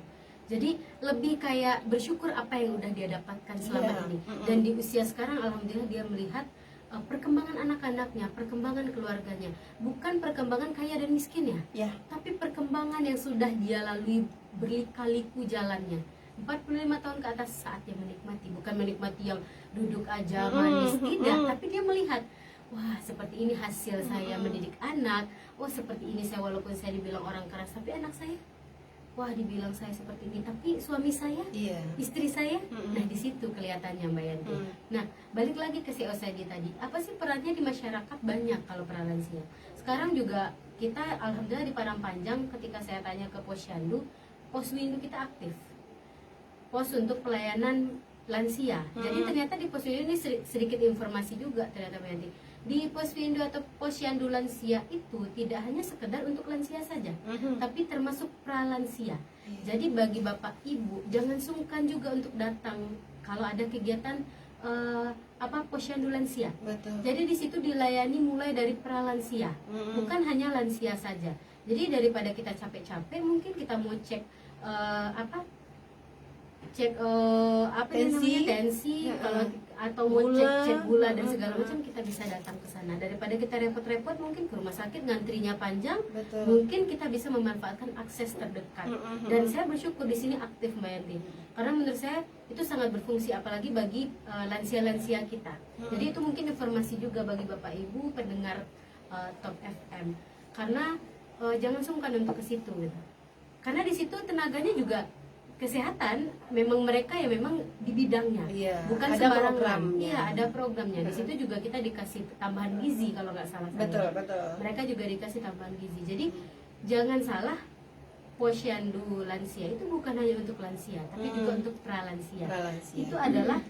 Jadi lebih kayak bersyukur apa yang udah dia dapatkan selama Iya. ini. Dan di usia sekarang alhamdulillah dia melihat perkembangan anak-anaknya, perkembangan keluarganya. Bukan perkembangan kaya dan miskin ya, Ya. tapi perkembangan yang sudah dia lalui berliku-liku jalannya. 45 tahun ke atas saatnya menikmati, bukan menikmati yang duduk aja manis, tidak, tapi dia melihat, wah seperti ini hasil saya mendidik anak, oh seperti ini saya walaupun saya dibilang orang keras, tapi anak saya, wah dibilang saya seperti ini, tapi suami saya, Iya. istri saya, nah di situ kelihatannya Mbak Yanti. Nah balik lagi ke COCD tadi, apa sih perannya di masyarakat? Banyak kalau pralansia. Sekarang juga kita alhamdulillah di Padang Panjang, ketika saya tanya ke Posyandu, Poswindu kita aktif. Pos untuk pelayanan lansia. Jadi ternyata di Posyandu ini sedikit informasi juga ternyata Mbak Yanti. Di Posyandu atau Posyandu lansia itu tidak hanya sekedar untuk lansia saja, tapi termasuk pralansia. Jadi bagi Bapak Ibu jangan sungkan juga untuk datang kalau ada kegiatan Posyandu lansia. Betul. Jadi di situ dilayani mulai dari pralansia, bukan hanya lansia saja. Jadi daripada kita capek-capek, mungkin kita mau cek Tensi. tensi, Ya, kalau atau mau gula. cek gula dan segala macam, kita bisa datang ke sana daripada kita repot-repot mungkin ke rumah sakit ngantrinya panjang. Betul. Mungkin kita bisa memanfaatkan akses terdekat. Dan saya bersyukur di sini aktif Mbak Yanti, karena menurut saya itu sangat berfungsi apalagi bagi lansia-lansia kita. Jadi itu mungkin informasi juga bagi Bapak Ibu pendengar Top FM, karena jangan sungkan untuk ke situ gitu. Karena di situ tenaganya juga kesehatan, memang mereka ya memang di bidangnya, Iya, bukan ada sembarangan. programnya. Iya, ada programnya. Di situ juga kita dikasih tambahan gizi kalau nggak salah saya. Betul, betul. Mereka juga dikasih tambahan gizi. Jadi jangan salah, Posyandu lansia itu bukan hanya untuk lansia, tapi juga untuk pralansia. Pralansia. Itu adalah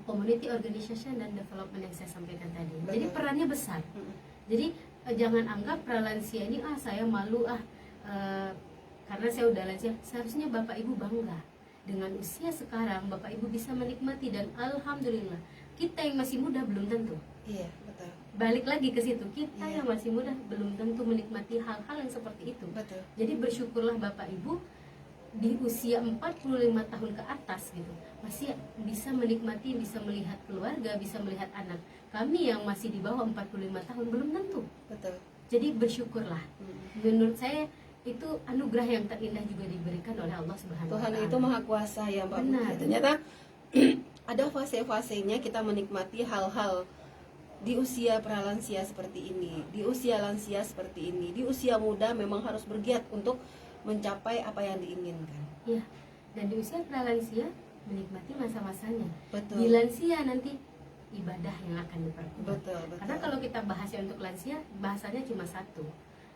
community organization dan development yang saya sampaikan tadi. Jadi perannya besar. Jadi jangan anggap pralansia ini saya malu karena saya udah lansia. Seharusnya Bapak Ibu bangga dengan usia sekarang Bapak Ibu bisa menikmati, dan alhamdulillah kita yang masih muda belum tentu. Iya, betul. Balik lagi ke situ, kita Iya. yang masih muda belum tentu menikmati hal-hal yang seperti itu. Betul. Jadi bersyukurlah Bapak Ibu di usia 45 tahun ke atas gitu masih bisa menikmati, bisa melihat keluarga, bisa melihat anak. Kami yang masih di bawah 45 tahun belum tentu. Betul. Jadi bersyukurlah. Menurut saya itu anugerah yang terindah juga diberikan oleh Allah Subhanahu wa Tuhan Ta'ala. itu maha kuasa ya Mbak. Benar. Ternyata ada fase-fasenya kita menikmati hal-hal di usia pralansia seperti ini, di usia lansia seperti ini, di usia muda memang harus bergiat untuk mencapai apa yang diinginkan. Ya, dan di usia pralansia menikmati masa-masanya. Betul. Di lansia nanti ibadah yang akan diperkuat. Betul, betul. Karena kalau kita bahasnya untuk lansia, bahasanya cuma satu.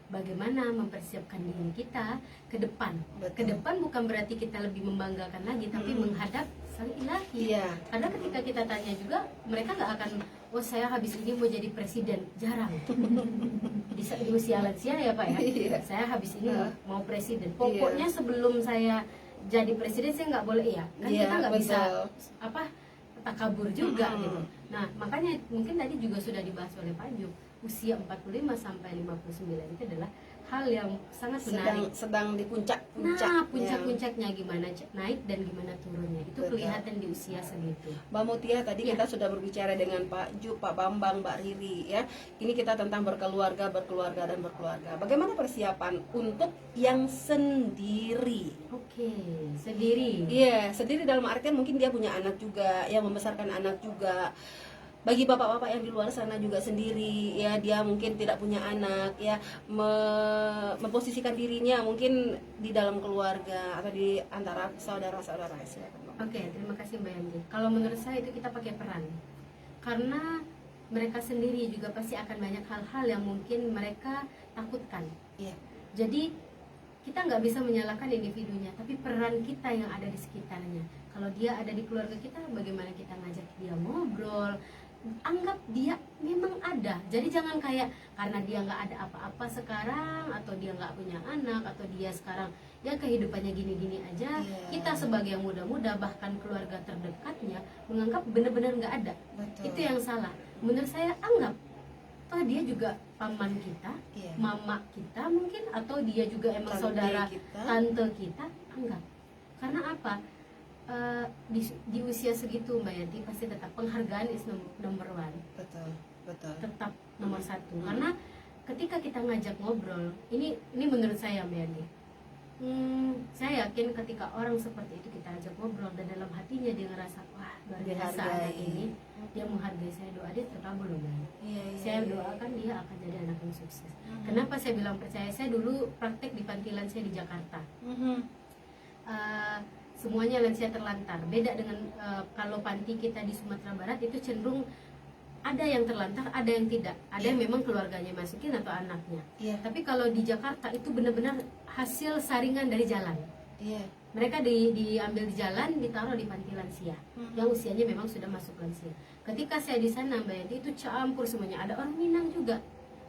Bagaimana mempersiapkan diri kita ke depan. Betul. Ke depan bukan berarti kita lebih membanggakan lagi, tapi menghadap sang ilahi. Iya. Karena ketika kita tanya juga, mereka nggak akan, oh saya habis ini mau jadi presiden. Jarang. Di usia lansia ya Pak ya. Iya. Saya habis ini mau presiden. Pokoknya sebelum saya jadi presiden saya nggak boleh ya. Kan Iya, kita nggak bisa betul. takabur juga gitu. Nah makanya mungkin tadi juga sudah dibahas oleh Pak Juk, usia 45 sampai 59 itu adalah hal yang sangat menarik. sedang di puncak-puncak. Nah, puncak-puncaknya gimana naik dan gimana turunnya itu Betul. kelihatan di usia segitu. Mbak Mutia, tadi Ya. kita sudah berbicara dengan Pak Juk, Pak Bambang, Mbak Riri ya. Ini kita tentang berkeluarga dan berkeluarga. Bagaimana persiapan untuk yang sendiri? Oke, sendiri. Iya, sendiri dalam artian mungkin dia punya anak juga, yang membesarkan anak juga. bagi bapak-bapak yang di luar sana juga sendiri ya, dia mungkin tidak punya anak ya, memposisikan dirinya mungkin di dalam keluarga atau di antara saudara-saudara. Silakan, Mbak. Oke, terima kasih Mbak Yanti. Kalau menurut saya itu kita pakai peran, karena mereka sendiri juga pasti akan banyak hal-hal yang mungkin mereka takutkan. Iya. Jadi kita nggak bisa menyalahkan individunya, tapi peran kita yang ada di sekitarnya. Kalau dia ada di keluarga kita, bagaimana kita ngajak dia ngobrol, anggap dia memang ada. Jadi jangan kayak karena dia nggak ada apa-apa sekarang, atau dia nggak punya anak, atau dia sekarang ya kehidupannya gini-gini aja. Iya. Kita sebagai yang muda-muda, bahkan keluarga terdekatnya menganggap benar-benar nggak ada. Betul. Itu yang salah. Menurut saya anggap, toh dia juga paman kita, Iya. mama kita mungkin, atau dia juga emang Tante saudara kita. tante kita, anggap. Karena apa? Di usia segitu Mbak Yanti pasti tetap penghargaan is number one, Betul, betul. tetap nomor satu. Karena ketika kita ngajak ngobrol, ini menurut saya Mbak Yanti, saya yakin ketika orang seperti itu kita ajak ngobrol dan dalam hatinya dia ngerasa wah luar biasa Dihargai. anak ini, dia menghargai saya, doa dia terkabul loh Mbak Yanti. Iya, iya, Saya iya. doakan dia akan jadi anak yang sukses. Kenapa saya bilang percaya? Saya dulu praktek di panti lansia di Jakarta. Semuanya lansia terlantar. Beda dengan kalau panti kita di Sumatera Barat itu cenderung ada yang terlantar, ada yang tidak. Ada yang memang keluarganya masukin atau anaknya. Iya, Tapi kalau di Jakarta itu benar-benar hasil saringan dari jalan. iya. Mereka diambil di jalan, ditaruh di panti lansia yang usianya memang sudah masuk lansia. Ketika saya di sana Mbak Yanti, itu campur semuanya. Ada orang Minang juga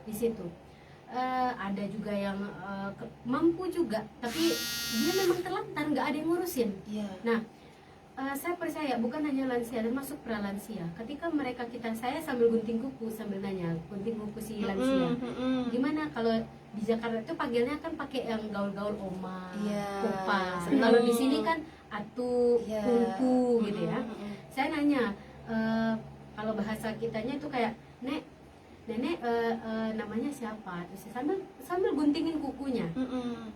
di situ. Ada juga yang mampu juga, tapi dia memang terlantar, nggak ada yang ngurusin. Iya. Nah, saya percaya bukan hanya lansia, termasuk pralansia. Ketika saya sambil gunting kuku, sambil nanya, gunting kuku si lansia. Gimana kalau di Jakarta itu panggilnya kan pakai yang gaul-gaul oma, Iya. opa. Seneng. Kalau di sini kan atu, Iya. kungku gitu ya. Mm-mm. Saya nanya, kalau bahasa kitanya itu kayak nenek namanya siapa? Terus saya sambil guntingin kukunya.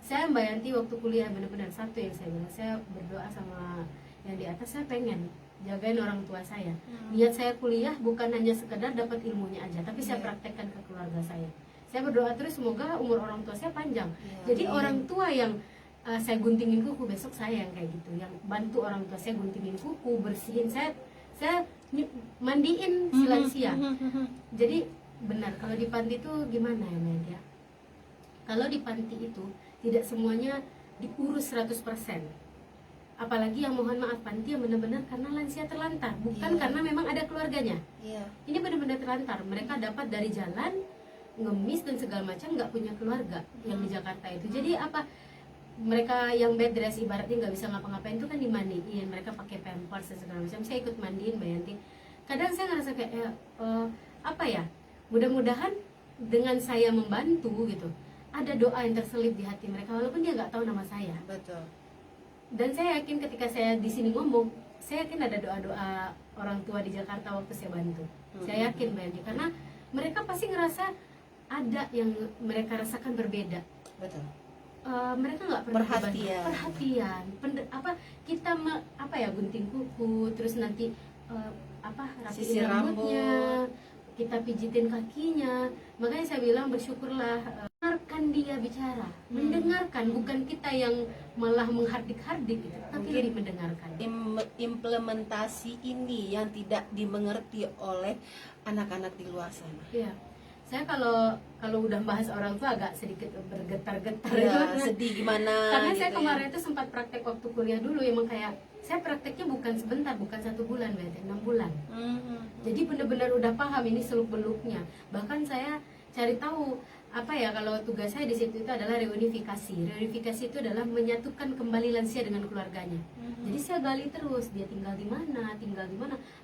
Saya Mbak Yanti waktu kuliah benar-benar satu yang saya bilang, saya berdoa sama yang di atas, saya pengen jagain orang tua saya. Niat saya kuliah bukan hanya sekedar dapat ilmunya aja, tapi saya Iya. praktekkan ke keluarga saya. Saya berdoa terus semoga umur orang tua saya panjang. Iya, Jadi amin. orang tua yang saya guntingin kuku, besok saya yang kayak gitu, yang bantu orang tua saya guntingin kuku, bersihin, saya mandiin si lansia. Jadi benar, kalau di panti itu gimana ya Med ya? Kalau di panti itu tidak semuanya diurus 100%. Apalagi yang mohon maaf panti yang benar-benar karena lansia terlantar, bukan Iya. karena memang ada keluarganya. Iya. Ini benar-benar terlantar. Mereka dapat dari jalan, ngemis dan segala macam, nggak punya keluarga yang di Jakarta itu. Jadi apa? Mereka yang bed rest ibaratnya nggak bisa ngapa-ngapain itu kan dimandiin. Mereka pakai pampers dan segala macam. Saya ikut mandiin Mbak Yanti. Kadang saya ngerasa kayak apa ya? Mudah-mudahan dengan saya membantu gitu, ada doa yang terselip di hati mereka walaupun dia nggak tahu nama saya. Betul. Dan saya yakin ketika saya di sini ngomong, saya yakin ada doa-doa orang tua di Jakarta waktu saya bantu. Saya yakin Mbak Yanti, karena mereka pasti ngerasa ada yang mereka rasakan berbeda. Betul. Mereka nggak pernah Perhatian. perhatian. Kita gunting kuku, terus nanti rapiin Sisir rambutnya, kita pijitin kakinya. Makanya saya bilang bersyukurlah, dengarkan dia bicara, mendengarkan, bukan kita yang malah menghardik-hardik gitu, tapi Mungkin lebih mendengarkan. Implementasi ini yang tidak dimengerti oleh anak-anak di luar sana. Iya. Saya kalau udah bahas orang tua agak sedikit bergetar-getar Ya, gitu. sedih gimana Karena gitu saya ya. kemarin itu sempat praktek waktu kuliah dulu, emang kayak saya prakteknya bukan sebentar, bukan 1 bulan, berarti 6 bulan. Jadi benar-benar udah paham ini seluk beluknya. Bahkan saya cari tahu kalau tugas saya di situ itu adalah reunifikasi. Reunifikasi itu adalah menyatukan kembali lansia dengan keluarganya. Jadi saya gali terus dia tinggal di mana.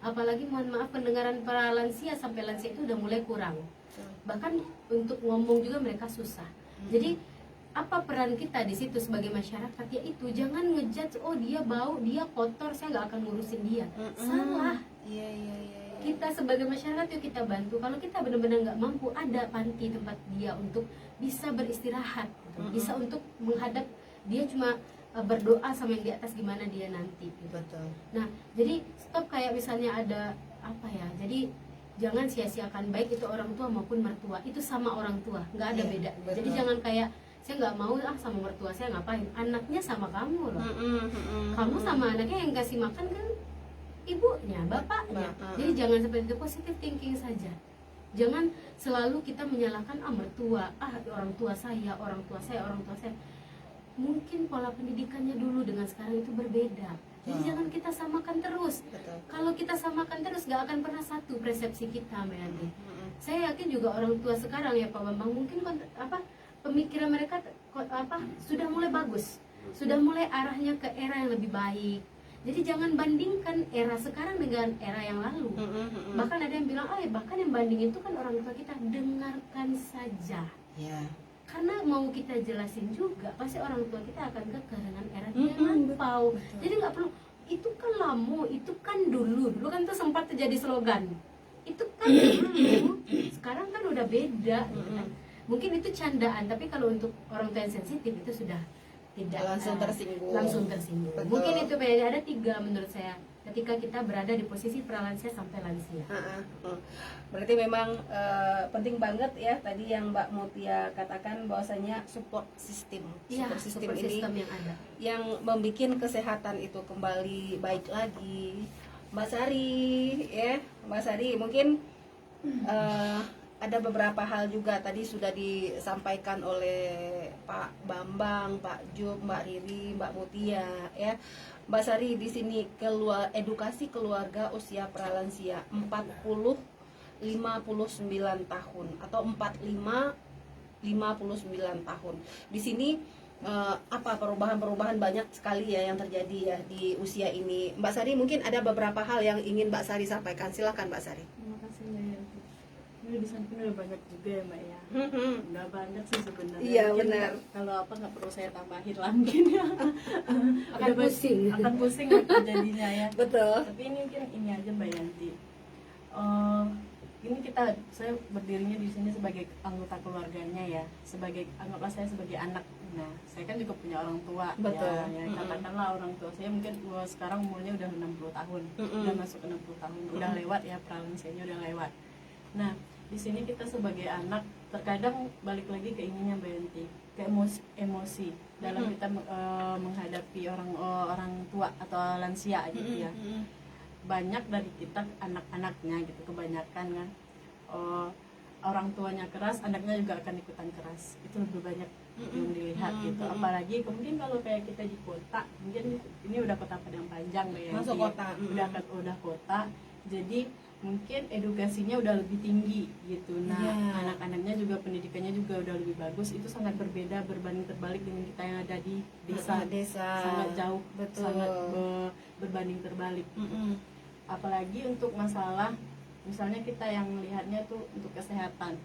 Apalagi mohon maaf pendengaran para lansia sampai lansia itu udah mulai kurang. Bahkan untuk ngomong juga mereka susah. Jadi apa peran kita di situ sebagai masyarakat? Yaitu jangan ngejudge, oh dia bau, dia kotor, saya nggak akan ngurusin dia. Salah. Iya. Kita sebagai masyarakat yuk kita bantu. Kalau kita benar-benar nggak mampu, ada panti tempat dia untuk bisa beristirahat, gitu. Bisa untuk menghadap dia, cuma berdoa sama yang di atas gimana dia nanti. Gitu. Betul. Nah, jadi stop kayak misalnya ada jadi jangan sia-siakan, baik itu orang tua maupun mertua, itu sama orang tua, nggak ada Iya, beda. betul. Jadi jangan kayak saya nggak mau sama mertua saya ngapain, anaknya sama kamu loh. Kamu sama anaknya yang kasih makan kan ibunya, bapaknya. Jadi jangan seperti itu, positive thinking saja. Jangan selalu kita menyalahkan mertua, orang tua saya, orang tua saya, orang tua saya. Mungkin pola pendidikannya dulu dengan sekarang itu berbeda. Jadi jangan kita samakan terus. Betul. Kalau kita samakan terus gak akan pernah satu persepsi kita, Mbak Yanti. Saya yakin juga orang tua sekarang ya Pak Bambang, mungkin pemikiran mereka sudah mulai bagus, sudah mulai arahnya ke era yang lebih baik. Jadi jangan bandingkan era sekarang dengan era yang lalu. Bahkan ada yang bilang, bahkan yang banding itu kan orang tua kita. Dengarkan saja. Ya. Karena mau kita jelasin juga, pasti orang tua kita akan kekeh dengan era yang lampau. Jadi nggak perlu, itu kan lama, itu kan dulu kan tuh sempat terjadi slogan. Itu kan dulu, sekarang kan udah beda. Gitu kan. Mungkin itu candaan, tapi kalau untuk orang tua yang sensitif itu sudah tidak langsung tersinggung. Betul. Mungkin itu beda. Ada 3 menurut saya ketika kita berada di posisi pralansia sampai lansia. Berarti memang penting banget ya tadi yang Mbak Mutia katakan bahwasanya support system. Iya, Support system support ini system yang ada. yang membuat kesehatan itu kembali baik lagi. Mbak Sari ya, Mbak Sari mungkin ada beberapa hal juga tadi sudah disampaikan oleh Pak Bambang, Pak Jub, Mbak Riri, Mbak Mutia ya. Mbak Sari di sini edukasi keluarga usia pralansia 40-59 tahun atau 45-59 tahun. Di sini apa perubahan-perubahan banyak sekali ya yang terjadi ya di usia ini. Mbak Sari mungkin ada beberapa hal yang ingin Mbak Sari sampaikan. Silakan Mbak Sari. Terima kasih Mbak Yanti. Ini di samping udah banyak juga ya Mbak ya. Udah banyak sih sebenarnya. Iya, Mungkin benar. Kalau nggak perlu saya tambahin lah mungkin ya. Akan pusing. Akan pusing gitu jadinya ya. Betul. Tapi ini mungkin ini aja Mbak Yanti. Ini saya berdirinya di sini sebagai anggota keluarganya ya, anggaplah saya sebagai anak. Nah, saya kan juga punya orang tua. Betul. Ya katakanlah orang tua saya mungkin sekarang umurnya udah 60 tahun, udah masuk ke 60 tahun, udah lewat ya, pralansianya udah lewat. Nah, di sini kita sebagai anak terkadang balik lagi ke ininya Mbak Yanti, ke emosi dalam kita menghadapi orang tua atau lansia gitu ya. Banyak dari kita anak-anaknya gitu, kebanyakan kan orang tuanya keras, anaknya juga akan ikutan keras. Itu lebih banyak yang dilihat gitu. Apalagi kemudian kalau kayak kita di kota, mungkin ini udah kota Padang Panjang Mbak Yanti, Masuk kota. udah kota, jadi mungkin edukasinya udah lebih tinggi gitu. Nah, anak-anaknya juga pendidikannya juga udah lebih bagus. Itu sangat berbeda, berbanding terbalik dengan kita yang ada di desa. Sangat jauh, Betul. sangat berbanding terbalik. Apalagi untuk masalah, misalnya kita yang melihatnya tuh untuk kesehatan.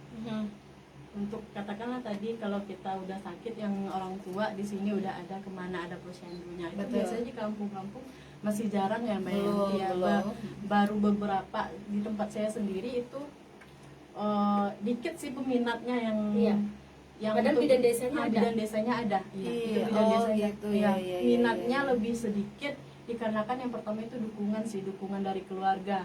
Untuk katakanlah tadi kalau kita udah sakit, yang orang tua di sini udah ada kemana ada posyandunya. Itu Betul. biasanya di kampung-kampung masih jarang ya Mbak Belum, Yanti ya. belum. Baru beberapa di tempat saya sendiri itu dikit sih peminatnya yang Iya. yang Padahal untuk- bidan desanya ada. bidan desanya ada. Iya, Iya, itu bidan oh, desanya. gitu, Iya, iya, iya, minatnya iya. lebih sedikit dikarenakan yang pertama itu dukungan dari keluarga.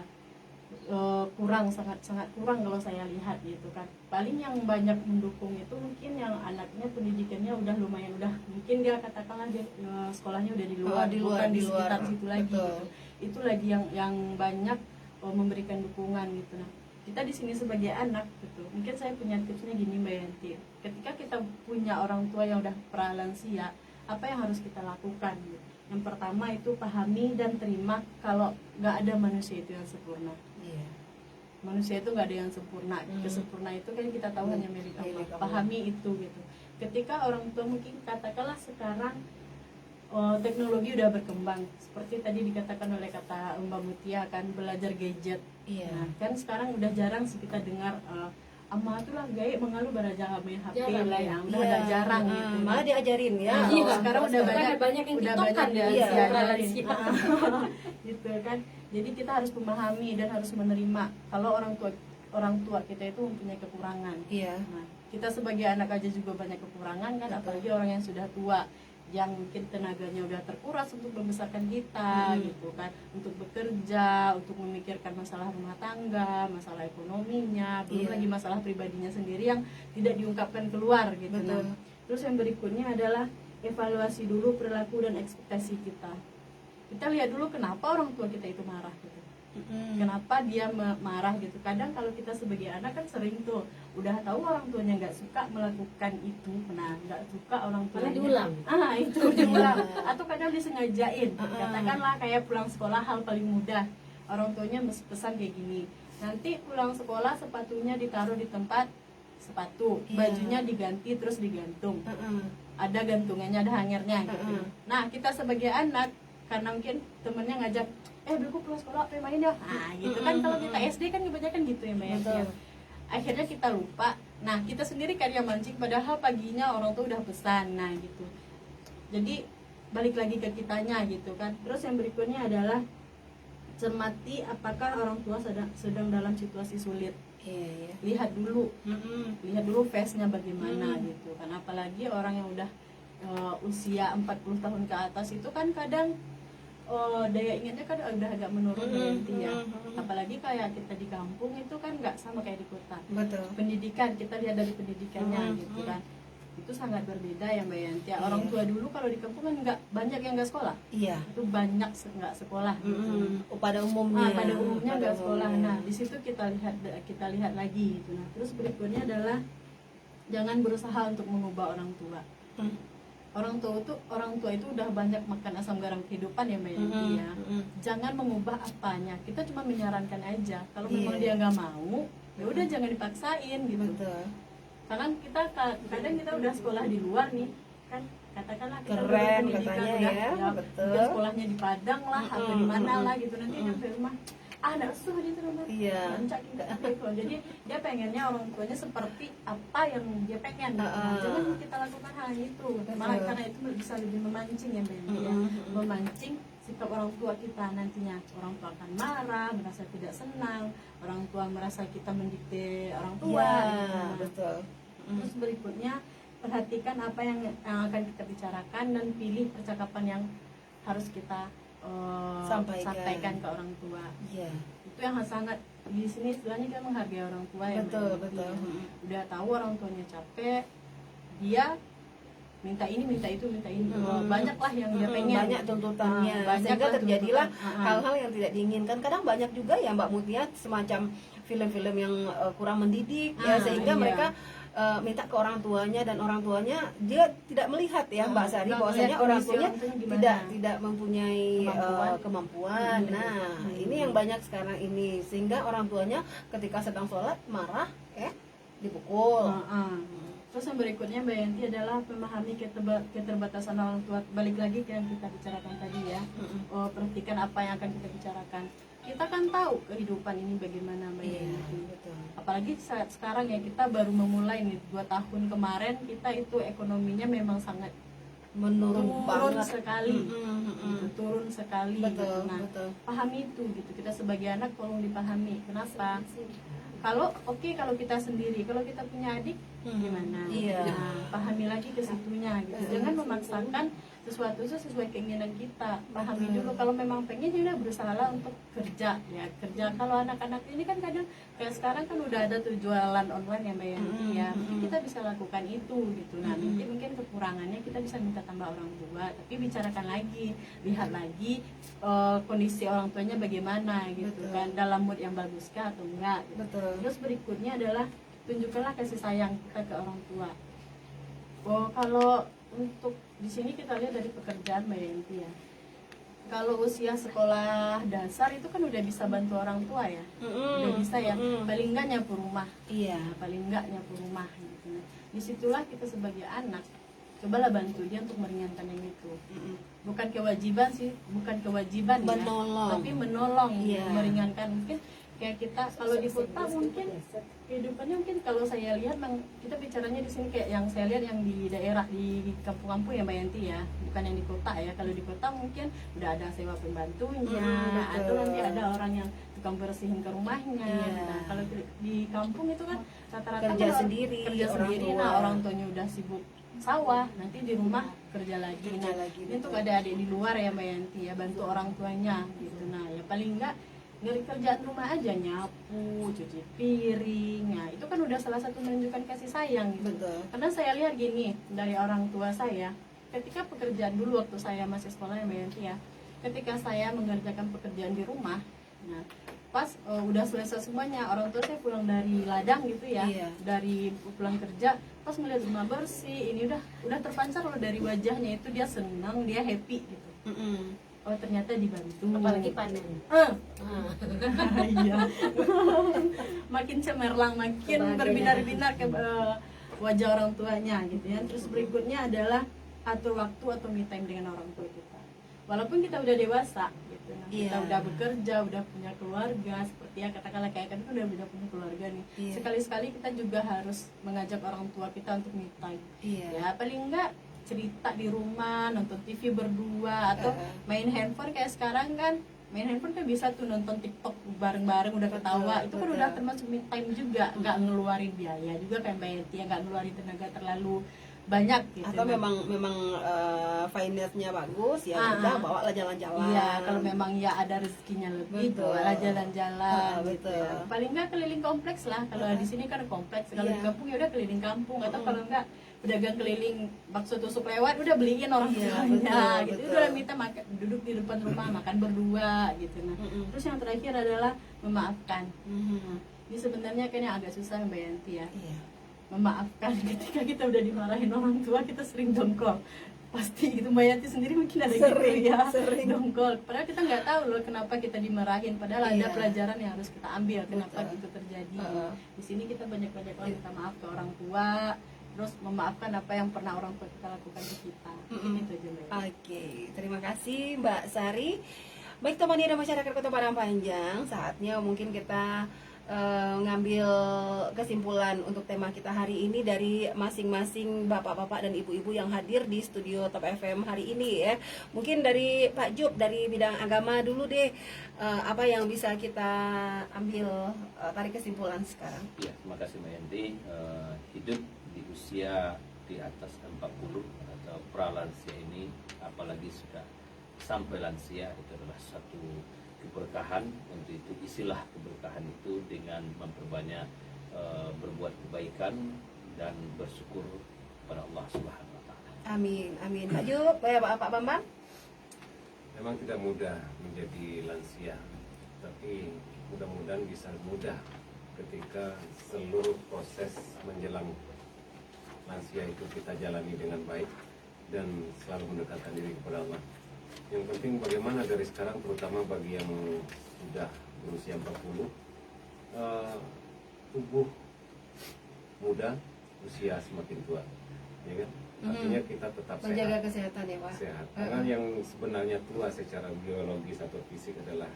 Sangat kurang kalau saya lihat gitu kan. Paling yang banyak mendukung itu mungkin yang anaknya pendidikannya udah lumayan, mungkin dia katakanlah dia sekolahnya udah di luar, di luar, bukan di di luar. sekitar situ lagi Betul. gitu. Itu lagi yang banyak memberikan dukungan gitu. Nah, kita di sini sebagai anak gitu, mungkin saya punya tipsnya gini Mbak Yanti. Ketika kita punya orang tua yang udah pralansia, apa yang harus kita lakukan gitu? Yang pertama itu pahami dan terima kalau nggak ada manusia itu yang sempurna. Iya. Manusia itu nggak ada yang sempurna. Kesempurnaan itu kan kita tahu hanya milik Allah. Milik Allah. Pahami itu gitu. Ketika orang tua mungkin katakanlah sekarang teknologi udah berkembang, seperti tadi dikatakan oleh kata Mbak Mutia kan, belajar gadget. Iya. Nah, kan sekarang udah jarang sih kita dengar ama itulah gaya mengalu baraja main HP Jarang, lah ya. ya, udah ada jarang gitu. Malah diajarin ya. Nah, Iya, sekarang udah banyak yang udah tiktokan banyak ya, iya, diajarin. pralansia. Gitu kan. Jadi kita harus memahami dan harus menerima kalau orang tua kita itu mempunyai kekurangan. Iya. Nah, kita sebagai anak aja juga banyak kekurangan kan, Betul. apalagi orang yang sudah tua. yang mungkin tenaganya udah terkuras untuk membesarkan kita gitu kan, untuk bekerja, untuk memikirkan masalah rumah tangga, masalah ekonominya, belum Iya. lagi masalah pribadinya sendiri yang tidak diungkapkan keluar gitu. Betul. Nah, terus yang berikutnya adalah evaluasi dulu perilaku dan ekspektasi kita. Kita lihat dulu kenapa orang tua kita itu marah gitu. Kenapa dia marah gitu. Kadang kalau kita sebagai anak kan sering tuh udah tahu orang tuanya nggak suka melakukan itu, nah nggak suka orang Malah tuanya diulang. itu diulang atau kadang disengajain. Katakanlah kayak pulang sekolah, hal paling mudah, orang tuanya pesan kayak gini, nanti pulang sekolah sepatunya ditaruh di tempat sepatu, Iya. bajunya diganti terus digantung, ada gantungannya, ada hangernya gitu. Nah kita sebagai anak karena mungkin temennya ngajak, dulu pulang sekolah pengen main ya, nah gitu kan. Kalau kita SD kan kebanyakan gitu ya Mbak ya. Betul. Akhirnya kita lupa, nah kita sendiri kan yang mancing, padahal paginya orang tuh udah pesan, nah gitu. Jadi balik lagi ke kitanya gitu kan. Terus yang berikutnya adalah cermati apakah orang tua sedang dalam situasi sulit. Iya. Lihat dulu face-nya bagaimana gitu kan. Apalagi orang yang udah usia 40 tahun ke atas itu kan kadang daya ingatnya kan udah agak menurun nanti ya. Apalagi kayak kita di kampung itu kan nggak sama kayak di kota. Betul. Pendidikan, kita lihat dari pendidikannya gitu kan, itu sangat berbeda ya Mbak Yanti. Orang tua dulu kalau di kampung kan nggak banyak yang nggak sekolah, Iya. itu banyak nggak sekolah gitu. Pada umumnya. Pada umumnya Pada nggak sekolah. umumnya. Nah di situ kita lihat lagi gitu. Nah terus berikutnya adalah jangan berusaha untuk mengubah orang tua. Orang tua itu udah banyak makan asam garam kehidupan ya Mbak Yanti ya. Jangan mengubah apanya, kita cuma menyarankan aja. Kalau memang dia nggak mau, ya udah jangan dipaksain gitu. Betul. Karena kita kadang kita udah sekolah di luar nih kan, katakanlah kita udah Keren berpendidikan, katanya udah, ya, betul. udah sekolahnya di Padang lah atau di mana lah gitu, nanti nyampe rumah nggak suh gitu rumah, Iya. rancak gitu. Jadi dia pengennya orang tuanya seperti apa yang dia pengen gitu. Nah, jangan kita lakukan hal itu, malah karena itu bisa lebih memancing ya Mbak ya, memancing sikap orang tua kita. Nantinya orang tua akan marah, merasa tidak senang, orang tua merasa kita mendikte orang tua Iya, gitu. betul. Terus berikutnya perhatikan apa yang akan kita bicarakan dan pilih percakapan yang harus kita sampaikan ke orang tua. Iya. Itu yang sangat di sini istilahnya kita menghargai orang tua ya Betul, Mbak. betul. Iya. Udah tahu orang tuanya capek, dia minta ini, minta itu, minta ini. Banyak lah yang dia pengen. Banyak tuntutannya, Banyak sehingga lah terjadilah tuntutan. hal-hal yang tidak diinginkan. Kadang banyak juga ya Mbak Mutia semacam film-film yang kurang mendidik ya, sehingga iya. mereka minta ke orang tuanya, dan orang tuanya dia tidak melihat ya Mbak Sari, nggak bahwasanya melihat orang kondisi tuanya orang tuanya gimana. tidak mempunyai kemampuan. Nah, ini yang banyak sekarang ini, sehingga orang tuanya ketika sedang sholat marah dipukul. Terus yang berikutnya Mbak Yanti adalah memahami keterbatasan orang tua. Balik lagi ke yang kita bicarakan tadi ya. Perhatikan apa yang akan kita bicarakan. Kita kan tahu kehidupan ini bagaimana Mbak Yanti. Betul. Apalagi saat sekarang ya, kita baru memulai nih 2 tahun kemarin, kita itu ekonominya memang sangat Menurun turun banget sekali. Gitu, turun sekali. Betul, gitu. Nah, betul. pahami itu gitu. Kita sebagai anak tolong dipahami. Kenapa? Kalau kalau kita sendiri, kalau kita punya adik gimana? Iya. Nah, pahami lagi ke situnya gitu. Jangan memaksakan sesuatu sesuai keinginan kita. Pahami dulu kalau memang pengen, ya udah berusahalah untuk kerja ya, kerja. Kalau anak-anak ini kan kadang kayak sekarang kan udah ada tuh jualan online ya Mbak Yanti ya. Mungkin kita bisa lakukan itu gitu. Nah, mungkin kekurangannya kita bisa minta tambah orang tua, tapi bicarakan lagi, lihat lagi kondisi orang tuanya bagaimana gitu. Betul. Kan dalam mood yang baguskah atau enggak gitu. Betul. Terus berikutnya adalah tunjukkanlah kasih sayang kita ke orang tua. Kalau untuk di sini kita lihat dari pekerjaan Mbak Yanti ya. Kalau usia sekolah dasar itu kan udah bisa bantu orang tua ya, udah bisa ya. Paling enggak nyapu rumah, Iya. paling enggak nyapu rumah gitu. Nah, disitulah kita sebagai anak cobalah bantu dia untuk meringankan yang itu. Bukan kewajiban sih, bukan kewajiban ya, Menolong. tapi menolong, Iya. meringankan. Mungkin kayak kita kalau di kota mungkin kehidupannya, mungkin kalau saya lihat kita bicaranya di sini kayak yang saya lihat yang di daerah di kampung-kampung ya Mbak Yanti ya, bukan yang di kota ya. Kalau di kota mungkin udah ada sewa pembantunya, betul. atau nanti ada orang yang tukang bersihin ke rumahnya. Iya. Nah, kalau di kampung itu kan rata-rata Kerja kan sendiri, kerja orang sendiri. tua. Nah, orang tuanya udah sibuk sawah, nanti di rumah kerja lagi. Kerja Nah, lagi, ini untuk betul. adik-adik di luar ya Mbak Yanti ya, bantu orang tuanya gitu. Nah ya paling enggak dari kerjaan rumah aja, nyapu, cuci piring, nah itu kan udah salah satu menunjukkan kasih sayang gitu. Betul. Karena saya lihat gini dari orang tua saya, ketika pekerjaan dulu waktu saya masih sekolah ya Mbak Yanti ya, ketika saya mengerjakan pekerjaan di rumah, nah pas udah selesai semuanya, orang tua saya pulang dari ladang gitu ya, Iya. dari pulang kerja, pas melihat rumah bersih, ini udah terpancar loh dari wajahnya itu, dia senang, dia happy gitu. Mm-mm. Oh ternyata dibantu. Apalagi panen. Ah, Ah. iya. Makin cemerlang, makin Kebahagiaan. berbinar-binar ke wajah orang tuanya gitu ya. Terus berikutnya adalah atur waktu atau me time dengan orang tua kita. Walaupun kita udah dewasa gitu, nah, kita Iya. udah bekerja, udah punya keluarga, seperti ya katakanlah kayak kan udah punya keluarga nih. Iya. Sekali-sekali kita juga harus mengajak orang tua kita untuk me time. Iya. Ya paling enggak cerita di rumah, nonton TV berdua, atau main handphone kayak sekarang kan, main handphone kan bisa tuh nonton TikTok bareng-bareng udah ketawa, itu kan betul. udah termasuk me time juga, nggak ngeluarin biaya juga kayak Mbak Yeti ya, nggak ngeluarin tenaga terlalu banyak gitu. Atau Nah, memang finance-nya bagus ya Ah, udah ah. bawa lah jalan-jalan. iya, kalau memang ya ada rezekinya lebih, Betul. bawalah jalan-jalan Ah, gitu betul. ya. Paling nggak keliling kompleks lah, kalau di sini kan kompleks, kalau Iya. di kampung ya udah keliling kampung, atau kalau enggak pedagang keliling bakso tusuk lewat udah beliin orang Iya, tuanya betul, gitu. betul. Udah minta makan, duduk di depan rumah makan berdua gitu. Nah, Mm-mm. terus yang terakhir adalah memaafkan. Mhm. Ini sebenarnya kan yang agak susah Mbak Yanti ya, Iya. memaafkan. Ketika kita udah dimarahin orang tua, kita sering dongkol, pasti gitu. Mbak Yanti sendiri mungkin ada Sering, gitu ya, sering. dongkol, padahal kita nggak tahu loh kenapa kita dimarahin, padahal ada Iya. pelajaran yang harus kita ambil kenapa Betul. itu terjadi. Heeh. Di sini kita banyak-banyak minta maaf ke orang tua, terus memaafkan apa yang pernah orang tua kita lakukan ke kita. Mm-mm. Itu aja Mbak. Oke, terima kasih Mbak Sari. Baik teman dan masyarakat Kota Padang Panjang, saatnya mungkin kita ngambil kesimpulan untuk tema kita hari ini dari masing-masing bapak-bapak dan ibu-ibu yang hadir di studio Top FM hari ini ya. Mungkin dari Pak Jup dari bidang agama dulu deh, apa yang bisa kita ambil tarik kesimpulan sekarang. Ya, terima kasih Mbak Yanti. Hidup di usia di atas 40 atau pralansia ini, apalagi sudah sampai lansia, itu adalah satu keberkahan. Untuk itu isilah keberkahan itu dengan memperbanyak berbuat kebaikan dan bersyukur pada Allah Subhanahu wa taala. Amin, amin. Pak Jup, ya Pak Bambang. Memang tidak mudah menjadi lansia, tapi mudah-mudahan bisa mudah ketika seluruh proses menjelang lansia itu kita jalani dengan baik dan selalu mendekatkan diri kepada Allah. Yang penting bagaimana dari sekarang, terutama bagi yang sudah berusia 40, tubuh muda, usia semakin tua, ya kan? Artinya kita tetap Menjaga sehat. kesehatan ya Pak. Sehat. Karena yang sebenarnya tua secara biologis atau fisik adalah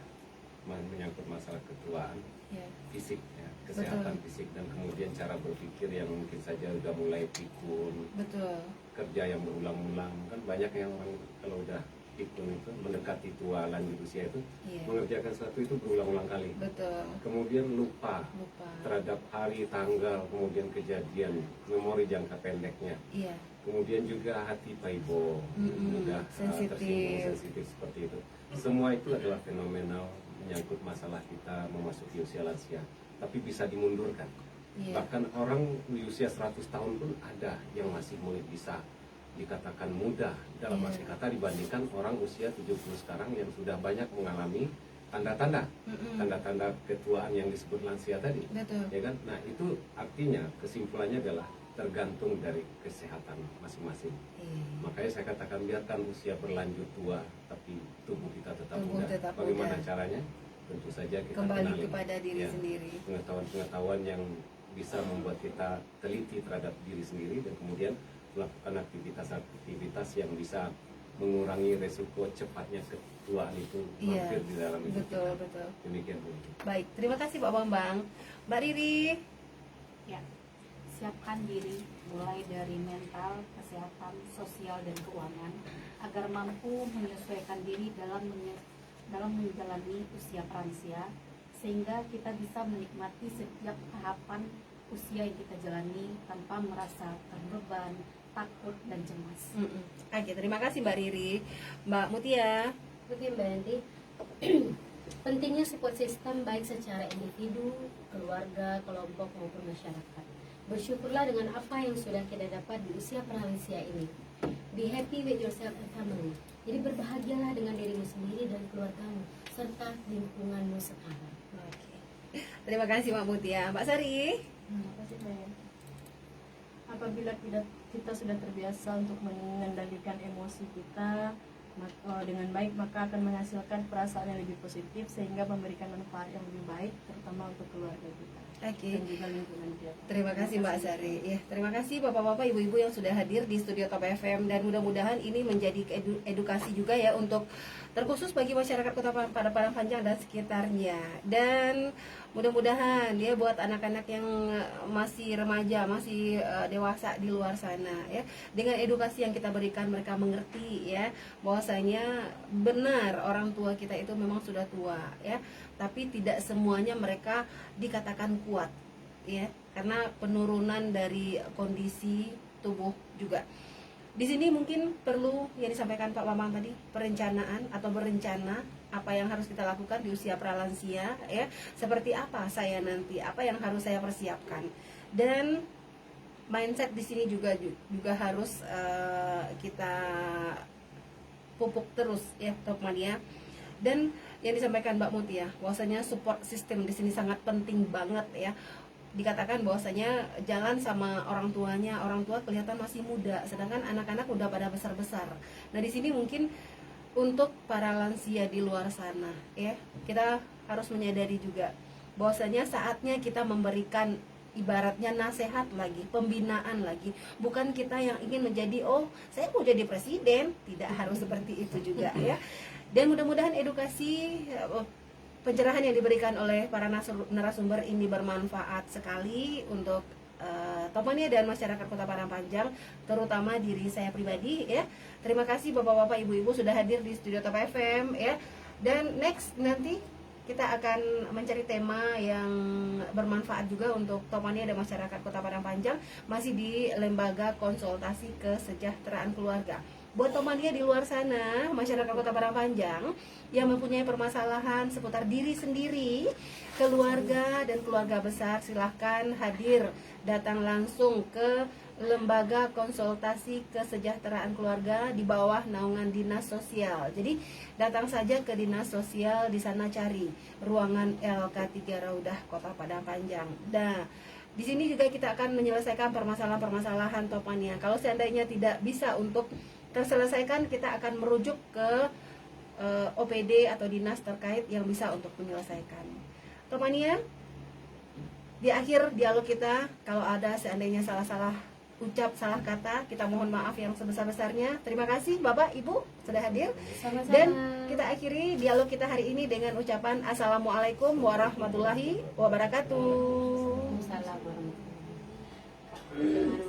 menyangkut masalah ketuaan, Ya. fisik, ya, kesehatan fisik, dan kemudian cara berpikir yang mungkin saja udah mulai pikun, Betul. kerja yang berulang-ulang. Kan banyak yang orang kalau udah pikun itu mendekati tua lanjut usia itu Iya. mengerjakan sesuatu itu berulang-ulang kali. Betul. Kemudian lupa Lupa. terhadap hari, tanggal, kemudian kejadian, memori jangka pendeknya. Iya. Kemudian juga hati paibo, mudah Sensitif. tersinggung, sensitif seperti itu. Semua itu adalah fenomenal menyangkut masalah kita memasuki usia lansia. Tapi bisa dimundurkan. Iya. Bahkan orang di usia 100 tahun pun ada yang masih mulai bisa dikatakan muda dalam Iya. arti kata dibandingkan orang usia 70 sekarang yang sudah banyak mengalami tanda-tanda tanda-tanda ketuaan yang disebut lansia tadi. Betul. Ya kan? Nah, itu artinya kesimpulannya adalah tergantung dari kesehatan masing-masing. Iya. Makanya saya katakan biarkan usia berlanjut tua, tapi tubuh kita tetap Tubuh muda. tetap Bagaimana muda. caranya? Tentu saja kita Kembali kenali, kepada diri ya, sendiri. pengetahuan-pengetahuan yang bisa membuat kita teliti terhadap diri sendiri dan kemudian melakukan aktivitas-aktivitas yang bisa mengurangi resiko cepatnya ketuaan itu Iya. mampir di dalam hidup Betul, kita. betul. Demikian Bu. Baik, terima kasih Pak Bambang. Mbak Riri. Ya, siapkan diri mulai dari mental, kesehatan, sosial, dan keuangan agar mampu menyesuaikan diri dalam menjalani usia pransia, sehingga kita bisa menikmati setiap tahapan usia yang kita jalani tanpa merasa terbeban, takut dan cemas. Oke, terima kasih Mbak Riri. Mbak Mutia. Oke Mbak Yanti, pentingnya support system baik secara individu, keluarga, kelompok maupun masyarakat. Bersyukurlah dengan apa yang sudah kita dapat di usia pralansia ini. Be happy with yourself and family. Jadi berbahagialah dengan dirimu sendiri dan keluargamu serta lingkunganmu sekarang. Oke. Terima kasih Mbak Mutia. Mbak Sari. Makasih, Mbak Yanti. Apabila kita sudah terbiasa untuk mengendalikan emosi kita dengan baik, maka akan menghasilkan perasaan yang lebih positif sehingga memberikan manfaat yang lebih baik terutama untuk keluarga kita Oke. dan juga lingkungan kita. Terima kasih Mbak Sari. Ya, terima kasih Bapak-bapak, Ibu-ibu yang sudah hadir di studio Top FM, dan mudah-mudahan ini menjadi edukasi juga ya untuk terkhusus bagi masyarakat Kota Padang Panjang dan sekitarnya. Dan mudah-mudahan ya buat anak-anak yang masih remaja, masih dewasa di luar sana ya, dengan edukasi yang kita berikan mereka mengerti ya bahwasanya benar orang tua kita itu memang sudah tua ya, tapi tidak semuanya mereka dikatakan kuat ya, karena penurunan dari kondisi tubuh juga. Di sini mungkin perlu yang disampaikan Pak Bambang tadi, perencanaan atau berencana apa yang harus kita lakukan di usia pralansia ya, seperti apa saya nanti, apa yang harus saya persiapkan, dan mindset di sini juga harus kita pupuk terus ya Topmania. Dan yang disampaikan Mbak Mutia bahwasanya support system di sini sangat penting banget ya. Dikatakan bahwasanya jalan sama orang tuanya, orang tua kelihatan masih muda, sedangkan anak-anak udah pada besar-besar. Nah di sini mungkin untuk para lansia di luar sana ya, kita harus menyadari juga bahwasanya saatnya kita memberikan ibaratnya nasihat lagi, pembinaan lagi. Bukan kita yang ingin menjadi, oh saya mau jadi presiden, tidak harus seperti itu juga ya. Dan mudah-mudahan edukasi pencerahan yang diberikan oleh para narasumber ini bermanfaat sekali untuk Topmania dan masyarakat Kota Padang Panjang, terutama diri saya pribadi ya. Terima kasih Bapak-bapak, Ibu-ibu sudah hadir di studio Top FM ya. Dan next nanti kita akan mencari tema yang bermanfaat juga untuk Topmania dan masyarakat Kota Padang Panjang, masih di Lembaga Konsultasi Kesejahteraan Keluarga. Buat Topmania di luar sana, masyarakat Kota Padang Panjang yang mempunyai permasalahan seputar diri sendiri, keluarga dan keluarga besar, silahkan hadir datang langsung ke Lembaga Konsultasi Kesejahteraan Keluarga di bawah naungan Dinas Sosial. Jadi datang saja ke Dinas Sosial, di sana cari ruangan LK3 Raudah Kota Padang Panjang. Nah, di sini juga kita akan menyelesaikan permasalahan-permasalahan Topmania. Kalau seandainya tidak bisa untuk terselesaikan, kita akan merujuk ke OPD atau dinas terkait yang bisa untuk menyelesaikan. Topmania, di akhir dialog kita, kalau ada seandainya salah-salah ucap, salah kata, kita mohon maaf yang sebesar-besarnya. Terima kasih Bapak, Ibu sudah hadir. Sama-sama. Dan kita akhiri dialog kita hari ini dengan ucapan Assalamualaikum warahmatullahi wabarakatuh. Waalaikumsalam warahmatullahi wabarakatuh.